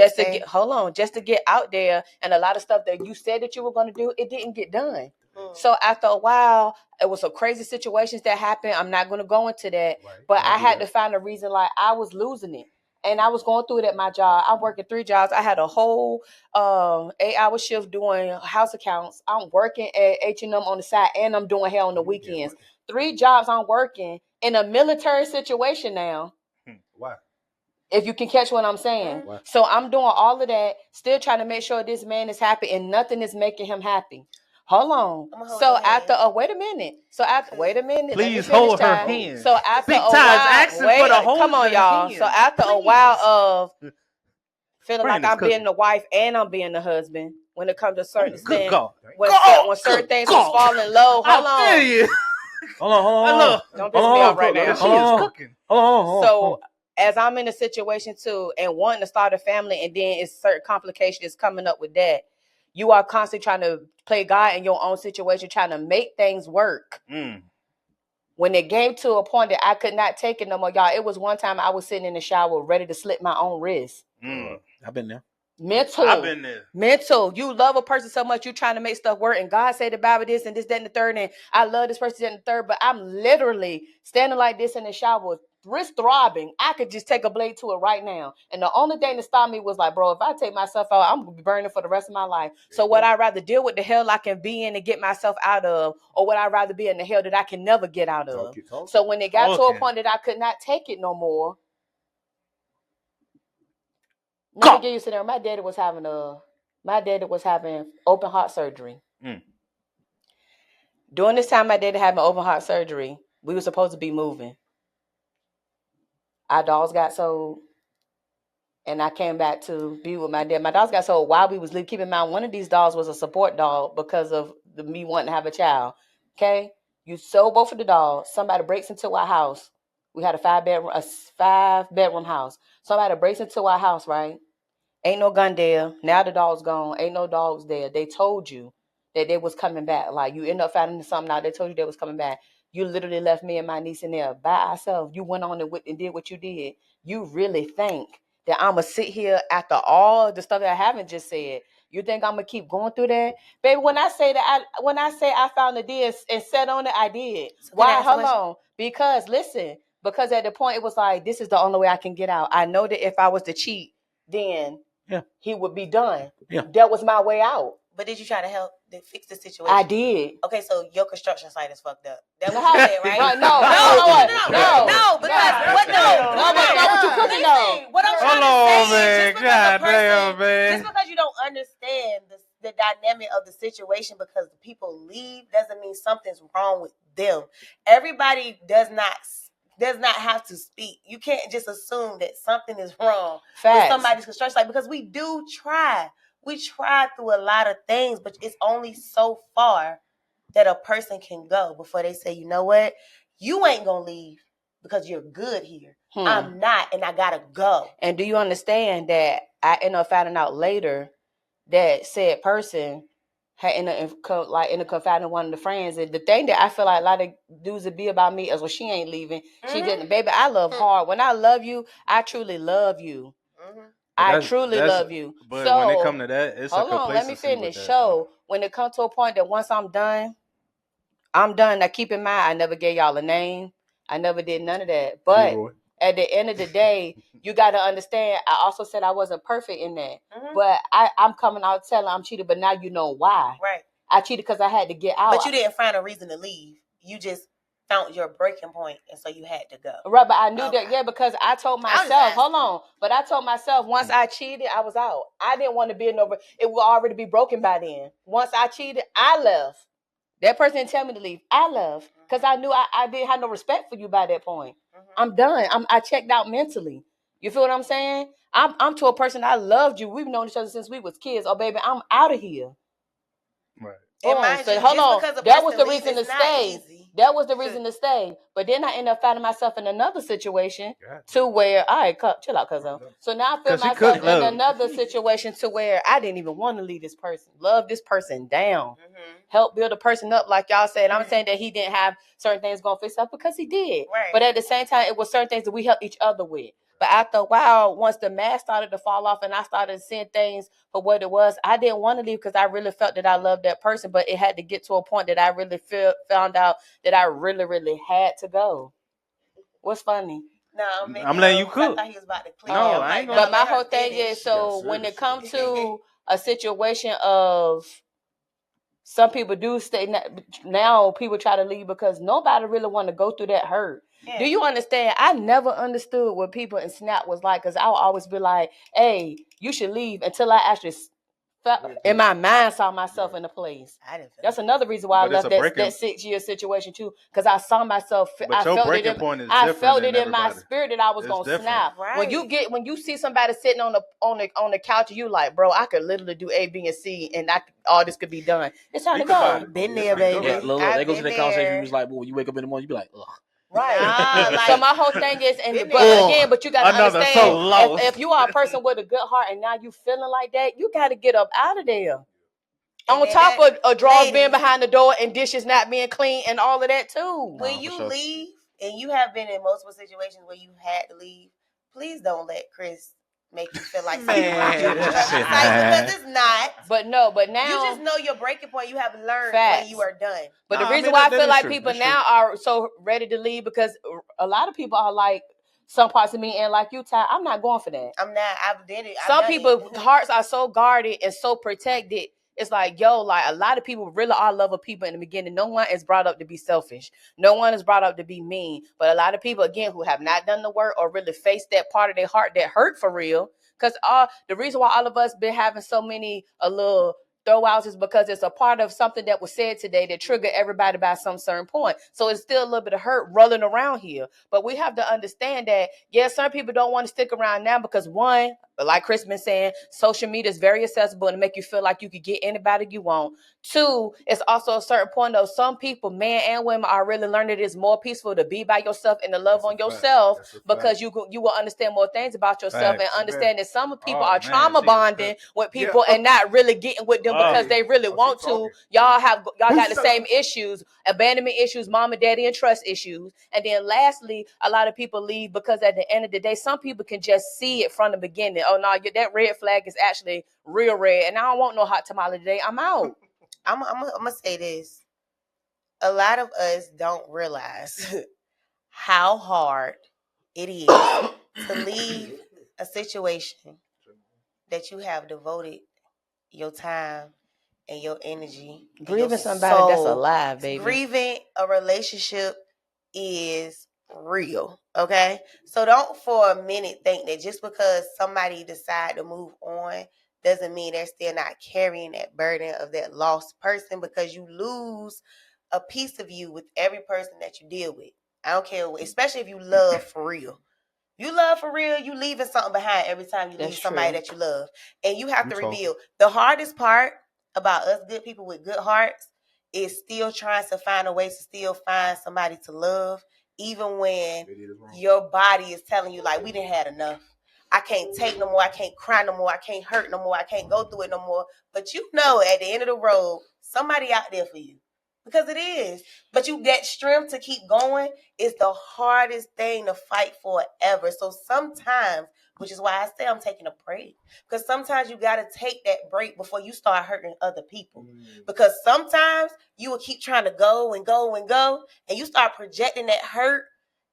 just to get out there, and a lot of stuff that you said that you were going to do, it didn't get done. So after a while, it was some crazy situations that happened. I'm not going to go into that, but I had to find a reason. Like I was losing it, and I was going through it at my job. I'm working 3 jobs. I had a whole 8-hour shift doing house accounts. I'm working at H&M on the side, and I'm doing hair on the weekends. 3 jobs I'm working in a military situation now.
Why?
If you can catch what I'm saying. Wow. So I'm doing all of that, still trying to make sure this man is happy, and nothing is making him happy. Hold on. So after wait a minute. Wait a minute.
Please hold her hand.
So after
Big
a
times
while,
for the hold
come on, y'all.
hand.
So after a while of feeling like I'm
cooking.
being the wife and I'm being the husband when it comes to certain things. When certain things was falling low. Hold on.
Hold on.
Don't piss me off right now.
She is cooking.
So as I'm in a situation too and wanting to start a family, and then it's certain complications coming up with that, you are constantly trying to play God in your own situation, trying to make things work. When it came to a point that I could not take it no more, y'all, it was one time I was sitting in the shower ready to slit my own wrist.
I've been there.
Mental.
I've been there.
Mental. You love a person so much, you trying to make stuff work, and God say the Bible this and this, that, and the third, and I love this person, that, and the third, but I'm literally standing like this in the shower, wrist throbbing. I could just take a blade to it right now. And the only thing that stopped me was like, bro, if I take myself out, I'm gonna be burning for the rest of my life. So would I rather deal with the hell I can be in and get myself out of, or would I rather be in the hell that I can never get out of? So when it got to a point that I could not take it no more, let me get you to there. My daddy was having open heart surgery. During this time my daddy having open heart surgery, we were supposed to be moving. Our dogs got sold, and I came back to be with my dad. My dogs got sold while we was leaving. Keep in mind, one of these dogs was a support dog because of me wanting to have a child. Okay, you sold both of the dogs. Somebody breaks into our house. We had a 5-bedroom house. Somebody breaks into our house, right? Ain't no gun there. Now the dog's gone. Ain't no dogs there. They told you that they was coming back. Like, you end up finding something out. They told you they was coming back. You literally left me and my niece in there by ourselves. You went on and did what you did. You really think that I'm going to sit here after all the stuff that I haven't just said? You think I'm going to keep going through that? Baby, when I say I found the deal and sat on it, I did. So why? Hold on. Because, listen, because at the point it was like, this is the only way I can get out. I know that if I was to cheat, then he would be done. That was my way out.
But did you try to help fix the situation?
I did.
Okay, so your construction site is fucked up. That was you said, right?
No, because what you cooking though?
What I'm trying to say is just because you don't understand the dynamic of the situation because the people leave doesn't mean something's wrong with them. Everybody does not have to speak. You can't just assume that something is wrong with somebody's construction site because we do try. We try through a lot of things, but it's only so far that a person can go before they say, you know what? You ain't going to leave because you're good here. I'm not, and I got to go.
And do you understand that I ended up finding out later that said person had in a confiding one of the friends. And the thing that I feel like a lot of dudes would be about me is, well, she ain't leaving. She didn't. Baby, I love hard. When I love you, I truly love you. I truly love you.
But
so,
when it comes to that, it's
hold on, let me finish. So when it comes to a point that once I'm done. Now keep in mind, I never gave y'all a name. I never did none of that. But at the end of the day, you got to understand, I also said I wasn't perfect in that. But I'm coming out telling I'm cheated, but now you know why.
Right.
I cheated because I had to get out.
But you didn't find a reason to leave. You just found your breaking point, and so you had to go.
Right, but I knew that, because I told myself, hold on, but I told myself once I cheated, I was out. I didn't want to be it would already be broken by then. Once I cheated, I left. That person didn't tell me to leave. I left because I knew I didn't have no respect for you by that point. I'm done. I checked out mentally. You feel what I'm saying? I'm to a person, I loved you. We've known each other since we was kids. Oh, baby, I'm out of here.
Right.
So, hold on. That was the reason to stay. That was the reason to stay. But then I ended up finding myself in another situation to where, all right, chill out, cousin. So now I feel myself in another situation to where I didn't even want to leave this person. Love this person down. Help build a person up, like y'all said. I'm saying that he didn't have certain things going to fix up because he did. Right. But at the same time, it was certain things that we helped each other with. But after a while, once the mask started to fall off and I started seeing things for what it was, I didn't want to leave because I really felt that I loved that person. But it had to get to a point that I really found out that I really, really had to go. What's funny?
No,
I'm letting you cook.
I thought he was about to clean.
No, I ain't gonna.
But my whole thing is, so when it comes to a situation of some people do stay now, people try to leave because nobody really want to go through that hurt. Yeah. Do you understand? I never understood what people in Snap was like because I would always be like, hey, you should leave until I actually in my mind saw myself in a place. That's another reason why I left that 6-year situation too, because I saw myself. I felt it in my spirit that I was gonna snap. Right. When you see somebody sitting on the couch, you like, bro, I could literally do A, B, and C, and all this could be done. It's time to go.
Been there, baby.
Yeah, look, they go to the conversation. You was like, well, when you wake up in the morning, you be like, ugh.
Right. So my whole thing is, but you gotta understand, if you are a person with a good heart and now you feeling like that, you gotta get up out of there. On top of a drawers being behind the door and dishes not being clean and all of that too.
When you leave, and you have been in multiple situations where you had to leave, please don't let Chris make you feel like something because it's not.
But now
you just know your breaking point. You have learned when you are done.
But the reason why I feel like people now are so ready to leave because a lot of people are like some parts of me, and like you, Ty, I'm not going for that.
I'm not. I've done it.
Some people's hearts are so guarded and so protected. It's like, like a lot of people really are loving people in the beginning. No one is brought up to be selfish. No one is brought up to be mean. But a lot of people, again, who have not done the work or really faced that part of their heart that hurt for real. Because the reason why all of us been having so many little throwouts is because it's a part of something that was said today that triggered everybody by some certain point. So it's still a little bit of hurt rolling around here. But we have to understand that, some people don't want to stick around now because one, like Chris been saying, social media is very accessible and make you feel like you could get anybody you want. Two, it's also a certain point of some people, men and women, are really learning it's more peaceful to be by yourself and to love on yourself because you will understand more things about yourself and understand that some people are trauma bonding with people and not really getting with them because they really want to. Y'all got the same issues, abandonment issues, mom and daddy and trust issues. And then lastly, a lot of people leave because at the end of the day, some people can just see it from the beginning. Oh no, that red flag is actually real red, and I don't want no hot tamale today. I'm out.
I'm gonna say this. A lot of us don't realize how hard it is to leave a situation that you have devoted your time and your energy.
Grieving somebody that's alive, baby.
Grieving a relationship is real, okay? So don't for a minute think that just because somebody decide to move on doesn't mean they're still not carrying that burden of that lost person, because you lose a piece of you with every person that you deal with. I don't care, especially if you love for real. You love for real, you leaving something behind every time you leave somebody that you love. And you have to rebuild. The hardest part about us good people with good hearts is still trying to find a way to still find somebody to love, even when your body is telling you, like, we done had enough. I can't take no more. I can't cry no more. I can't hurt no more. I can't go through it no more. But you know, at the end of the road, somebody out there for you. Because it is. But that strength to keep going is the hardest thing to fight for ever. So sometimes, which is why I say I'm taking a break, because sometimes you got to take that break before you start hurting other people. Because sometimes you will keep trying to go and go and go, and you start projecting that hurt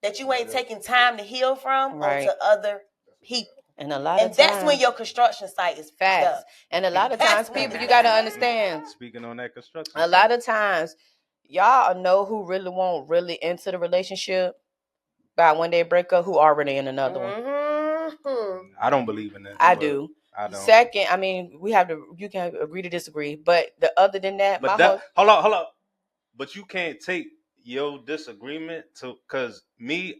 that you ain't taking time to heal from onto other people.
And that's
when your construction site is fast.
And a lot of times, people, you got to understand.
Speaking on that construction,
a lot of times, y'all know who really won't really into the relationship by when they break up, who already in another one.
I don't believe in that.
I do.
I don't.
Second, I mean, you can agree to disagree, but other than that,
hold on. But you can't take your disagreement because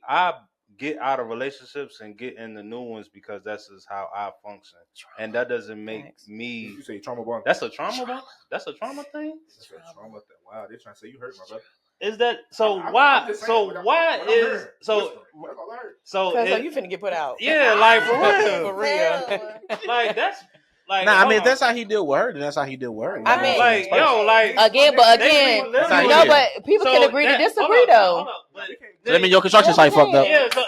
I get out of relationships and get into new ones because that's just how I function. And that doesn't make me.
You say trauma bond?
That's a trauma bond? That's a trauma thing?
That's a trauma thing. Wow, they're trying to say you hurt my brother.
Is that so? Why? So
you finna get put out?
Yeah, like for real,
for real.
Like that's. Like,
I mean, if that's how he deal with her, then that's how he deal with her.
I mean,
like,
again, but people can agree to disagree, though.
So that mean your construction site fucked up.
Yeah,
so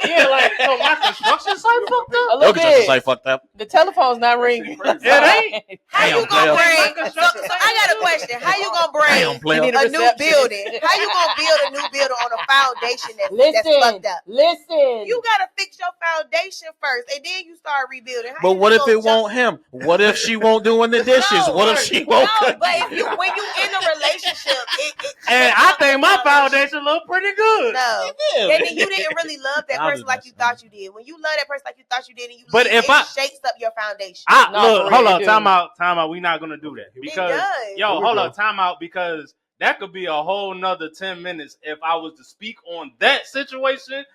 my construction site fucked up.
Your construction site fucked up.
The telephone's not ringing.
It ain't.
How you gonna bring? So I got a question. How you gonna bring a new building? How you gonna build a new building on a foundation that's fucked up?
Listen.
You gotta fix your foundation first, and then you start rebuilding.
But what if it won't him? What if she won't doing the dishes? What if she won't?
No, but when you in a relationship,
and I think my foundation look pretty good.
No, and then you didn't really love that person like you thought you did. When you love that person like you thought you did, and you
but
leave,
if
it shakes up your foundation.
Look, hold on, time out. We're not gonna do that because hold on, time out because that could be a whole nother 10 minutes if I was to speak on that situation,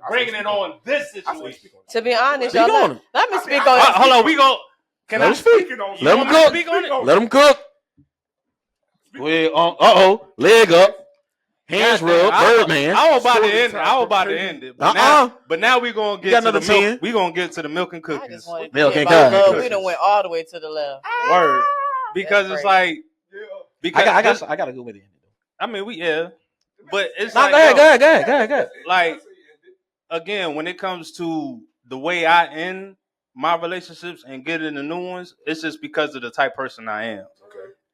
bringing it on this situation.
To be honest, y'all, let me speak on.
Hold on, we go. Can I speak?
Let him cook. Let him cook. Leg up. Hands rubbed, Birdman.
I was about to end it. But now we're gonna get to the milk. We're gonna get to the milk and cookies.
Milk and cookies.
We done went all the way to the left.
Word. Because it's like
I gotta go with it.
I mean but it's
go ahead.
Like again, when it comes to the way I end my relationships and get into new ones, it's just because of the type of person I am.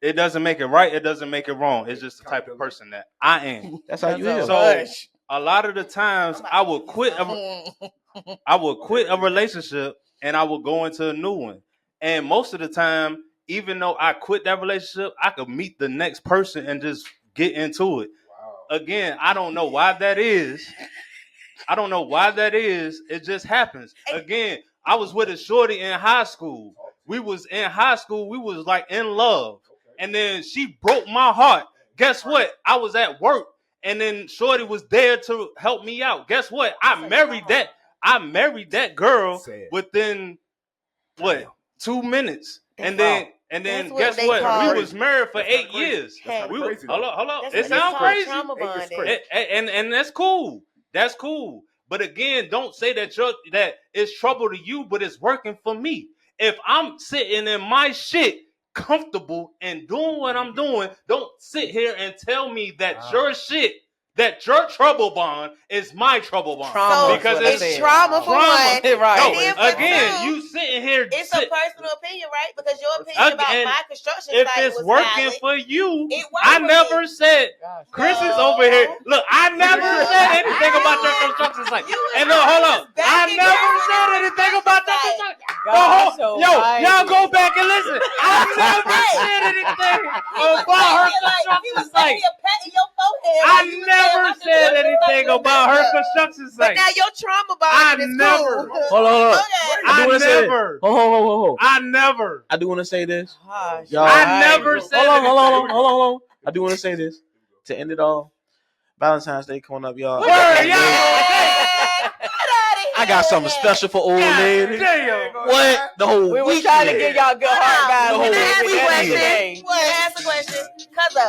It doesn't make it right. It doesn't make it wrong. It's just the type of person that I am.
That's how you are.
So a lot of the times I will quit a relationship and I will go into a new one. And most of the time, even though I quit that relationship, I could meet the next person and just get into it. Wow. Again, I don't know why that is. It just happens. Again, I was with a shorty in high school. We was in high school. We was like in love. And then she broke my heart. Guess what? I was at work. And then shorty was there to help me out. Guess what? I married that girl within 2 minutes. And then guess what? We was married for 8 years. Hold on. It sounds crazy. And that's cool. That's cool. But again, don't say that it's trouble to you, but it's working for me. If I'm sitting in my shit, comfortable and doing what I'm doing, don't sit here and tell me that your shit, that your trouble bond is my trouble bond. Because it's
trauma for one.
Right. No, again, you sitting here.
It's a personal opinion, right? Because your opinion about my construction
if
site
it's
was
working
valid,
for you, I never said. Chris is over here. Look, I never said anything about your construction site. And look, hold on. I never said anything about your construction. Y'all go back and listen. I never said anything about her construction site. I never said anything about her construction site.
But now your trauma bond is cool.
Hold on.
I
do want to say this.
Y'all, I never said
Hold on. I do want to say this. To end it all, Valentine's Day coming up, y'all. I got something special for old lady. What? The whole
we were trying to get y'all good heart vibes.
Ask a question. Cuzzo,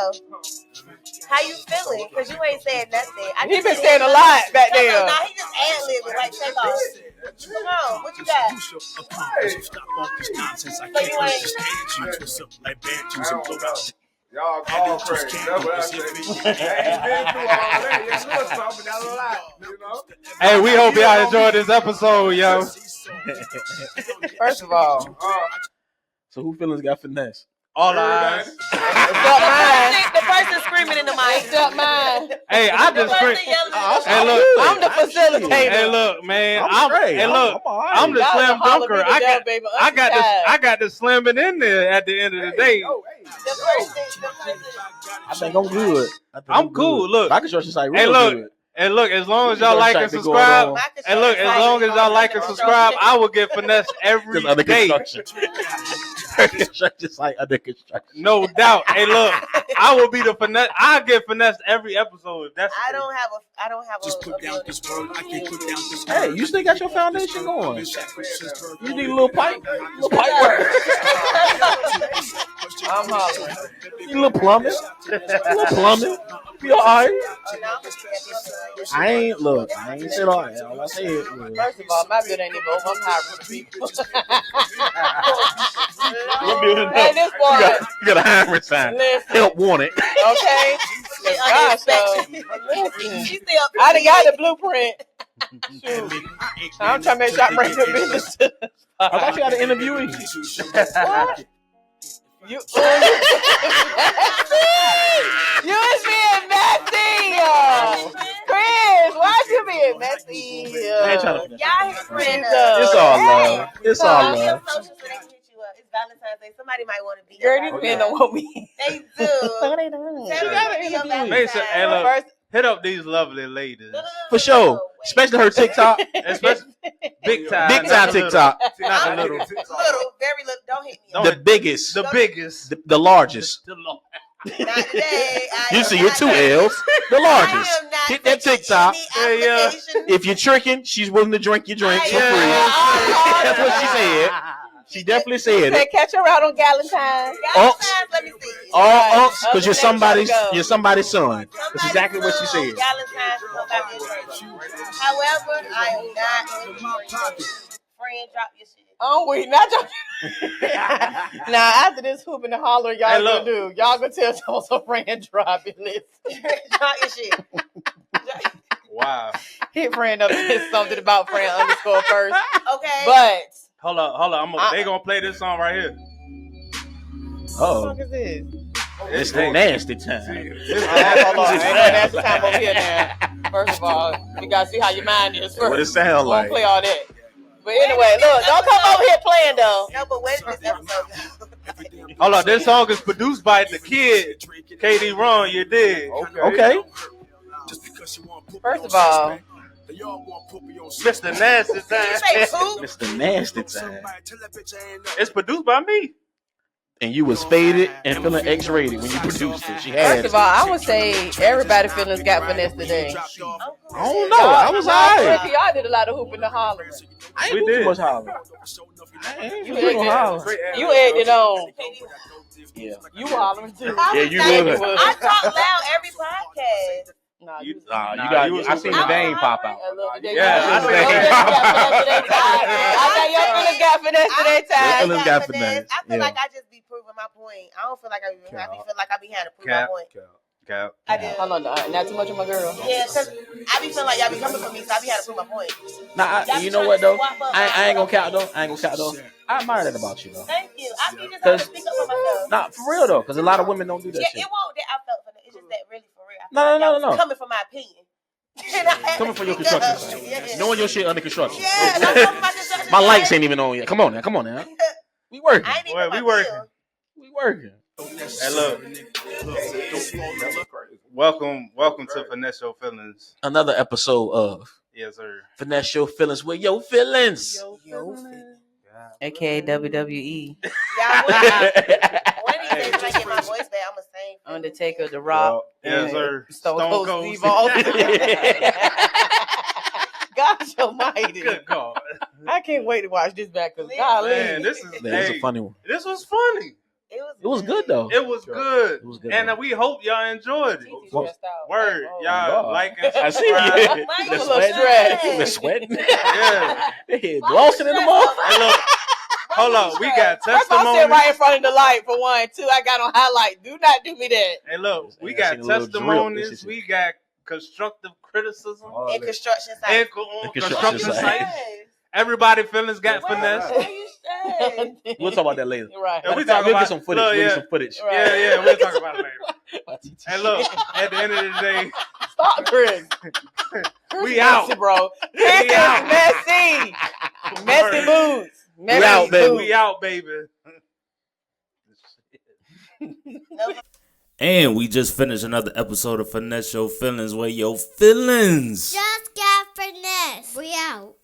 how you feeling? Because you ain't saying nothing.
He been saying a lot back there.
Nah, he just ad-libbing. Like, take off. Come on, what you got?
Y'all call crazy.
Hey, we hope y'all enjoyed this episode, yo.
First of all,
so who feelings got finesse?
All eyes.
Except mine.
The person screaming in the mic.
Except mine.
Hey, I just screamed.
Hey, look, I'm the facilitator.
Hey, look, man. I'm the slam dunker. I got the slamming in there at the end of the day.
I think I'm good.
I'm cool. Look,
my construction site really good.
And look, as long as y'all like and subscribe, I will get finesse every day.
Just like under construction.
No doubt. Hey, look, I will be the finesse. I get finesse every episode. That's
I don't have a. Just put down this
word. I can put down this word. Hey, you still got your foundation going. You need a little pipe. Work.
I'm hollering.
You need a little plumbing. You all right? I ain't said all that. All I said was,
first of all, my bill ain't even over. I'm hiring people.
Your bill ain't up. You got a hiring sign. Help wanted.
Okay. I done got the blueprint. Shoot. I'm trying to make sure I bring the business to the
I thought you had an interviewee.
What? You was being messy, Chris. Why you being messy?
I ain't trying to.
Y'all his friend.
It's all love. It's all love.
It's Valentine's Day. Somebody might want to be.
Girl, these men don't want me.
They do.
Hit up these lovely ladies.
For sure. Especially her TikTok.
Especially big time.
Big time TikTok.
Not the little.
Little, very little. Don't hit me.
The biggest.
The biggest.
The largest.
Not today.
You see your 2 L's. The largest. Hit that TikTok.
Yeah.
If you're tricking, she's willing to drink your drinks for free. That's what she said. She definitely said it.
Catch her out on Valentine.
Let me see.
All unks, because you're somebody's son. That's exactly what she said.
However, I am not. Fran, drop your shit.
Oh, wait, not drop. Now, after this hoop and the holler, y'all gonna do? Y'all gonna tell someone so Fran drop it. Listen.
Drop your shit.
Wow.
Hit Fran up and something about Fran _ first.
Okay.
But.
Hold up. They gonna play this song right here.
Oh. What the fuck is this?
It's the nasty time.
Hold on. Ain't no nasty time over here now. First of all, you gotta see how your mind is first.
What it sound like.
Don't play all that. But anyway, look, don't come over here playing though.
No, but where's this episode?
Hold on, this song is produced by the kid, KDRum, you dig?
Okay.
First of all,
Mr. Nasty Time.
Mr. Nasty Time.
It's produced by me.
And you was faded and feeling X-rated when you produced it. She had
first of all, I would say everybody feelings got finessed today.
I don't know. I was alright.
Y'all did a lot of hooping and hollering.
I ain't do too much hollering.
You egged it on. Yeah. You were hollering too.
Yeah, you would.
I talk loud every podcast.
You got. I seen the vein pop out.
Yeah,
I seen the vein pop out. I got your feelings got finessed today time.
Feelings got finessed.
I feel like I just be proving my point. I don't feel like I be happy. I feel like I be having to prove my point.
Cap.
I do.
Hold on, not too much of my girl.
Yeah, because I be feeling like y'all be coming for me, so I be having to prove my point.
Nah, you know what though? I ain't gonna count though. I admire that about you though.
Thank you. I be just having to speak up for myself.
Nah, for real though, because a lot of women don't do that shit.
It won't that I felt for that. It's just that really for real.
No.
Coming for my opinion.
Coming for your construction site.
Yeah.
Knowing your shit under construction.
Yeah, I'm talking about construction.
My lights ain't even on yet. Come on now. We working.
I ain't even
we working.
We working.
Hey, look. Welcome to Finesse Your Feelings.
Another episode of
Yes, sir.
Finesse Your Feelings with Your Feelings.
AKA WWE.
Yeah, one of these days when I get my voice back, I'm going to sing.
Undertaker, The Rock.
Yes, sir.
Stone Cold Steve Austin. Gosh almighty.
Good God.
I can't wait to watch this back because golly.
Man, this is
a funny one.
This was funny.
It
was good though.
It was good. And we hope y'all enjoyed it. Word. Y'all like and
I see
subscribe.
the sweat.
Yeah.
Glossing in the mouth.
Hey, look. Hold on. We got
I'm
testimonies.
sitting right in front of the light for one. Two, I got on highlight. Do not do me that.
Hey, look. We got testimonies. We got constructive criticism.
And construction site.
Construction site. Everybody feelings got finesse.
We'll talk about that later.
Right.
Yeah, we'll get some footage.
Look,
we'll get some footage.
Yeah, we'll talk about it later. Hey, look, at the end of the day,
stop, Chris.
We out,
bro. Chris is messy. Messy boots.
We out, baby. We out, baby.
And we just finished another episode of Finesse Your Feelings with Your Feelings.
Just got finesse. We out.